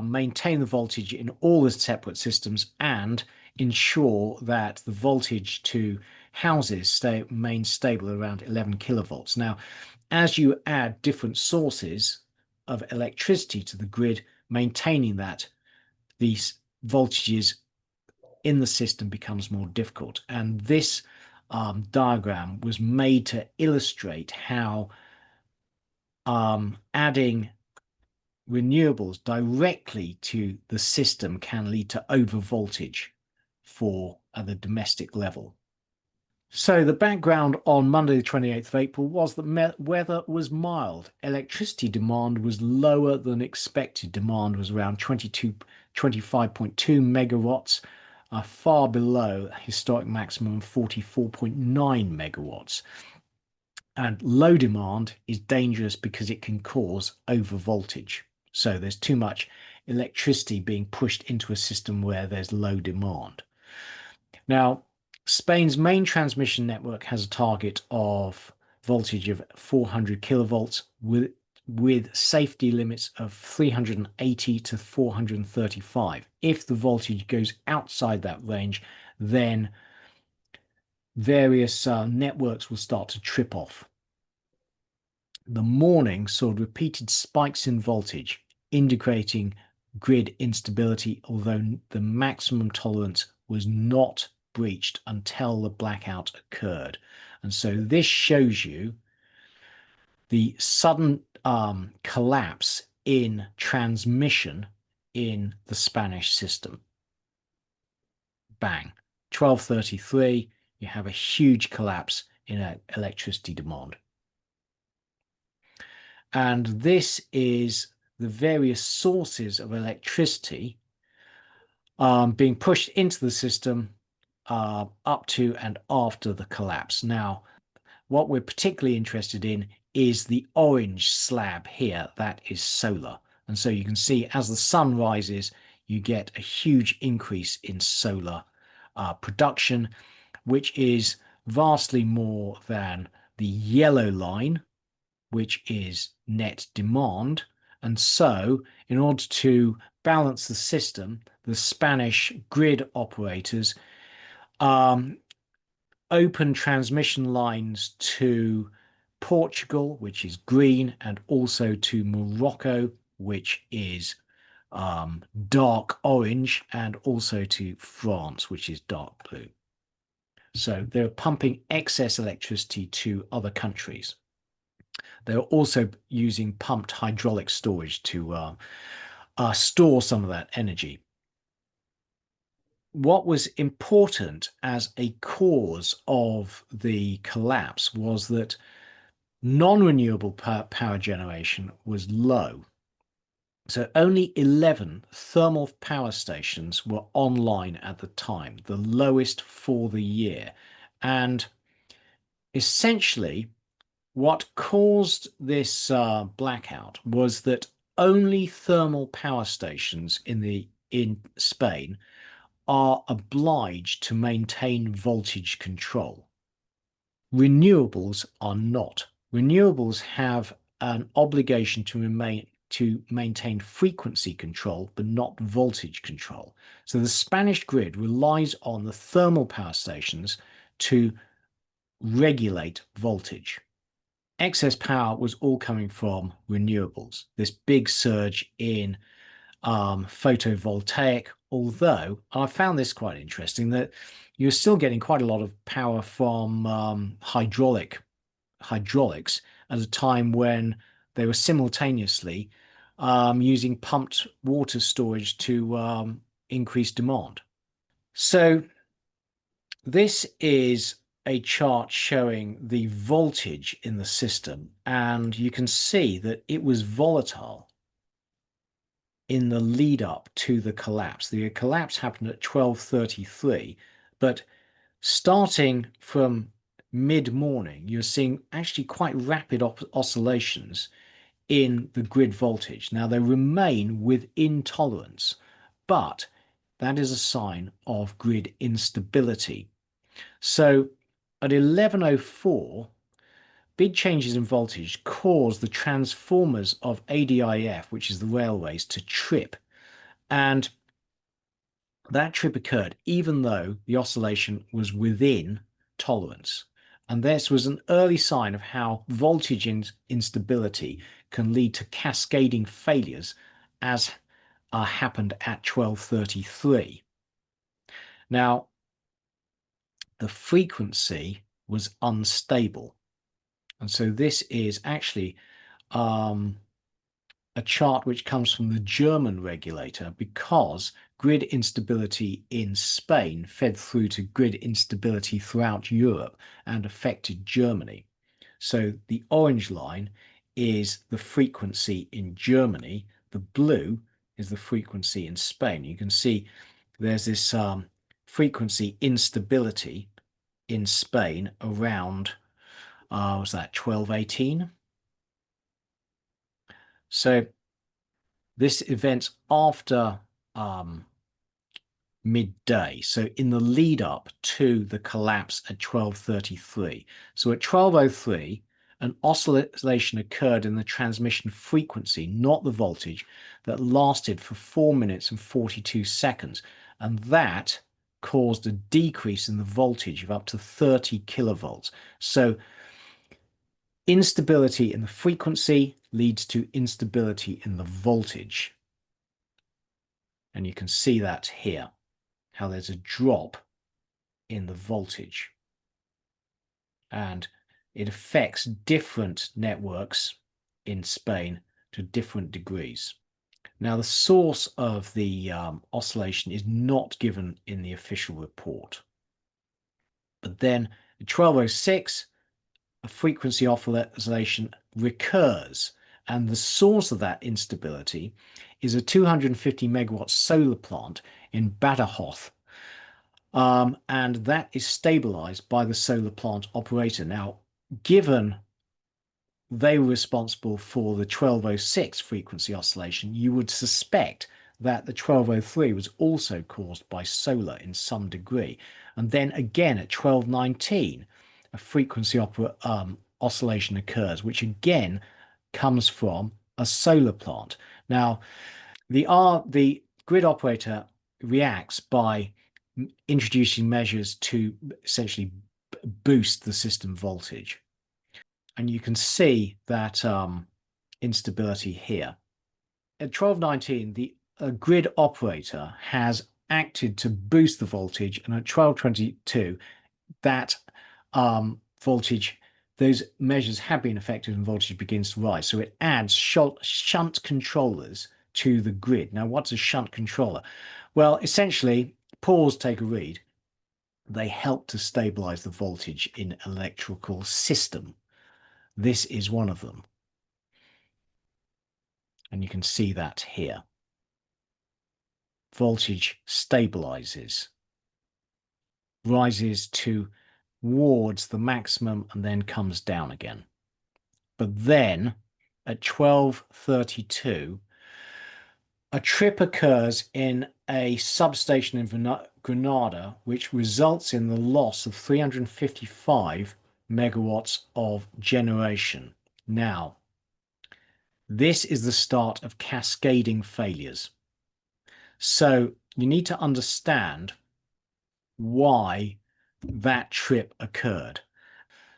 maintain the voltage in all the separate systems and ensure that the voltage to houses remains stable around 11 kilovolts. Now, as you add different sources of electricity to the grid, maintaining that, these voltages in the system becomes more difficult. And this diagram was made to illustrate how adding renewables directly to the system can lead to over voltage at the domestic level. So the background on Monday the 28th of April was that weather was mild. Electricity demand was lower than expected. Demand was around 25.2 megawatts, far below historic maximum of 44.9 megawatts. And low demand is dangerous because it can cause over voltage. So there's too much electricity being pushed into a system where there's low demand. Now, Spain's main transmission network has a target of voltage of 400 kilovolts with safety limits of 380 to 435. If the voltage goes outside that range, then various networks will start to trip off. The morning saw repeated spikes in voltage, indicating grid instability, although the maximum tolerance was not breached until the blackout occurred. And so this shows you the sudden collapse in transmission in the Spanish system. Bang. 12:33, you have a huge collapse in electricity demand. And this is the various sources of electricity being pushed into the system up to and after the collapse. Now, what we're particularly interested in is the orange slab here. That is solar. And so you can see as the sun rises, you get a huge increase in solar production, which is vastly more than the yellow line, which is net demand. And so in order to balance the system, the Spanish grid operators open transmission lines to Portugal, which is green, and also to Morocco, which is dark orange, and also to France, which is dark blue. So they're pumping excess electricity to other countries. They're also using pumped hydraulic storage to store some of that energy. What was important as a cause of the collapse was that non-renewable power generation was low. So only 11 thermal power stations were online at the time, the lowest for the year. And essentially, what caused this blackout was that only thermal power stations in Spain are obliged to maintain voltage control. Renewables are not. Renewables have an obligation to maintain frequency control, but not voltage control. So the Spanish grid relies on the thermal power stations to regulate voltage. Excess power was all coming from renewables. This big surge in photovoltaic, although I found this quite interesting, that you're still getting quite a lot of power from hydraulics at a time when they were simultaneously using pumped water storage to increase demand. So this is a chart showing the voltage in the system, and you can see that it was volatile in the lead up to the collapse. The collapse happened at 12:33, but starting from mid-morning, you're seeing actually quite rapid oscillations in the grid voltage. Now, they remain within tolerance, but that is a sign of grid instability. So at 11:04, big changes in voltage caused the transformers of ADIF, which is the railways, to trip. And that trip occurred even though the oscillation was within tolerance. And this was an early sign of how voltage instability can lead to cascading failures, as happened at 12:33. Now, the frequency was unstable. And so this is actually a chart which comes from the German regulator, because grid instability in Spain fed through to grid instability throughout Europe and affected Germany. So the orange line is the frequency in Germany. The blue is the frequency in Spain. You can see there's this frequency instability in Spain around, was that 1218? So this event after midday, so in the lead up to the collapse at 12:33. So at 12:03, an oscillation occurred in the transmission frequency, not the voltage, that lasted for 4 minutes and 42 seconds. And that caused a decrease in the voltage of up to 30 kilovolts. So instability in the frequency leads to instability in the voltage. And you can see that here, how there's a drop in the voltage. And it affects different networks in Spain to different degrees. Now, the source of the oscillation is not given in the official report. But then at 12:06, a frequency oscillation recurs, and the source of that instability is a 250 megawatt solar plant in Badajoz, and that is stabilized by the solar plant operator. Now, given they were responsible for the 12:06 frequency oscillation, you would suspect that the 12:03 was also caused by solar in some degree. And then again at 12:19, a frequency oscillation occurs, which again comes from a solar plant. Now, the grid operator reacts by introducing measures to essentially boost the system voltage. And you can see that instability here. At 12:19, the grid operator has acted to boost the voltage, and at 12:22, that voltage, those measures have been effective and voltage begins to rise. So it adds shunt controllers to the grid. Now, what's a shunt controller? Well, essentially, pause, take a read. They help to stabilize the voltage in an electrical system. This is one of them. And you can see that here. Voltage stabilizes, rises towards the maximum, and then comes down again. But then at 12:32, a trip occurs in a substation in Granada, which results in the loss of 355 megawatts of generation. Now, this is the start of cascading failures. So you need to understand why that trip occurred.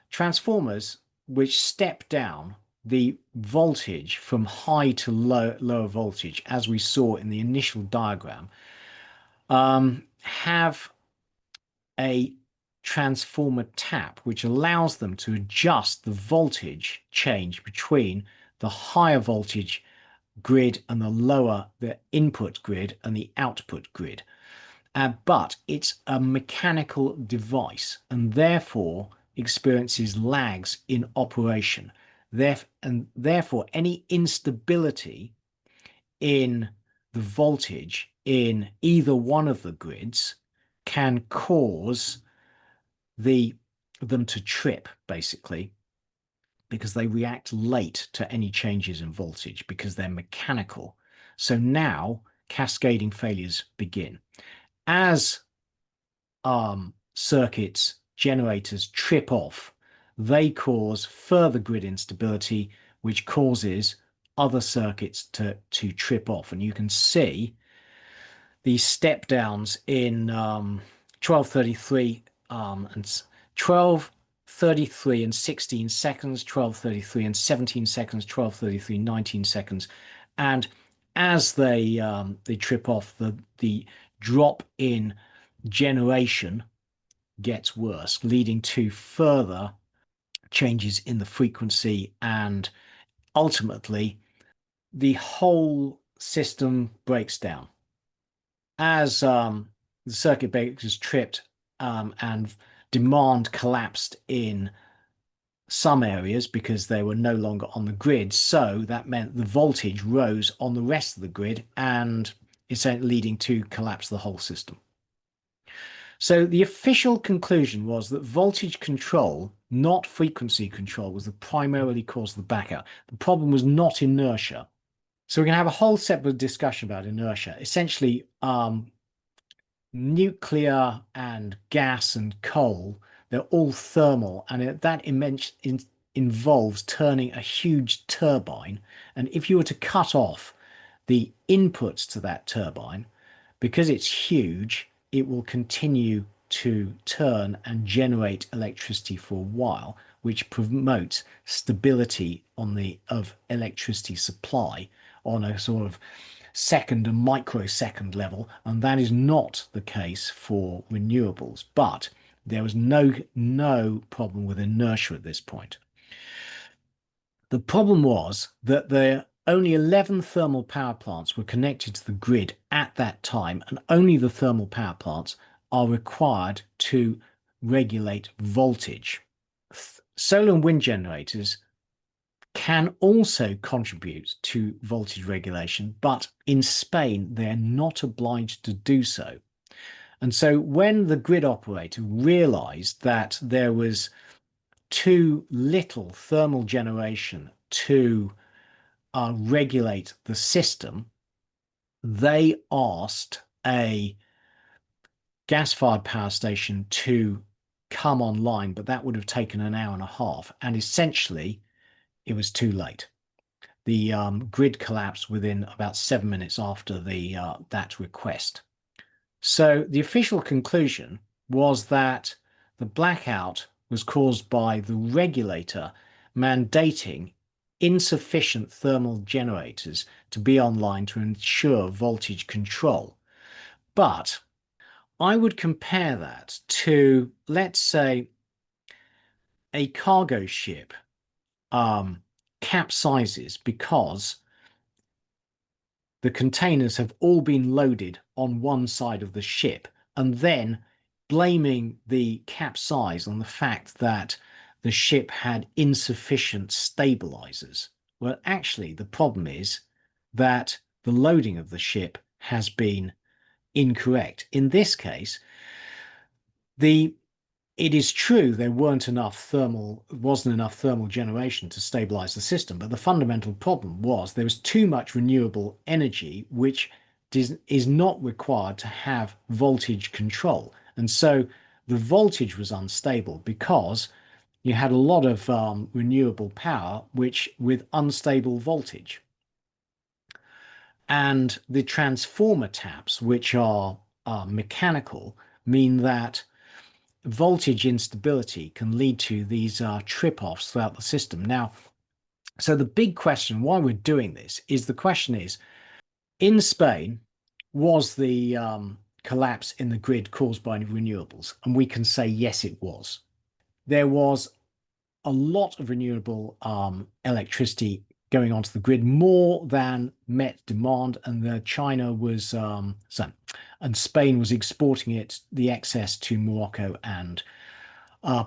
Transformers which step down the voltage from high to lower voltage, as we saw in the initial diagram, have a transformer tap which allows them to adjust the voltage change between the higher voltage grid and the lower the input grid and the output grid. But it's a mechanical device and therefore experiences lags in operation. Therefore, any instability in the voltage in either one of the grids can cause them to trip, basically, because they react late to any changes in voltage because they're mechanical. So now cascading failures begin. As circuits, generators trip off, they cause further grid instability, which causes other circuits to trip off. And you can see these step downs in 1233 and 1233 and 16 seconds, 1233 and 17 seconds, 1233, 19 seconds. And as they trip off, the drop in generation gets worse, leading to further changes in the frequency, and ultimately the whole system breaks down. As the circuit breakers tripped and demand collapsed in some areas because they were no longer on the grid, so that meant the voltage rose on the rest of the grid, and it's leading to collapse the whole system. So the official conclusion was that voltage control, not frequency control, was the primarily cause of the blackout. The problem was not inertia. So we're going to have a whole separate discussion about inertia. Essentially, nuclear and gas and coal, they're all thermal, and that involves turning a huge turbine. And if you were to cut off the inputs to that turbine, because it's huge, it will continue to turn and generate electricity for a while, which promotes stability of electricity supply on a sort of second and microsecond level, and that is not the case for renewables. But there was no problem with inertia at this point. The problem was that only 11 thermal power plants were connected to the grid at that time, and only the thermal power plants are required to regulate voltage. Solar and wind generators can also contribute to voltage regulation, but in Spain, they're not obliged to do so. And so when the grid operator realized that there was too little thermal generation to regulate the system, they asked a gas-fired power station to come online, but that would have taken an hour and a half. And essentially, it was too late. The grid collapsed within about 7 minutes after that request. So the official conclusion was that the blackout was caused by the regulator mandating insufficient thermal generators to be online to ensure voltage control. But I would compare that to, let's say, a cargo ship capsizes because the containers have all been loaded on one side of the ship, and then blaming the capsize on the fact that the ship had insufficient stabilizers. Well, actually, the problem is that the loading of the ship has been incorrect. In this case, it is true there wasn't enough thermal generation to stabilize the system, but the fundamental problem was there was too much renewable energy, which is not required to have voltage control. And so the voltage was unstable because you had a lot of renewable power, with unstable voltage. And the transformer taps, which are mechanical, mean that voltage instability can lead to these trip-offs throughout the system. Now, so the big question why we're doing this is, the question is, in Spain, was the collapse in the grid caused by renewables? And we can say, yes, it was. There was a lot of renewable electricity going onto the grid more than met demand, and China was and Spain was exporting the excess to Morocco and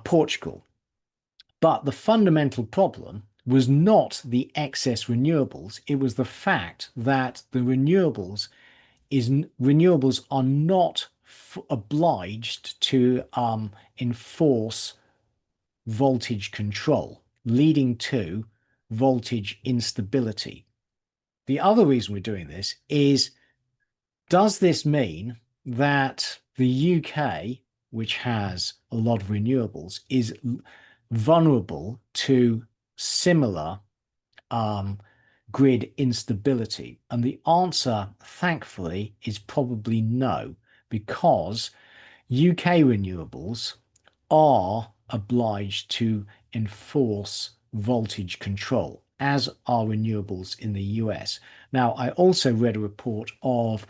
Portugal. But the fundamental problem was not the excess renewables; it was the fact that the renewables are not obliged to enforce voltage control, leading to voltage instability. The other reason we're doing this is, does this mean that the UK, which has a lot of renewables, is vulnerable to similar grid instability? And the answer, thankfully, is probably no, because UK renewables are obliged to enforce voltage control, as are renewables in the US. Now, I also read a report of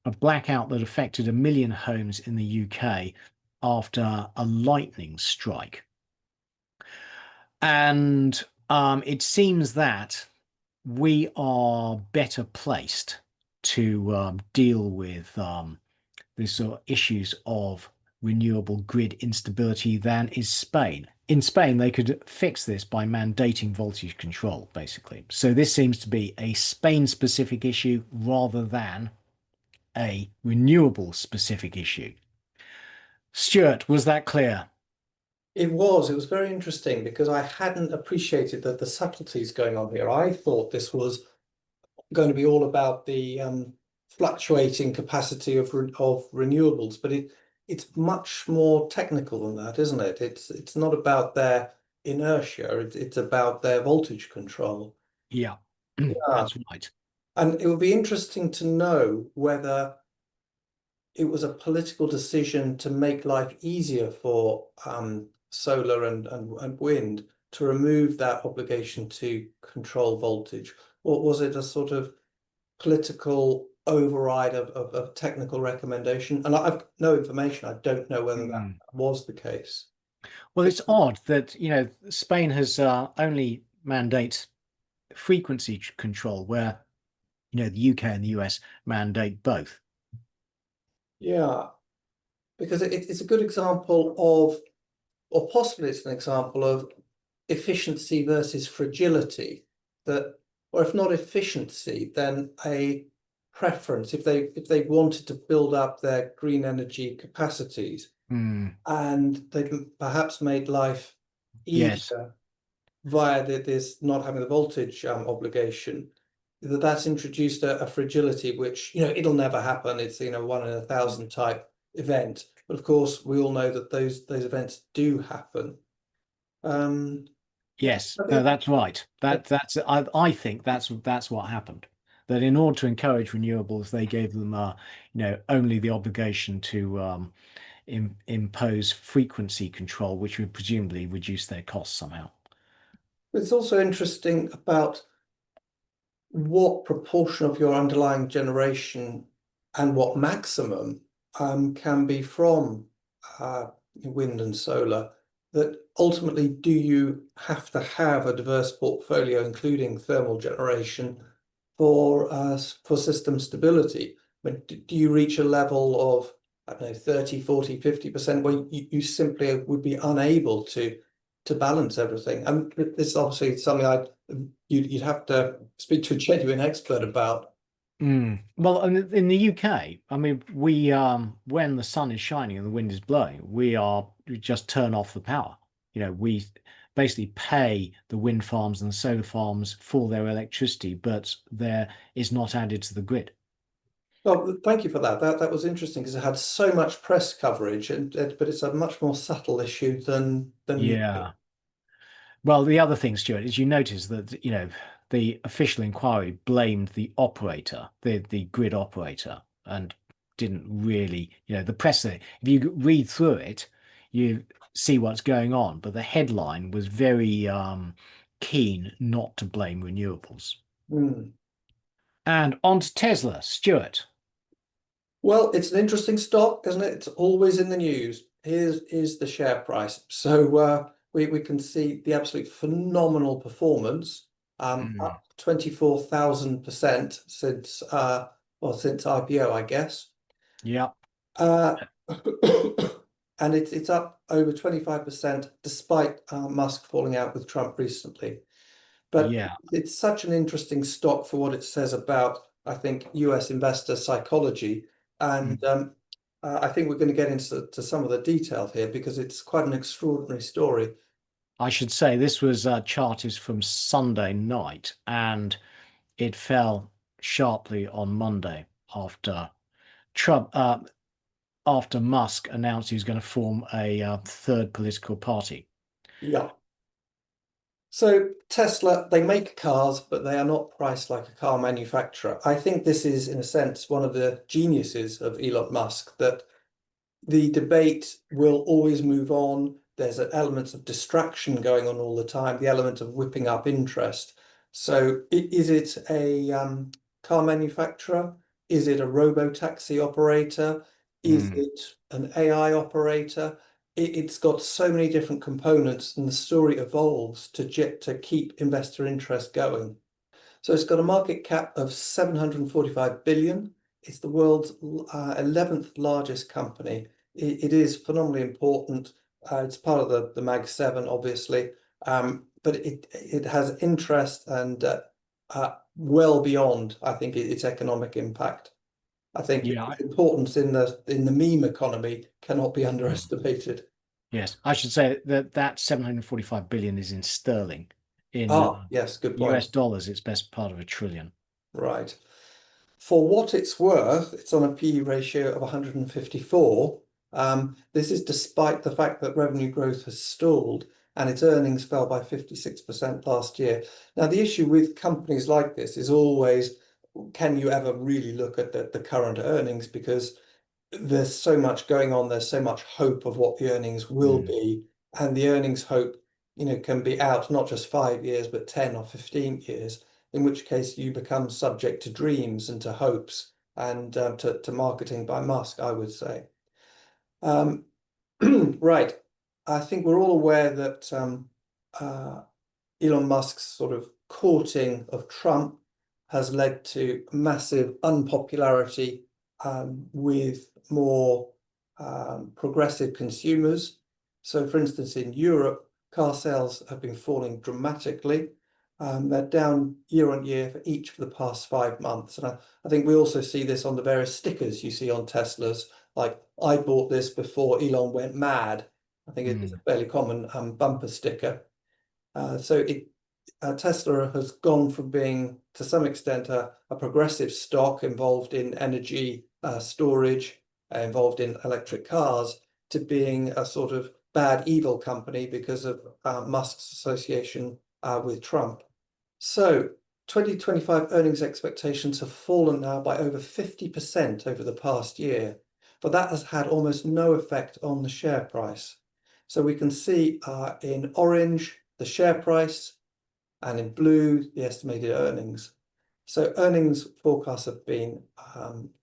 a blackout that affected 1 million homes in the UK after a lightning strike. And it seems that we are better placed to deal with the sort of issues of renewable grid instability than is Spain. In Spain, they could fix this by mandating voltage control, basically. So this seems to be a Spain-specific issue rather than a renewable-specific issue. Stuart, was that clear? It was very interesting because I hadn't appreciated the subtleties going on here. I thought this was going to be all about the fluctuating capacity of renewables, but it's much more technical than that, isn't it? It's not about their inertia, it's about their voltage control. Yeah, Yeah. that's right. And it would be interesting to know whether it was a political decision to make life easier for solar and wind to remove that obligation to control voltage, or was it a sort of political override of technical recommendation? And I've no information. I don't know whether that was the case. Well, it's odd that, Spain has only mandate frequency control, where, the UK and the US mandate both. Yeah, because it's a good example of, or possibly it's an example of efficiency versus fragility. That, or if not efficiency, then a preference. If they wanted to build up their green energy capacities, and they perhaps made life Yes. easier via this not having the voltage obligation, that's introduced a fragility which, it'll never happen. It's 1 in 1,000 type event. But of course, we all know that those events do happen. Yes, no, that's right. I think that's what happened. That in order to encourage renewables, they gave them only the obligation to impose frequency control, which would presumably reduce their costs somehow. It's also interesting about what proportion of your underlying generation and what maximum can be from wind and solar. That ultimately, do you have to have a diverse portfolio, including thermal generation, for system stability? I mean, do you reach a level of, I don't know, 30, 40, 50% where you simply would be unable to balance everything? And this is obviously something you'd have to speak to a genuine expert about. Well, in the UK, I mean, we when the sun is shining and the wind is blowing, we just turn off the power. We basically pay the wind farms and the solar farms for their electricity, but there is not added to the grid. Well, thank you for that. That was interesting because it had so much press coverage, but it's a much more subtle issue than you think. Yeah. Well, the other thing, Stuart, is you notice that, the official inquiry blamed the operator, the grid operator, and didn't really, the press, if you read through it, you see what's going on. But the headline was very keen not to blame renewables. And on to Tesla, Stuart. Well, it's an interesting stock, isn't it? It's always in the news. Here's the share price. So we can see the absolute phenomenal performance up 24,000% since since IPO, I guess. Yeah. And it's up over 25% despite Musk falling out with Trump recently. But Yeah. it's such an interesting stock for what it says about, I think, US investor psychology. And I think we're going to get into some of the detail here because it's quite an extraordinary story. I should say this was chart is from Sunday night, and it fell sharply on Monday after Trump, after Musk announced he was going to form a third political party. Yeah. So Tesla, they make cars, but they are not priced like a car manufacturer. I think this is, in a sense, one of the geniuses of Elon Musk, that the debate will always move on. There's an element of distraction going on all the time, the element of whipping up interest. So is it a car manufacturer? Is it a robo-taxi operator? Is it an AI operator? It's got so many different components, and the story evolves to keep investor interest going. So it's got a market cap of 745 billion. It's the world's 11th largest company. It is phenomenally important. It's part of the Mag 7, obviously, but it has interest and well beyond, I think, its economic impact. I think Yeah. its importance in the meme economy cannot be underestimated. Yes, I should say that 745 billion is in sterling. In Yes, good US point. dollars, it's best part of $1 trillion. Right. For what it's worth, it's on a PE ratio of 154. This is despite the fact that revenue growth has stalled and its earnings fell by 56% last year. Now, the issue with companies like this is always, can you ever really look at the current earnings? Because there's so much going on, there's so much hope of what the earnings will be, and the earnings hope, can be out not just 5 years, but 10 or 15 years, in which case you become subject to dreams and to hopes and to marketing by Musk, I would say. Right. I think we're all aware that Elon Musk's sort of courting of Trump has led to massive unpopularity with more progressive consumers. So, for instance, in Europe, car sales have been falling dramatically. They're down year on year for each of the past 5 months. And I think we also see this on the various stickers you see on Teslas, like, I bought this before Elon went mad. I think it's a fairly common bumper sticker. So Tesla has gone from being, to some extent, a progressive stock involved in energy storage, involved in electric cars, to being a sort of bad, evil company because of Musk's association with Trump. So 2025 earnings expectations have fallen now by over 50% over the past year, but that has had almost no effect on the share price. So we can see in orange, the share price, and in blue, the estimated earnings. So earnings forecasts have been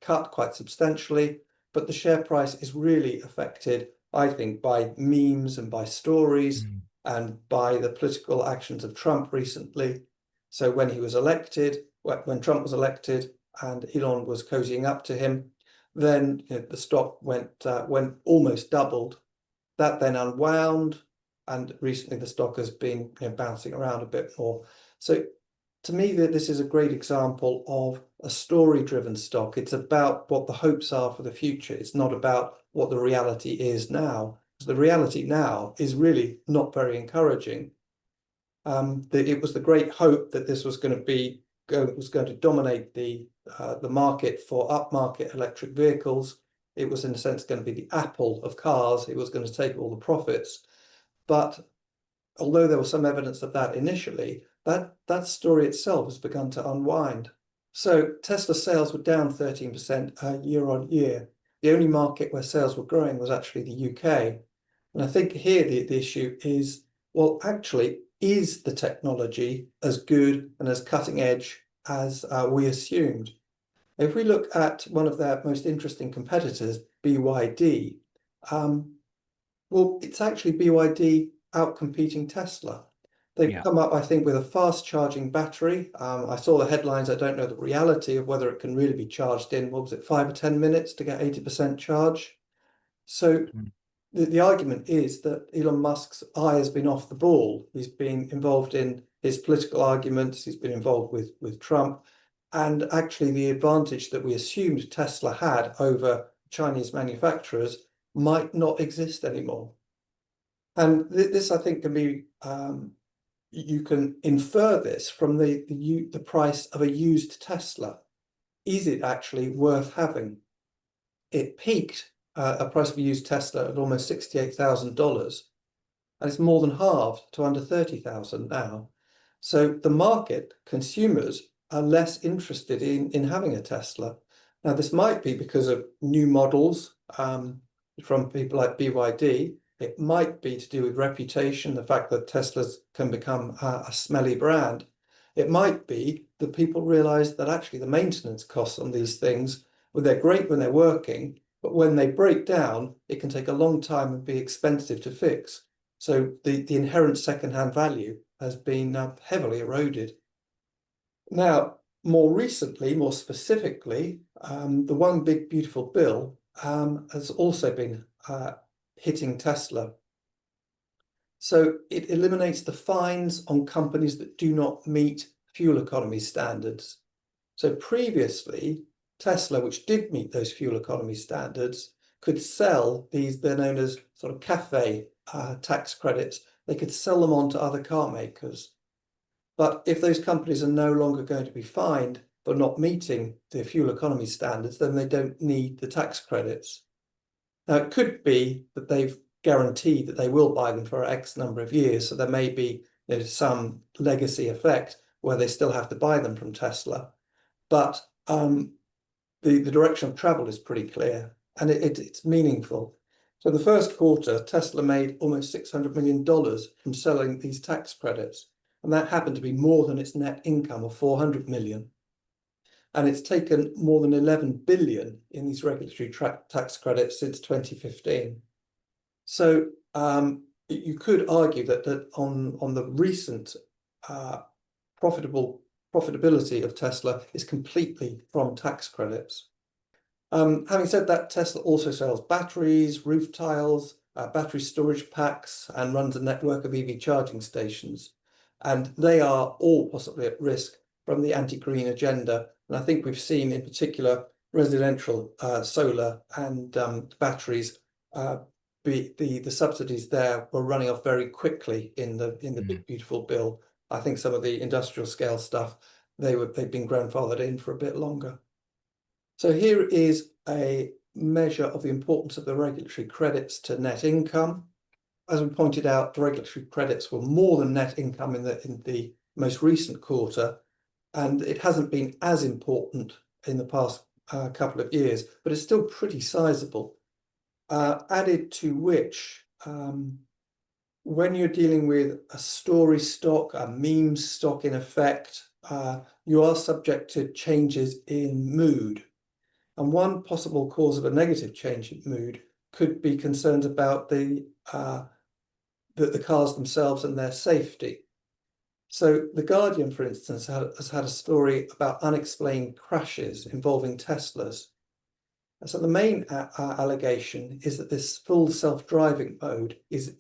cut quite substantially, but the share price is really affected, I think, by memes and by stories and by the political actions of Trump recently. So when he was elected, when Trump was elected and Elon was cozying up to him, then the stock went almost doubled. That then unwound, and recently the stock has been bouncing around a bit more. So to me, this is a great example of a story-driven stock. It's about what the hopes are for the future. It's not about what the reality is now. The reality now is really not very encouraging. It was the great hope that this was going to dominate the market for upmarket electric vehicles. It was, in a sense, going to be the Apple of cars. It was going to take all the profits. But although there was some evidence of that initially, that story itself has begun to unwind. So Tesla sales were down 13% year on year. The only market where sales were growing was actually the UK. And I think here the issue is, well, actually, is the technology as good and as cutting edge as we assumed? If we look at one of their most interesting competitors, BYD, well, it's actually BYD outcompeting Tesla. They've Yeah. come up, I think, with a fast charging battery. I saw the headlines. I don't know the reality of whether it can really be charged in, what was it, 5 or 10 minutes to get 80% charge. So Mm. the argument is that Elon Musk's eye has been off the ball. He's been involved in his political arguments. He's been involved with Trump. And actually, the advantage that we assumed Tesla had over Chinese manufacturers might not exist anymore. And this, I think, can be you can infer this from the price of a used Tesla. Is it actually worth having? It peaked a price of a used Tesla at almost $68,000, and it's more than halved to under 30,000 now. So the market, consumers, are less interested in having a Tesla. Now, this might be because of new models from people like BYD. It might be to do with reputation, the fact that Teslas can become a smelly brand. It might be that people realize that actually the maintenance costs on these things, well, they're great when they're working, but when they break down, it can take a long time and be expensive to fix. So the inherent second-hand value has been heavily eroded. Now, more recently, more specifically, the One Big Beautiful Bill has also been hitting Tesla. So it eliminates the fines on companies that do not meet fuel economy standards. So previously, Tesla, which did meet those fuel economy standards, could sell these, they're known as sort of CAFE tax credits. They could sell them on to other car makers. But if those companies are no longer going to be fined for not meeting the fuel economy standards, then they don't need the tax credits. Now, it could be that they've guaranteed that they will buy them for X number of years. So there may be some legacy effect where they still have to buy them from Tesla. But the direction of travel is pretty clear, and it's meaningful. So the first quarter, Tesla made almost $600 million from selling these tax credits. And that happened to be more than its net income of 400 million. And it's taken more than 11 billion in these regulatory tax credits since 2015. So you could argue that on the recent profitability of Tesla is completely from tax credits. Having said that, Tesla also sells batteries, roof tiles, battery storage packs, and runs a network of EV charging stations. And they are all possibly at risk from the anti-green agenda. And I think we've seen in particular residential solar and batteries, the subsidies there were running off very quickly in the Big Beautiful Bill. I think some of the industrial scale stuff, they've been grandfathered in for a bit longer. So here is a measure of the importance of the regulatory credits to net income. As we pointed out, the regulatory credits were more than net income in the most recent quarter, and it hasn't been as important in the past couple of years, but it's still pretty sizable. Added to which, when you're dealing with a story stock, a meme stock in effect, you are subject to changes in mood. And one possible cause of a negative change in mood could be concerns about the cars themselves and their safety. So The Guardian, for instance, has had a story about unexplained crashes involving Teslas. So the main allegation is that this full self-driving mode is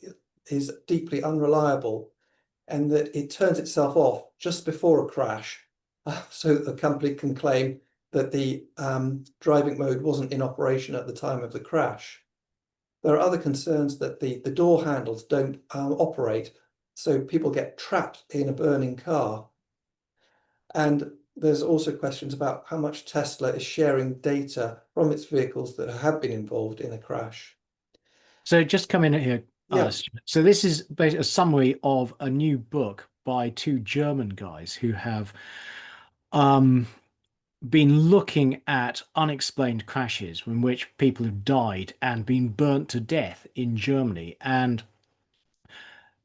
deeply unreliable, and that it turns itself off just before a crash, so that the company can claim that the driving mode wasn't in operation at the time of the crash. There are other concerns that the door handles don't operate, so people get trapped in a burning car. And there's also questions about how much Tesla is sharing data from its vehicles that have been involved in a crash. So just come in here. Yeah. So this is basically a summary of a new book by two German guys who have been looking at unexplained crashes in which people have died and been burnt to death in Germany. And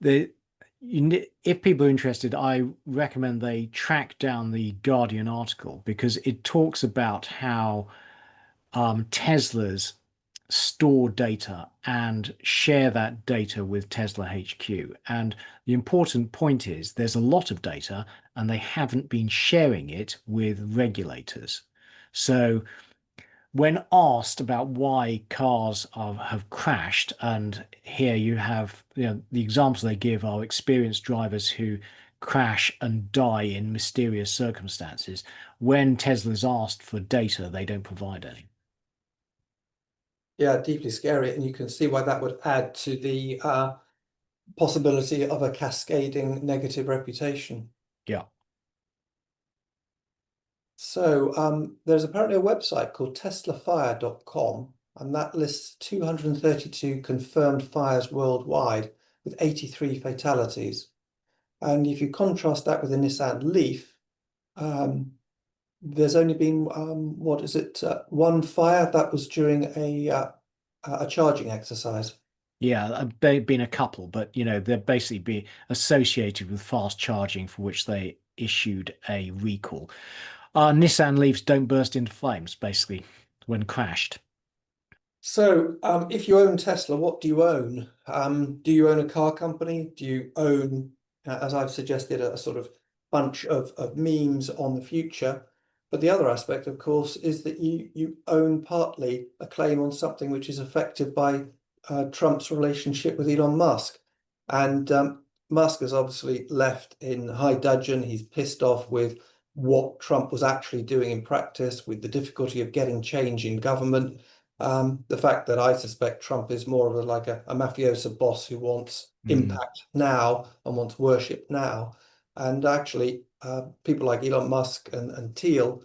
if people are interested, I recommend they track down the Guardian article, because it talks about how Tesla's store data and share that data with Tesla HQ. And the important point is there's a lot of data and they haven't been sharing it with regulators. So when asked about why cars have crashed, and here you have, the examples they give are experienced drivers who crash and die in mysterious circumstances. When Tesla's asked for data, they don't provide any. Yeah, deeply scary, and you can see why that would add to the possibility of a cascading negative reputation. Yeah. So there's apparently a website called teslafire.com, and that lists 232 confirmed fires worldwide with 83 fatalities. And if you contrast that with the Nissan Leaf, there's only been one fire that was during a charging exercise. Yeah, they've been a couple, but they're basically be associated with fast charging, for which they issued a recall. Nissan Leafs don't burst into flames, basically, when crashed. So if you own Tesla, what do you own? Do you own a car company? Do you own, as I've suggested, a sort of bunch of memes on the future? But the other aspect, of course, is that you own partly a claim on something which is affected by Trump's relationship with Elon Musk. And Musk is obviously left in high dudgeon. He's pissed off with what Trump was actually doing in practice, with the difficulty of getting change in government. The fact that I suspect Trump is more of like a mafioso boss who wants impact now and wants worship now. And actually, people like Elon Musk and Thiel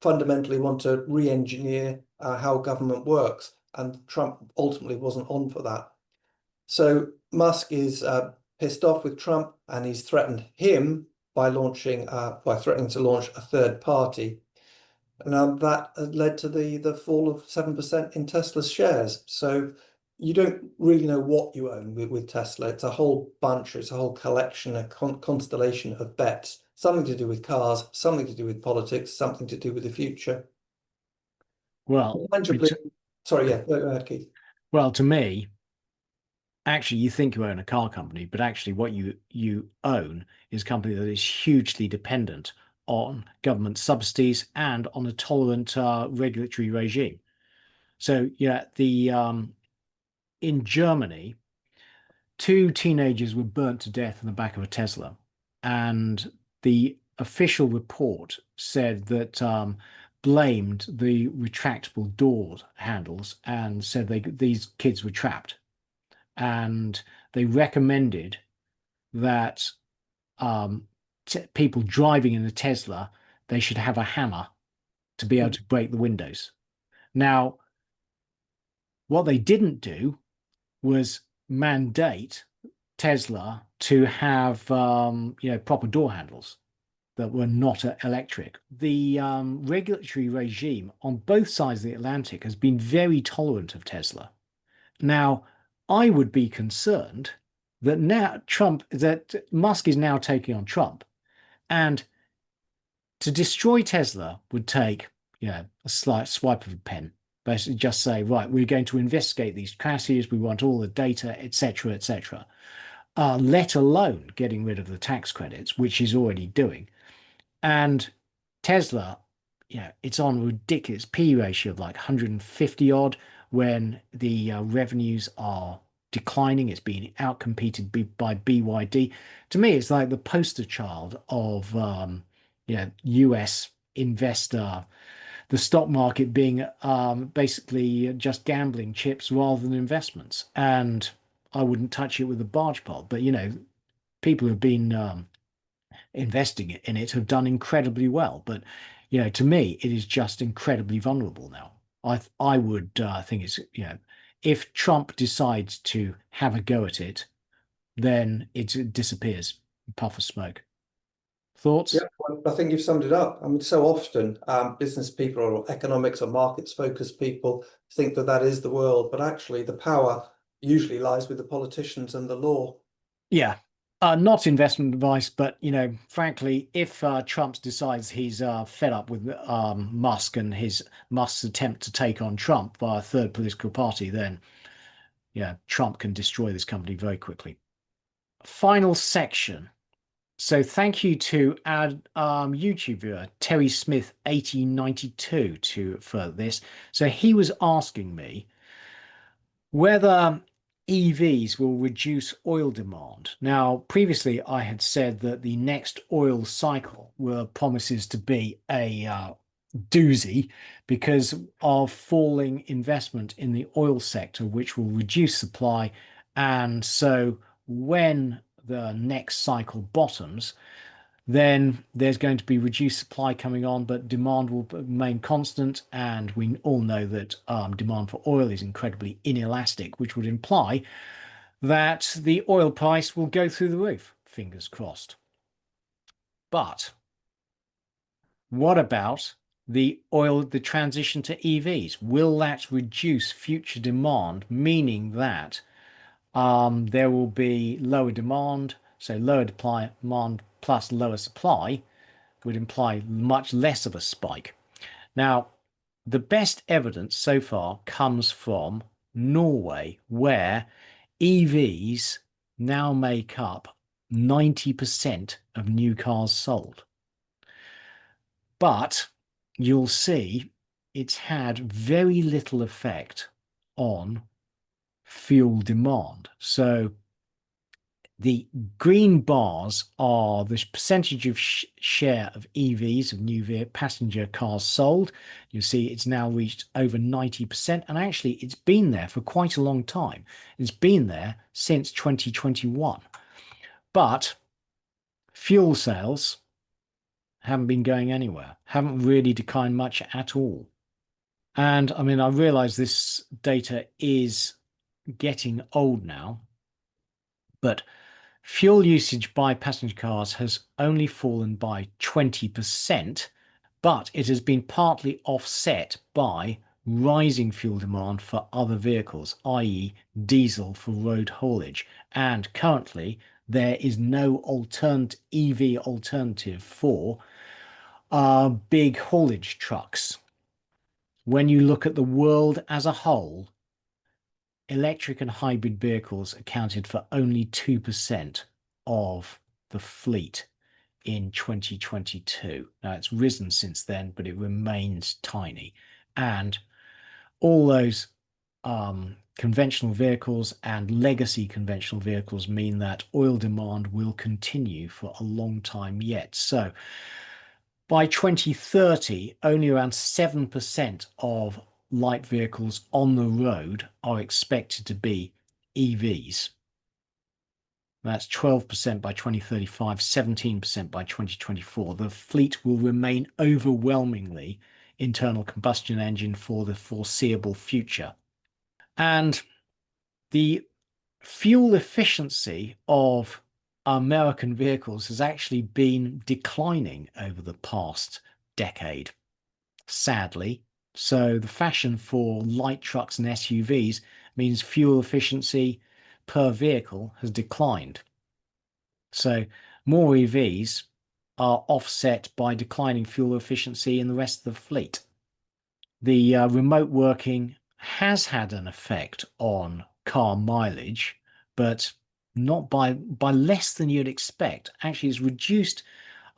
fundamentally want to re-engineer how government works. And Trump ultimately wasn't on for that. So Musk is pissed off with Trump, and he's threatened him by threatening to launch a third party. And that led to the fall of 7% in Tesla's shares. So you don't really know what you own with Tesla. It's a whole bunch, it's a whole collection, a constellation of bets, something to do with cars, something to do with politics, something to do with the future. Well, Sorry, yeah, go ahead, Keith. Well, to me, actually, you think you own a car company, but actually what you own is a company that is hugely dependent on government subsidies and on a tolerant regulatory regime. So, in Germany, 2 teenagers were burnt to death in the back of a Tesla, and the official report said that blamed the retractable door handles and said these kids were trapped. And they recommended that people driving in a Tesla, they should have a hammer to be able to break the windows. Now, what they didn't do was mandate Tesla to have proper door handles that were not electric. The regulatory regime on both sides of the Atlantic has been very tolerant of Tesla. Now, I would be concerned that that Musk is now taking on Trump, and to destroy Tesla would take, a slight swipe of a pen. Basically, just say, right, we're going to investigate these crashes. We want all the data, etc., etc. Let alone getting rid of the tax credits, which he's already doing. And Tesla, it's on a ridiculous P ratio of like 150 odd when the revenues are declining. It's being outcompeted by BYD. To me, it's like the poster child of US investor, the stock market being basically just gambling chips rather than investments. And I wouldn't touch it with a barge pole. But people who've been investing in it have done incredibly well. But to me, it is just incredibly vulnerable now. I would think it's if Trump decides to have a go at it, then it disappears, puff of smoke. Thoughts? Yeah, well, I think you've summed it up. I mean, so often business people or economics or markets focused people think that that is the world, but actually the power usually lies with the politicians and the law. Yeah, Not investment advice, but frankly, if Trump decides he's fed up with Musk and Musk's attempt to take on Trump via a third political party, then yeah, Trump can destroy this company very quickly. Final section. So thank you to our YouTube viewer, Terry Smith 1892 for this. So he was asking me whether EVs will reduce oil demand. Now, previously I had said that the next oil cycle promises to be a doozy because of falling investment in the oil sector, which will reduce supply. And so when the next cycle bottoms, then there's going to be reduced supply coming on, but demand will remain constant. And we all know that demand for oil is incredibly inelastic, which would imply that the oil price will go through the roof. Fingers crossed. But what about the transition to EVs? Will that reduce future demand, meaning that there will be lower demand? So lower demand plus lower supply would imply much less of a spike. Now, the best evidence so far comes from Norway, where EVs now make up 90% of new cars sold. But you'll see it's had very little effect on fuel demand. So the green bars are the percentage of share of EVs, of new passenger cars sold. You see it's now reached over 90%. And actually, it's been there for quite a long time. It's been there since 2021. But fuel sales haven't been going anywhere, haven't really declined much at all. And I mean, I realize this data is getting old now, but fuel usage by passenger cars has only fallen by 20%, but it has been partly offset by rising fuel demand for other vehicles, i.e. diesel for road haulage. And currently, there is no EV alternative for big haulage trucks. When you look at the world as a whole, electric and hybrid vehicles accounted for only 2% of the fleet in 2022. Now, it's risen since then, but it remains tiny. And all those conventional vehicles and legacy conventional vehicles mean that oil demand will continue for a long time yet. So by 2030, only around 7% of light vehicles on the road are expected to be EVs. That's 12% by 2035, 17% by 2024. The fleet will remain overwhelmingly internal combustion engine for the foreseeable future. And the fuel efficiency of American vehicles has actually been declining over the past decade, sadly. So the fashion for light trucks and SUVs means fuel efficiency per vehicle has declined. So more EVs are offset by declining fuel efficiency in the rest of the fleet. The remote working has had an effect on car mileage, but not by less than you'd expect. Actually, it's reduced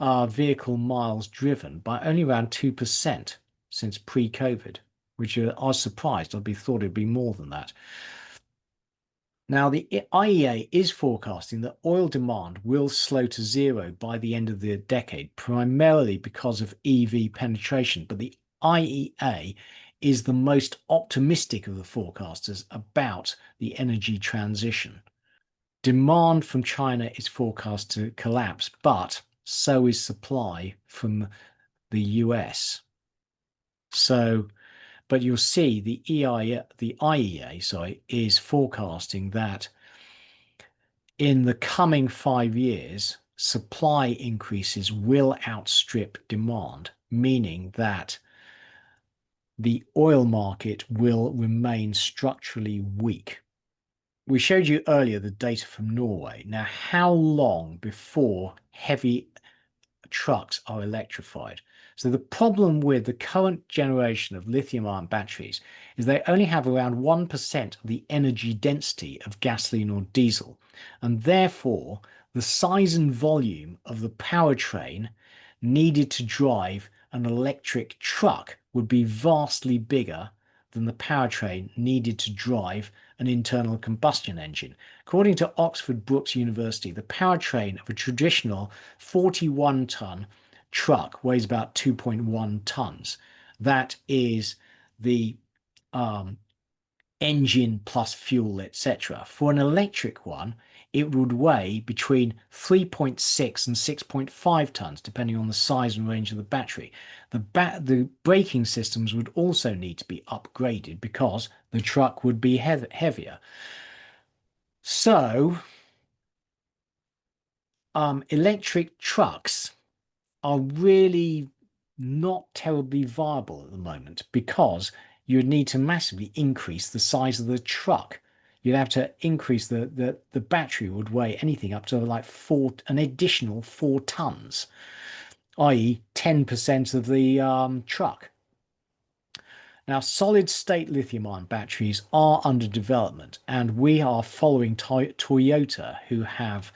vehicle miles driven by only around 2% since pre-COVID, which I was surprised. I'd be thought it'd be more than that. Now, the IEA is forecasting that oil demand will slow to zero by the end of the decade, primarily because of EV penetration. But the IEA is the most optimistic of the forecasters about the energy transition. Demand from China is forecast to collapse, but so is supply from the US. So, but you'll see the IEA, is forecasting that in the coming 5 years, supply increases will outstrip demand, meaning that the oil market will remain structurally weak. we showed you earlier the data from Norway. Now, how long before heavy trucks are electrified? So the problem with the current generation of lithium-ion batteries is they only have around 1% of the energy density of gasoline or diesel, and therefore the size and volume of the powertrain needed to drive an electric truck would be vastly bigger than the powertrain needed to drive an internal combustion engine. According to Oxford Brookes University, the powertrain of a traditional 41-ton truck weighs about 2.1 tons. That is the engine plus fuel, etc. For an electric one, it would weigh between 3.6 and 6.5 tons, depending on the size and range of the battery. The braking systems would also need to be upgraded because the truck would be heavier. So, electric trucks are really not terribly viable at the moment because you would need to massively increase the size of the truck. You'd have to increase the battery would weigh anything up to like an additional 4 tons, i.e. 10% of the truck. Now, solid state lithium-ion batteries are under development, and we are following Toyota, who have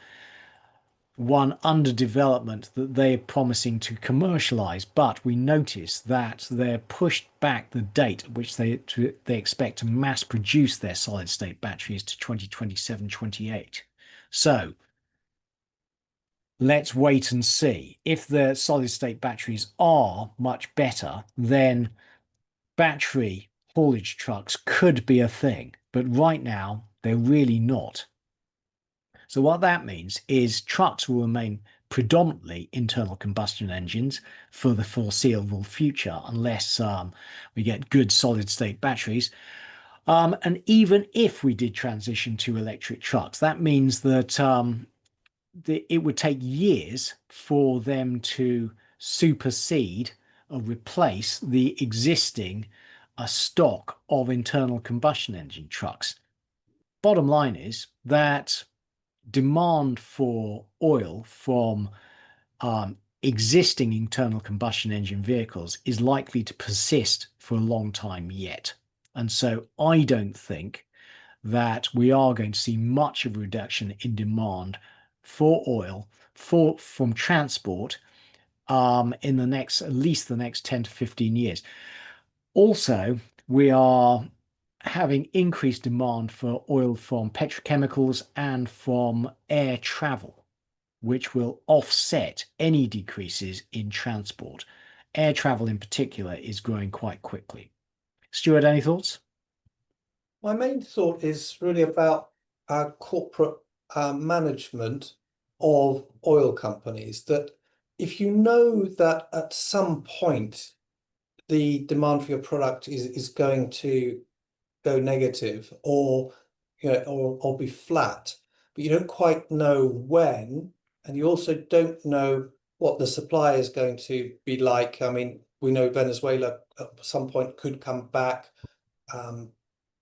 one under development that they're promising to commercialize, but we notice that they're pushed back the date at which they expect to mass produce their solid state batteries to 2027, 28. So let's wait and see. If the solid state batteries are much better, then battery haulage trucks could be a thing, but right now they're really not. So what that means is trucks will remain predominantly internal combustion engines for the foreseeable future, unless we get good solid state batteries. And even if we did transition to electric trucks, that means that it would take years for them to supersede or replace the existing stock of internal combustion engine trucks. Bottom line is that demand for oil from existing internal combustion engine vehicles is likely to persist for a long time yet. And so I don't think that we are going to see much of a reduction in demand for oil from transport in the next, at least the next 10 to 15 years. Also, we are having increased demand for oil from petrochemicals and from air travel, which will offset any decreases in transport. Air travel in particular is growing quite quickly. Stuart, any thoughts? My main thought is really about corporate management of oil companies, that if you know that at some point the demand for your product is going to go negative, or or be flat, but you don't quite know when, and you also don't know what the supply is going to be like. I mean, we know Venezuela at some point could come back.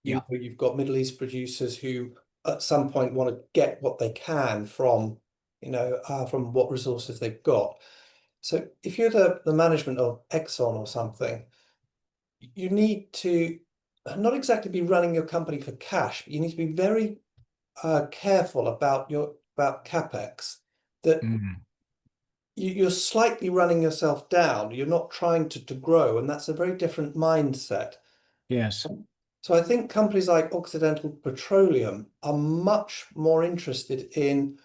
Yeah. You've got Middle East producers who at some point want to get what they can from, from what resources they've got. So if you're the management of Exxon or something, you need to not exactly be running your company for cash, but you need to be very careful about capex, that you're slightly running yourself down. You're not trying to grow, and that's a very different mindset. Yes. So I think companies like Occidental Petroleum are much more interested in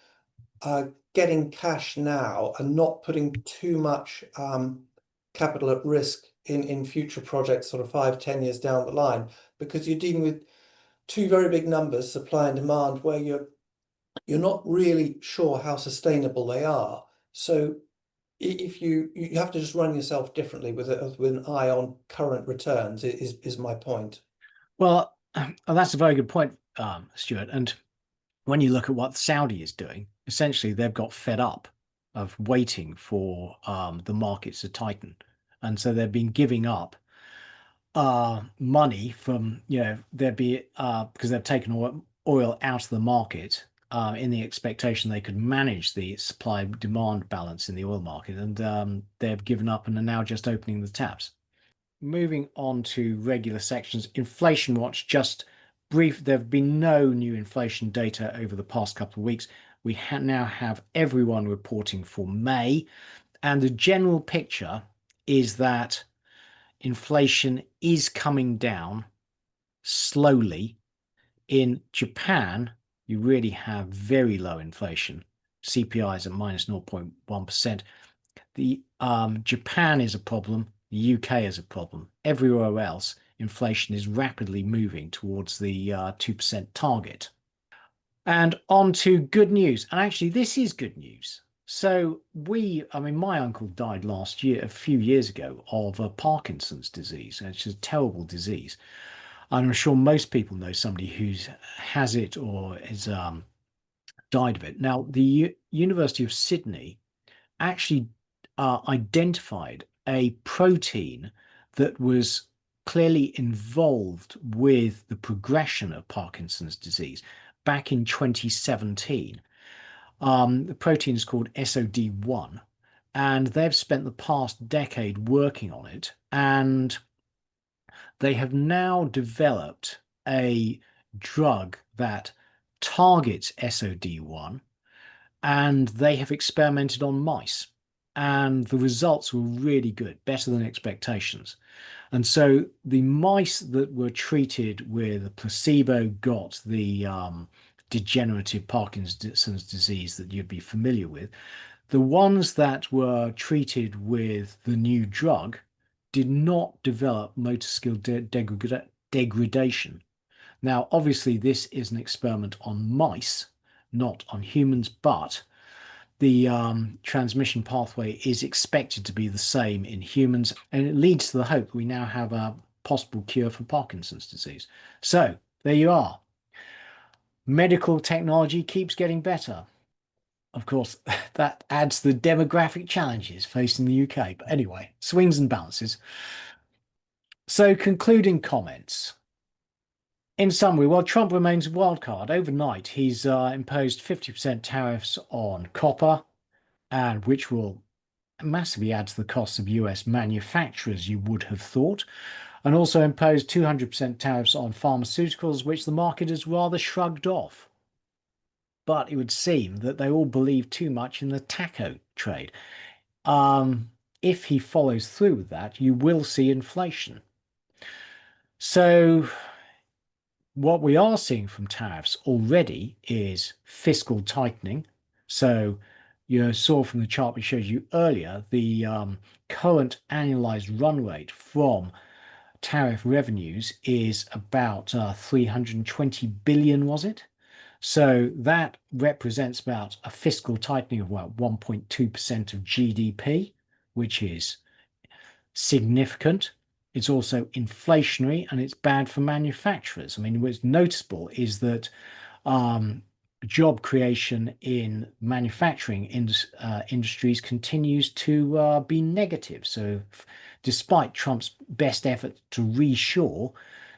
getting cash now and not putting too much capital at risk in future projects, sort of 5, 10 years down the line, because you're dealing with two very big numbers, supply and demand, where you're not really sure how sustainable they are. So if you have to just run yourself differently with an eye on current returns is my point. Well, that's a very good point, Stuart. And when you look at what Saudi is doing, essentially they've got fed up of waiting for the markets to tighten. And so they've been giving up money from, because they've taken oil out of the market in the expectation they could manage the supply-demand balance in the oil market, and they've given up and are now just opening the taps. Moving on to regular sections, Inflation Watch, just brief. There have been no new inflation data over the past couple of weeks. We now have everyone reporting for May, and the general picture is that inflation is coming down slowly. In Japan, you really have very low inflation. CPI is at minus 0.1%. The Japan is a problem. The UK is a problem. Everywhere else, inflation is rapidly moving towards the 2% target. And on to good news. And actually, this is good news. So my uncle died last year, a few years ago, of Parkinson's disease, which is a terrible disease. I'm sure most people know somebody who has it or has died of it. Now, the University of Sydney actually identified a protein that was clearly involved with the progression of Parkinson's disease back in 2017. The protein is called SOD1, and they've spent the past decade working on it, and they have now developed a drug that targets SOD1, and they have experimented on mice, and the results were really good, better than expectations. And so the mice that were treated with a placebo got the degenerative Parkinson's disease that you'd be familiar with. The ones that were treated with the new drug did not develop motor skill degradation. Now, obviously, this is an experiment on mice, not on humans, but the transmission pathway is expected to be the same in humans, and it leads to the hope we now have a possible cure for Parkinson's disease. So there you are. Medical technology keeps getting better. Of course, that adds the demographic challenges facing the UK. But anyway, swings and balances. So concluding comments. In summary, while Trump remains a wild card, overnight he's imposed 50% tariffs on copper, and which will massively add to the costs of US manufacturers, you would have thought, and also imposed 200% tariffs on pharmaceuticals, which the market has rather shrugged off. But it would seem that they all believe too much in the taco trade. If he follows through with that, you will see inflation. So what we are seeing from tariffs already is fiscal tightening. So you saw from the chart we showed you earlier, the current annualized run rate from tariff revenues is about 320 billion, was it? So that represents about a fiscal tightening of about 1.2% of GDP, which is significant. It's also inflationary, and it's bad for manufacturers. I mean, what's noticeable is that job creation in manufacturing industries continues to be negative. So despite Trump's best effort to reshore,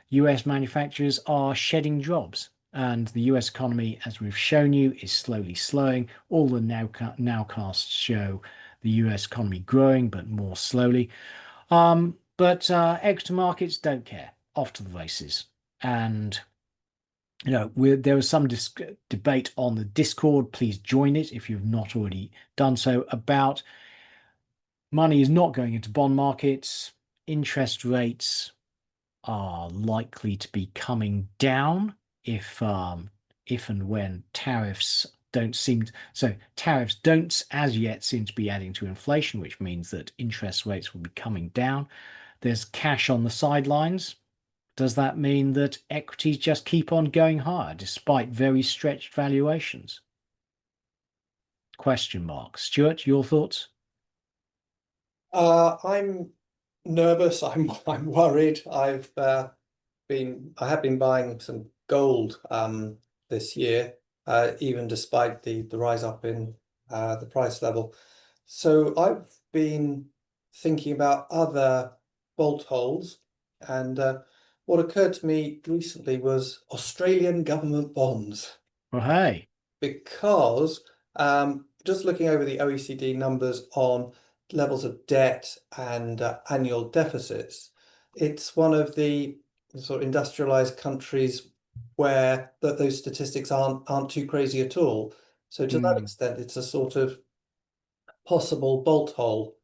US manufacturers are shedding jobs. And the US economy, as we've shown you, is slowly slowing. All the nowcasts show the US economy growing, but more slowly. But equity markets don't care. Off to the races. And there was some debate on the Discord. Please join it if you've not already done so, about money is not going into bond markets. Interest rates are likely to be coming down if and when tariffs tariffs don't as yet seem to be adding to inflation, which means that interest rates will be coming down. There's cash on the sidelines. Does that mean that equities just keep on going higher despite very stretched valuations? Question mark. Stuart, your thoughts? I'm nervous. I'm worried. I have been buying some gold this year, even despite the rise up in the price level. So I've been thinking about other bolt holes, and what occurred to me recently was Australian government bonds, Well, hey. because just looking over the OECD numbers on levels of debt and annual deficits, it's one of the sort of industrialized countries where those statistics aren't too crazy at all. So to that extent, it's a sort of possible bolt hole.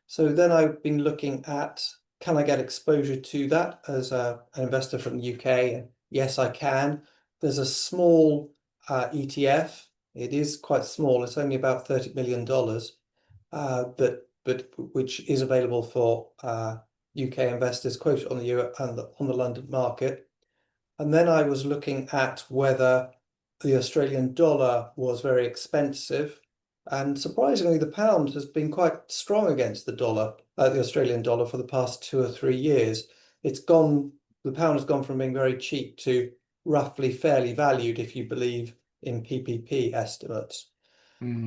So then I've been looking at, can I get exposure to that as an investor from the UK? And yes, I can. There's a small ETF. It is quite small. It's only about $30 million, but which is available for UK investors, quoted on on the London market. And then I was looking at whether the Australian dollar was very expensive. And surprisingly, the pound has been quite strong against the dollar, the Australian dollar, for the past 2 or 3 years. The pound has gone from being very cheap to roughly fairly valued, if you believe in PPP estimates.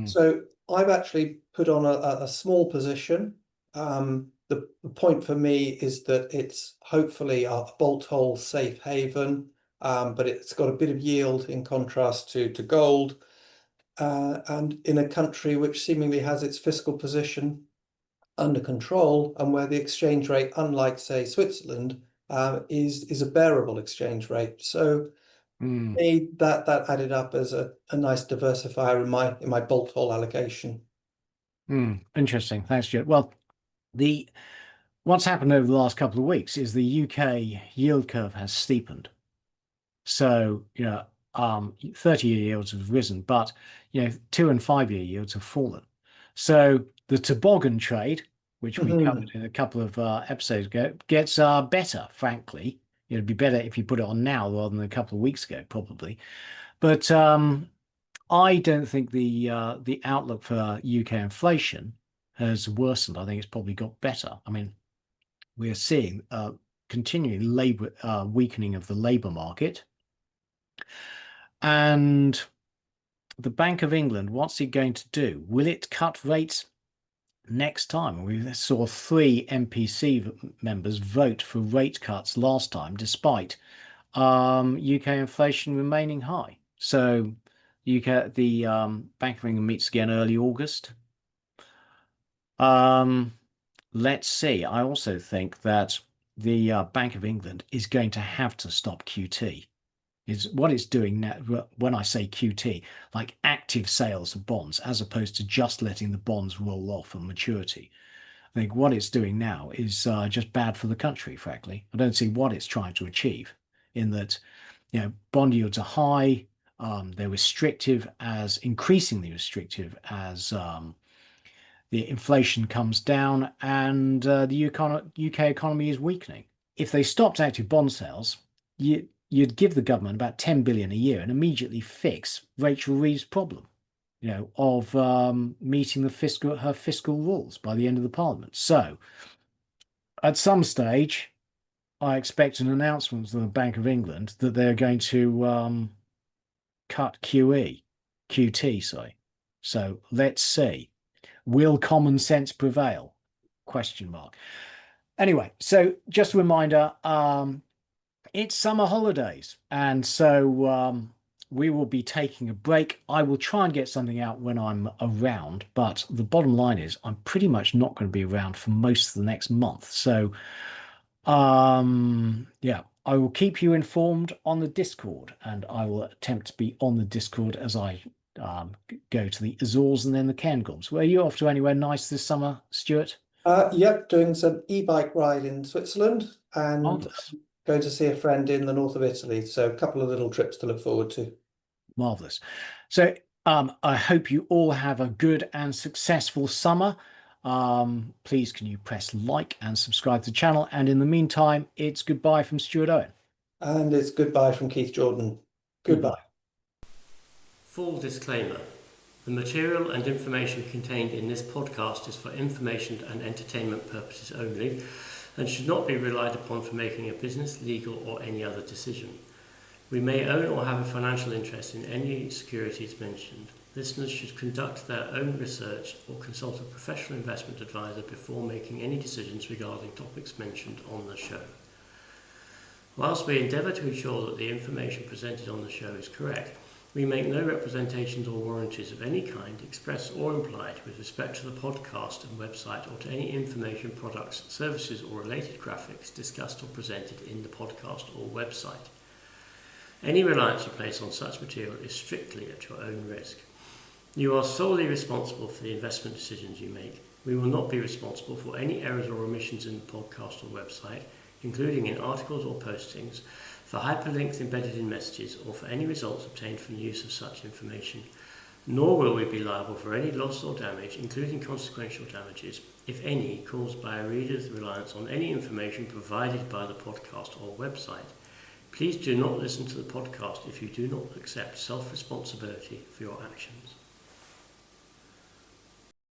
So I've actually put on a small position. The point for me is that it's hopefully a bolt hole safe haven, but it's got a bit of yield in contrast to gold, and in a country which seemingly has its fiscal position under control, and where the exchange rate, unlike say Switzerland, is a bearable exchange rate. So that added up as a nice diversifier in my bolt hole allocation. Interesting. Thanks, Stuart. Well, what's happened over the last couple of weeks is the UK yield curve has steepened. So, 30-year yields have risen, but 2 and 5-year yields have fallen. So the toboggan trade, which we covered in a couple of episodes ago, gets better, frankly. It'd be better if you put it on now rather than a couple of weeks ago, probably. But I don't think the outlook for UK inflation has worsened. I think it's probably got better. I mean, we're seeing continuing weakening of the labour market. And the Bank of England, what's it going to do? Will it cut rates next time? We saw 3 MPC members vote for rate cuts last time, despite UK inflation remaining high. So the Bank of England meets again early August. Let's see. I also think that the Bank of England is going to have to stop QT. Is what it's doing now. When I say QT, like active sales of bonds, as opposed to just letting the bonds roll off on maturity. I think what it's doing now is just bad for the country, frankly. I don't see what it's trying to achieve, in that, bond yields are high. They're increasingly restrictive as the inflation comes down and the UK economy is weakening. If they stopped active bond sales, you'd give the government about 10 billion a year and immediately fix Rachel Reeves' problem, of meeting her fiscal rules by the end of the Parliament. So at some stage, I expect an announcement from the Bank of England that they're going to cut QT, sorry. So let's see. Will common sense prevail? Question mark. Anyway, so just a reminder, it's summer holidays, and so we will be taking a break. I will try and get something out when I'm around, but the bottom line is I'm pretty much not going to be around for most of the next month. So yeah, I will keep you informed on the Discord, and I will attempt to be on the Discord as I go to the Azores and then the Cairngorms. Were you off to anywhere nice this summer, Stuart? Yep, doing some e-bike ride in Switzerland and Marvelous. going to see a friend in the north of Italy. So a couple of little trips to look forward to. Marvelous. So I hope you all have a good and successful summer. Please can you press like and subscribe to the channel. And in the meantime, it's goodbye from Stuart Owen. And it's goodbye from Keith Jordan. Goodbye. Full disclaimer. The material and information contained in this podcast is for information and entertainment purposes only and should not be relied upon for making a business, legal or any other decision. We may own or have a financial interest in any securities mentioned. Listeners should conduct their own research or consult a professional investment advisor before making any decisions regarding topics mentioned on the show. Whilst we endeavour to ensure that the information presented on the show is correct, we make no representations or warranties of any kind, express or implied, with respect to the podcast and website or to any information, products, services or related graphics discussed or presented in the podcast or website. Any reliance you place on such material is strictly at your own risk. You are solely responsible for the investment decisions you make. We will not be responsible for any errors or omissions in the podcast or website, including in articles or postings, for hyperlinks embedded in messages, or for any results obtained from the use of such information. Nor will we be liable for any loss or damage, including consequential damages, if any, caused by a reader's reliance on any information provided by the podcast or website. Please do not listen to the podcast if you do not accept self-responsibility for your actions.